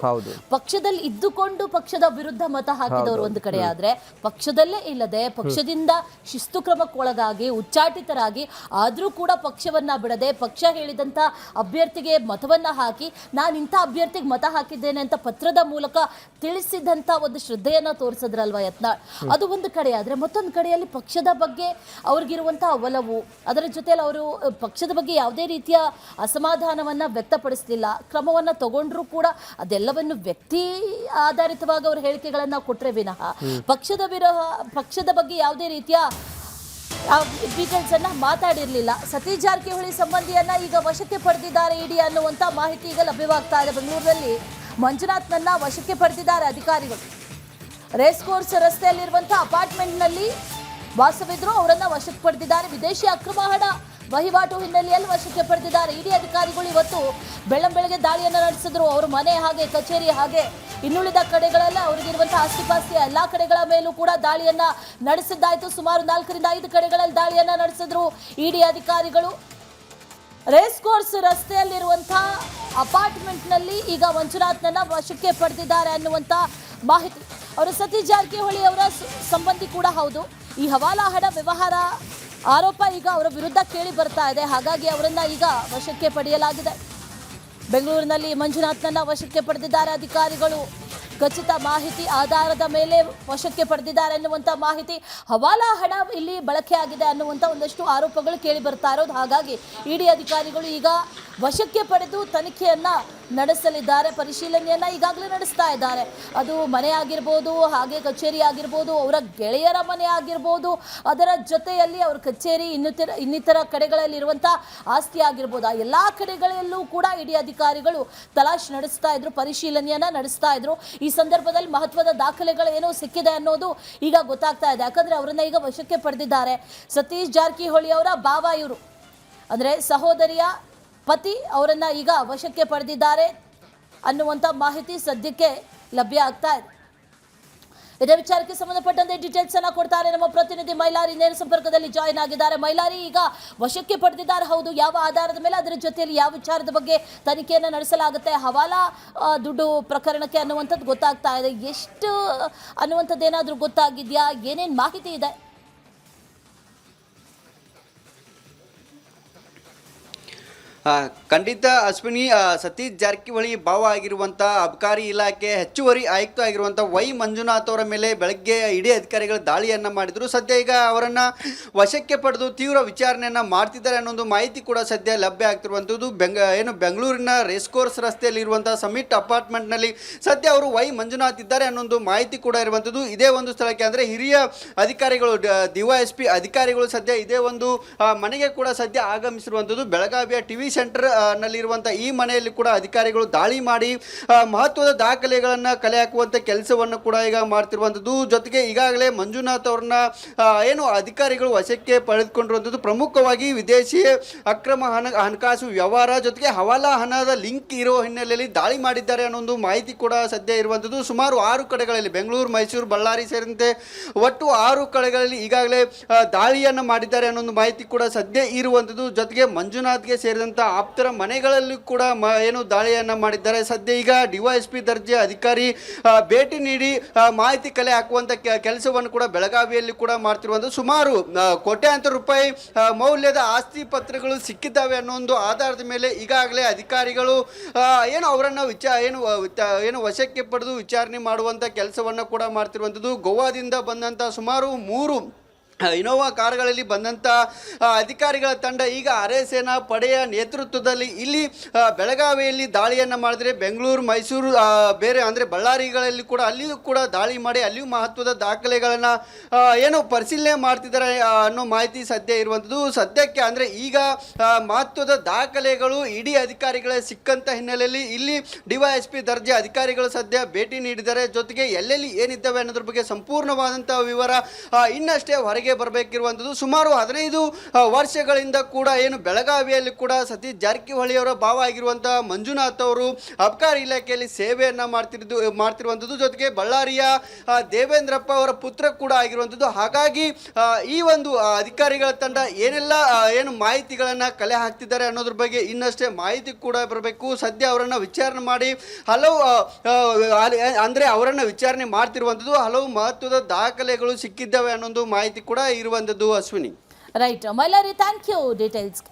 ಪಕ್ಷದಲ್ಲಿ ಇದ್ದುಕೊಂಡು ಪಕ್ಷದ ವಿರುದ್ಧ ಮತ ಹಾಕಿದವರು ಒಂದು ಕಡೆ ಆದ್ರೆ, ಪಕ್ಷದಲ್ಲೇ ಇಲ್ಲದೆ ಪಕ್ಷದಿಂದ ಶಿಸ್ತು ಕ್ರಮಕ್ಕೊಳಗಾಗಿ ಉಚ್ಚಾಟಿತರಾಗಿ ಆದ್ರೂ ಕೂಡ ಪಕ್ಷವನ್ನ ಬಿಡದೆ ಪಕ್ಷ ಹೇಳಿದಂತ ಅಭ್ಯರ್ಥಿಗೆ ಮತವನ್ನ ಹಾಕಿ ನಾನು ಇಂಥ ಅಭ್ಯರ್ಥಿಗೆ ಮತ ಹಾಕಿದ್ದೇನೆ ಅಂತ ಪತ್ರದ ಮೂಲಕ ತಿಳಿಸಿದಂತ ಒಂದು ಶ್ರದ್ಧೆಯನ್ನ ತೋರಿಸಿದ್ರಲ್ವಾ ಯತ್ನಾಳ್. ಅದು ಒಂದು ಕಡೆ ಆದ್ರೆ, ಮತ್ತೊಂದು ಕಡೆಯಲ್ಲಿ ಪಕ್ಷದ ಬಗ್ಗೆ ಅವ್ರಿಗಿರುವಂತಹ ಒಲವು, ಅದರ ಜೊತೆಯಲ್ಲಿ ಅವರು ಪಕ್ಷದ ಬಗ್ಗೆ ಯಾವುದೇ ರೀತಿಯ ಅಸಮಾಧಾನವನ್ನು ವ್ಯಕ್ತಪಡಿಸಲಿಲ್ಲ. ಕ್ರಮವನ್ನು ತಗೊಂಡ್ರೂ ಕೂಡ ಅದೆಲ್ಲವನ್ನು ವ್ಯಕ್ತಿ ಆಧಾರಿತವಾಗಿ ಅವರು ಹೇಳಿಕೆಗಳನ್ನು ಕೊಟ್ಟರೆ ವಿನಃ ಪಕ್ಷದ ಬಗ್ಗೆ ಯಾವುದೇ ರೀತಿಯ ಡೀಟೇಲ್ಸ್ ಅನ್ನ ಮಾತಾಡಿರಲಿಲ್ಲ. ಸತೀಶ್ ಜಾರಕಿಹೊಳಿ ಸಂಬಂಧಿಯನ್ನ ಈಗ ವಶಕ್ಕೆ ಪಡೆದಿದ್ದಾರೆ ಇಡಿ ಅನ್ನುವಂಥ ಮಾಹಿತಿ ಈಗ ಲಭ್ಯವಾಗ್ತಾ ಇದೆ. ಬೆಂಗಳೂರಿನಲ್ಲಿ ಮಂಜುನಾಥ್ನನ್ನ ವಶಕ್ಕೆ ಪಡೆದಿದ್ದಾರೆ ಅಧಿಕಾರಿಗಳು. ರೇಸ್ ಕೋರ್ಸ್ ರಸ್ತೆಯಲ್ಲಿರುವಂಥ ಅಪಾರ್ಟ್ಮೆಂಟ್ನಲ್ಲಿ ವಾಸವಿದ್ರು, ಅವರನ್ನ ವಶಕ್ಕೆ ಪಡೆದಿದ್ದಾರೆ. ವಿದೇಶಿ ಅಕ್ರಮ ಹಣ ವಹಿವಾಟು ಹಿನ್ನೆಲೆಯಲ್ಲಿ ವಶಕ್ಕೆ ಪಡೆದಿದ್ದಾರೆ. ಇಡಿ ಅಧಿಕಾರಿಗಳು ಇವತ್ತು ಬೆಳ್ಳಂಬೆಳಗ್ಗೆ ದಾಳಿಯನ್ನು ನಡೆಸಿದ್ರು. ಅವ್ರ ಮನೆ ಹಾಗೆ ಕಚೇರಿ ಹಾಗೆ ಇನ್ನುಳಿದ ಕಡೆಗಳೆಲ್ಲ ಅವರಿಗಿರುವಂತಹ ಆಸ್ತಿಪಾಸ್ತಿಯ ಎಲ್ಲ ಕಡೆಗಳ ಮೇಲೂ ಕೂಡ ದಾಳಿಯನ್ನ ನಡೆಸಿದ್ದಾಯಿತು. ಸುಮಾರು 4 ರಿಂದ 5 ಕಡೆಗಳಲ್ಲಿ ದಾಳಿಯನ್ನ ನಡೆಸಿದ್ರು ಇಡಿ ಅಧಿಕಾರಿಗಳು. ರೇಸ್ ಕೋರ್ಸ್ ರಸ್ತೆಯಲ್ಲಿರುವಂತಹ ಅಪಾರ್ಟ್ಮೆಂಟ್ನಲ್ಲಿ ಈಗ ಮಂಜುನಾಥ್ನನ್ನ ವಶಕ್ಕೆ ಪಡೆದಿದ್ದಾರೆ ಅನ್ನುವಂಥ ಮಾಹಿತಿ. ಅವರು ಸತೀಶ್ ಜಾರಕಿಹೊಳಿ ಅವರ ಸಂಬಂಧಿ ಕೂಡ ಹೌದು. ಈ ಹವಾಲಾ ಹಣ ವ್ಯವಹಾರ ಆರೋಪ ಈಗ ಅವರ ವಿರುದ್ಧ ಕೇಳಿ ಬರ್ತಾ ಇದೆ. ಹಾಗಾಗಿ ಅವರನ್ನ ಈಗ ವಶಕ್ಕೆ ಪಡೆಯಲಾಗಿದೆ. ಬೆಂಗಳೂರಿನಲ್ಲಿ ಮಂಜುನಾಥ್ನನ್ನ ವಶಕ್ಕೆ ಪಡೆದಿದ್ದಾರೆ ಅಧಿಕಾರಿಗಳು. ಖಚಿತ ಮಾಹಿತಿ ಆಧಾರದ ಮೇಲೆ ವಶಕ್ಕೆ ಪಡೆದಿದ್ದಾರೆ ಅನ್ನುವಂಥ ಮಾಹಿತಿ. ಹವಾಲಾ ಹಣ ಇಲ್ಲಿ ಬಳಕೆಯಾಗಿದೆ ಅನ್ನುವಂಥ ಒಂದಷ್ಟು ಆರೋಪಗಳು ಕೇಳಿ ಬರ್ತಾ ಇರೋದು. ಹಾಗಾಗಿ ಇಡಿ ಅಧಿಕಾರಿಗಳು ಈಗ ವಶಕ್ಕೆ ಪಡೆದು ತನಿಖೆಯನ್ನ ನಡೆಸಲಿದ್ದಾರೆ. ಪರಿಶೀಲನೆಯನ್ನ ಈಗಾಗಲೇ ನಡೆಸ್ತಾ ಇದ್ದಾರೆ. ಅದು ಮನೆ ಆಗಿರ್ಬೋದು, ಹಾಗೆ ಕಚೇರಿ ಆಗಿರ್ಬೋದು, ಅವರ ಗೆಳೆಯರ ಮನೆ ಆಗಿರ್ಬೋದು, ಅದರ ಜೊತೆಯಲ್ಲಿ ಅವ್ರ ಕಚೇರಿ ಇನ್ನಿತರ ಕಡೆಗಳಲ್ಲಿರುವಂಥ ಆಸ್ತಿ ಆಗಿರ್ಬೋದು, ಆ ಎಲ್ಲ ಕಡೆಗಳಲ್ಲೂ ಕೂಡ ಇಡಿ ಅಧಿಕಾರಿಗಳು ತಲಾಶ್ ನಡೆಸ್ತಾ ಇದ್ರು, ಪರಿಶೀಲನೆಯನ್ನ ನಡೆಸ್ತಾ ಇದ್ರು. ಈ ಸಂದರ್ಭದಲ್ಲಿ ಮಹತ್ವದ ದಾಖಲೆಗಳು ಏನೋ ಸಿಕ್ಕಿದೆ ಅನ್ನೋದು ಈಗ ಗೊತ್ತಾಗ್ತಾ ಇದೆ. ಯಾಕಂದ್ರೆ ಅವರನ್ನ ಈಗ ವಶಕ್ಕೆ ಪಡೆದಿದ್ದಾರೆ. ಸತೀಶ್ ಜಾರಕಿಹೊಳಿ ಅವರ ಭಾವ ಇವರು, ಅಂದರೆ ಸಹೋದರಿಯ ಪತಿ, ಅವರನ್ನ ಈಗ ವಶಕ್ಕೆ ಪಡೆದಿದ್ದಾರೆ ಅನ್ನುವಂಥ ಮಾಹಿತಿ ಸದ್ಯಕ್ಕೆ ಲಭ್ಯ ಆಗ್ತಾ ಇದೆ. ಇದೇ ವಿಚಾರಕ್ಕೆ ಸಂಬಂಧಪಟ್ಟಂತೆ ಡೀಟೇಲ್ಸ್ ಅನ್ನ ಕೊಡ್ತಾರೆ ನಮ್ಮ ಪ್ರತಿನಿಧಿ ಮೈಲಾರಿ. ನೇರ ಸಂಪರ್ಕದಲ್ಲಿ ಜಾಯಿನ್ ಆಗಿದ್ದಾರೆ. ಮೈಲಾರಿ, ಈಗ ವಶಕ್ಕೆ ಪಡೆದಿದ್ದಾರೆ ಹೌದು, ಯಾವ ಆಧಾರದ ಮೇಲೆ, ಅದರ ಜೊತೆಯಲ್ಲಿ ಯಾವ ವಿಚಾರದ ಬಗ್ಗೆ ತನಿಖೆಯನ್ನು ನಡೆಸಲಾಗುತ್ತೆ? ಹವಾಲಾ ದುಡ್ಡು ಪ್ರಕರಣಕ್ಕೆ ಅನ್ನುವಂಥದ್ದು ಗೊತ್ತಾಗ್ತಾ ಇದೆ. ಎಷ್ಟು ಅನ್ನುವಂಥದ್ದು ಏನಾದರೂ ಗೊತ್ತಾಗಿದೆಯಾ? ಏನೇನು ಮಾಹಿತಿ ಇದೆ? ಖಂಡಿತ ಅಶ್ವಿನಿ, ಸತೀಶ್ ಜಾರಕಿಹೊಳಿ ಭಾವ ಆಗಿರುವಂಥ ಅಬಕಾರಿ ಇಲಾಖೆ ಹೆಚ್ಚುವರಿ ಆಯುಕ್ತ ಆಗಿರುವಂಥ ವೈ ಮಂಜುನಾಥ್ ಅವರ ಮೇಲೆ ಬೆಳಗ್ಗೆ ಇಡಿ ಅಧಿಕಾರಿಗಳು ದಾಳಿಯನ್ನು ಮಾಡಿದರು. ಸದ್ಯ ಈಗ ಅವರನ್ನು ವಶಕ್ಕೆ ಪಡೆದು ತೀವ್ರ ವಿಚಾರಣೆಯನ್ನು ಮಾಡ್ತಿದ್ದಾರೆ ಅನ್ನೋ ಒಂದು ಮಾಹಿತಿ ಕೂಡ ಸದ್ಯ ಲಭ್ಯ ಆಗ್ತಿರುವಂಥದ್ದು. ಬೆಂಗಳೂರಿನ ರೇಸ್ ಕೋರ್ಸ್ ರಸ್ತೆಯಲ್ಲಿರುವಂಥ ಸಮಿಟ್ ಅಪಾರ್ಟ್ಮೆಂಟ್ನಲ್ಲಿ ಸದ್ಯ ಅವರು ವೈ ಮಂಜುನಾಥ್ ಇದ್ದಾರೆ ಅನ್ನೋ ಒಂದು ಮಾಹಿತಿ ಕೂಡ ಇರುವಂಥದ್ದು. ಇದೇ ಒಂದು ಸ್ಥಳಕ್ಕೆ ಅಂದರೆ ಹಿರಿಯ ಅಧಿಕಾರಿಗಳು DYSP ಅಧಿಕಾರಿಗಳು ಸದ್ಯ ಇದೇ ಒಂದು ಮನೆಗೆ ಕೂಡ ಸದ್ಯ ಆಗಮಿಸಿರುವಂಥದ್ದು. ಬೆಳಗಾವಿಯ ಟಿವಿ ಸೆಂಟರ್ ನಲ್ಲಿರುವಂಥ ಈ ಮನೆಯಲ್ಲಿ ಕೂಡ ಅಧಿಕಾರಿಗಳು ದಾಳಿ ಮಾಡಿ ಮಹತ್ವದ ದಾಖಲೆಗಳನ್ನು ಕಲೆ ಹಾಕುವಂಥ ಕೆಲಸವನ್ನು ಕೂಡ ಈಗ ಮಾಡ್ತಿರುವಂಥದ್ದು. ಜೊತೆಗೆ ಈಗಾಗಲೇ ಮಂಜುನಾಥ್ ಅವ್ರನ್ನ ಏನು ಅಧಿಕಾರಿಗಳು ವಶಕ್ಕೆ ಪಡೆದುಕೊಂಡಿರುವಂಥದ್ದು. ಪ್ರಮುಖವಾಗಿ ವಿದೇಶಿ ಅಕ್ರಮ ಹಣಕಾಸು ವ್ಯವಹಾರ ಜೊತೆಗೆ ಹವಾಲಾ ಹಣದ ಲಿಂಕ್ ಇರೋ ಹಿನ್ನೆಲೆಯಲ್ಲಿ ದಾಳಿ ಮಾಡಿದ್ದಾರೆ ಅನ್ನೋ ಒಂದು ಮಾಹಿತಿ ಕೂಡ ಸದ್ಯ ಇರುವಂಥದ್ದು. ಸುಮಾರು 6 ಕಡೆಗಳಲ್ಲಿ ಬೆಂಗಳೂರು, ಮೈಸೂರು, ಬಳ್ಳಾರಿ ಸೇರಿದಂತೆ ಒಟ್ಟು 6 ಕಡೆಗಳಲ್ಲಿ ಈಗಾಗಲೇ ದಾಳಿಯನ್ನು ಮಾಡಿದ್ದಾರೆ ಅನ್ನೋ ಒಂದು ಮಾಹಿತಿ ಕೂಡ ಸದ್ಯ ಇರುವಂಥದ್ದು. ಜೊತೆಗೆ ಮಂಜುನಾಥ್ಗೆ ಸೇರಿದಂಥ ಆಪ್ತರ ಮನೆಗಳಲ್ಲಿ ಕೂಡ ಏನು ದಾಳಿಯನ್ನು ಮಾಡಿದ್ದಾರೆ. ಸದ್ಯ ಈಗ DYSP ದರ್ಜೆ ಅಧಿಕಾರಿ ಭೇಟಿ ನೀಡಿ ಮಾಹಿತಿ ಕಲೆ ಹಾಕುವಂಥ ಕೆಲಸವನ್ನು ಕೂಡ ಬೆಳಗಾವಿಯಲ್ಲಿ ಕೂಡ ಮಾಡ್ತಿರುವಂಥ ಸುಮಾರು ಕೋಟ್ಯಾಂತರ ರೂಪಾಯಿ ಮೌಲ್ಯದ ಆಸ್ತಿ ಪತ್ರಗಳು ಸಿಕ್ಕಿದ್ದಾವೆ ಅನ್ನೋ ಒಂದು ಆಧಾರದ ಮೇಲೆ ಈಗಾಗಲೇ ಅಧಿಕಾರಿಗಳು ಏನು ಅವರನ್ನು ಏನು ವಶಕ್ಕೆ ಪಡೆದು ವಿಚಾರಣೆ ಮಾಡುವಂಥ ಕೆಲಸವನ್ನು ಕೂಡ ಮಾಡ್ತಿರುವಂಥದ್ದು. ಗೋವಾದಿಂದ ಬಂದಂಥ ಸುಮಾರು 3 ಇನೋವಾ ಕಾರುಗಳಲ್ಲಿ ಬಂದಂಥ ಅಧಿಕಾರಿಗಳ ತಂಡ ಈಗ ಅರೆ ಸೇನಾ ಪಡೆಯ ನೇತೃತ್ವದಲ್ಲಿ ಇಲ್ಲಿ ಬೆಳಗಾವಿಯಲ್ಲಿ ದಾಳಿಯನ್ನು ಮಾಡಿದರೆ ಬೆಂಗಳೂರು, ಮೈಸೂರು, ಬೇರೆ ಅಂದರೆ ಬಳ್ಳಾರಿಗಳಲ್ಲಿ ಕೂಡ ಅಲ್ಲಿಯೂ ಕೂಡ ದಾಳಿ ಮಾಡಿ ಅಲ್ಲಿಯೂ ಮಹತ್ವದ ದಾಖಲೆಗಳನ್ನು ಏನು ಪರಿಶೀಲನೆ ಮಾಡ್ತಿದ್ದಾರೆ ಅನ್ನೋ ಮಾಹಿತಿ ಸದ್ಯ ಇರುವಂಥದ್ದು. ಸದ್ಯಕ್ಕೆ ಅಂದರೆ ಈಗ ಮಹತ್ವದ ದಾಖಲೆಗಳು ಇಡಿ ಅಧಿಕಾರಿಗಳೇ ಸಿಕ್ಕಂಥ ಹಿನ್ನೆಲೆಯಲ್ಲಿ ಇಲ್ಲಿ DYSP ದರ್ಜೆ ಅಧಿಕಾರಿಗಳು ಸದ್ಯ ಭೇಟಿ ನೀಡಿದ್ದಾರೆ. ಜೊತೆಗೆ ಎಲ್ಲೆಲ್ಲಿ ಏನಿದ್ದಾವೆ ಅನ್ನೋದ್ರ ಬಗ್ಗೆ ಸಂಪೂರ್ಣವಾದಂಥ ವಿವರ ಇನ್ನಷ್ಟೇ ಹೊರಗೆ ಬರಬೇಕಿರುವಂಥದ್ದು. ಸುಮಾರು 15 ವರ್ಷಗಳಿಂದ ಕೂಡ ಏನು ಬೆಳಗಾವಿಯಲ್ಲಿ ಕೂಡ ಸತೀಶ್ ಜಾರಕಿಹೊಳಿ ಅವರ ಭಾವ ಆಗಿರುವಂಥ ಮಂಜುನಾಥ್ ಅವರು ಅಬಕಾರಿ ಇಲಾಖೆಯಲ್ಲಿ ಸೇವೆಯನ್ನು ಮಾಡ್ತಿರುವಂಥದ್ದು. ಜೊತೆಗೆ ಬಳ್ಳಾರಿಯ ದೇವೇಂದ್ರಪ್ಪ ಅವರ ಪುತ್ರ ಕೂಡ ಆಗಿರುವಂಥದ್ದು. ಹಾಗಾಗಿ ಈ ಒಂದು ಅಧಿಕಾರಿಗಳ ತಂಡ ಏನೆಲ್ಲ ಏನು ಮಾಹಿತಿಗಳನ್ನು ಕಲೆ ಹಾಕ್ತಿದ್ದಾರೆ ಅನ್ನೋದ್ರ ಬಗ್ಗೆ ಇನ್ನಷ್ಟೇ ಮಾಹಿತಿ ಕೂಡ ಬರಬೇಕು. ಸದ್ಯ ಅವರನ್ನು ವಿಚಾರಣೆ ಮಾಡಿ ಹಲವು ಅಂದರೆ ಅವರನ್ನು ವಿಚಾರಣೆ ಮಾಡ್ತಿರುವಂಥದ್ದು. ಹಲವು ಮಹತ್ವದ ದಾಖಲೆಗಳು ಸಿಕ್ಕಿದ್ದಾವೆ ಅನ್ನೊಂದು ಮಾಹಿತಿ ಕೂಡ ಇರುವಂಥದ್ದು. Ashwini, right Mailari, thank you details.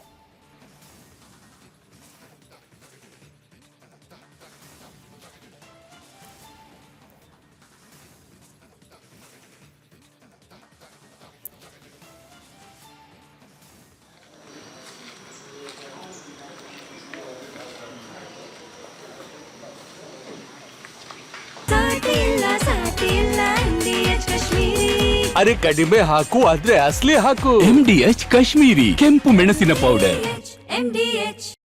ತರಕಾರಿ ಕಡಿಮೆ ಹಾಕು ಆದ್ರೆ ಅಸಲಿ ಹಾಕು. MDH ಕಾಶ್ಮೀರಿ ಕೆಂಪು ಮೆಣಸಿನ ಪೌಡರ್.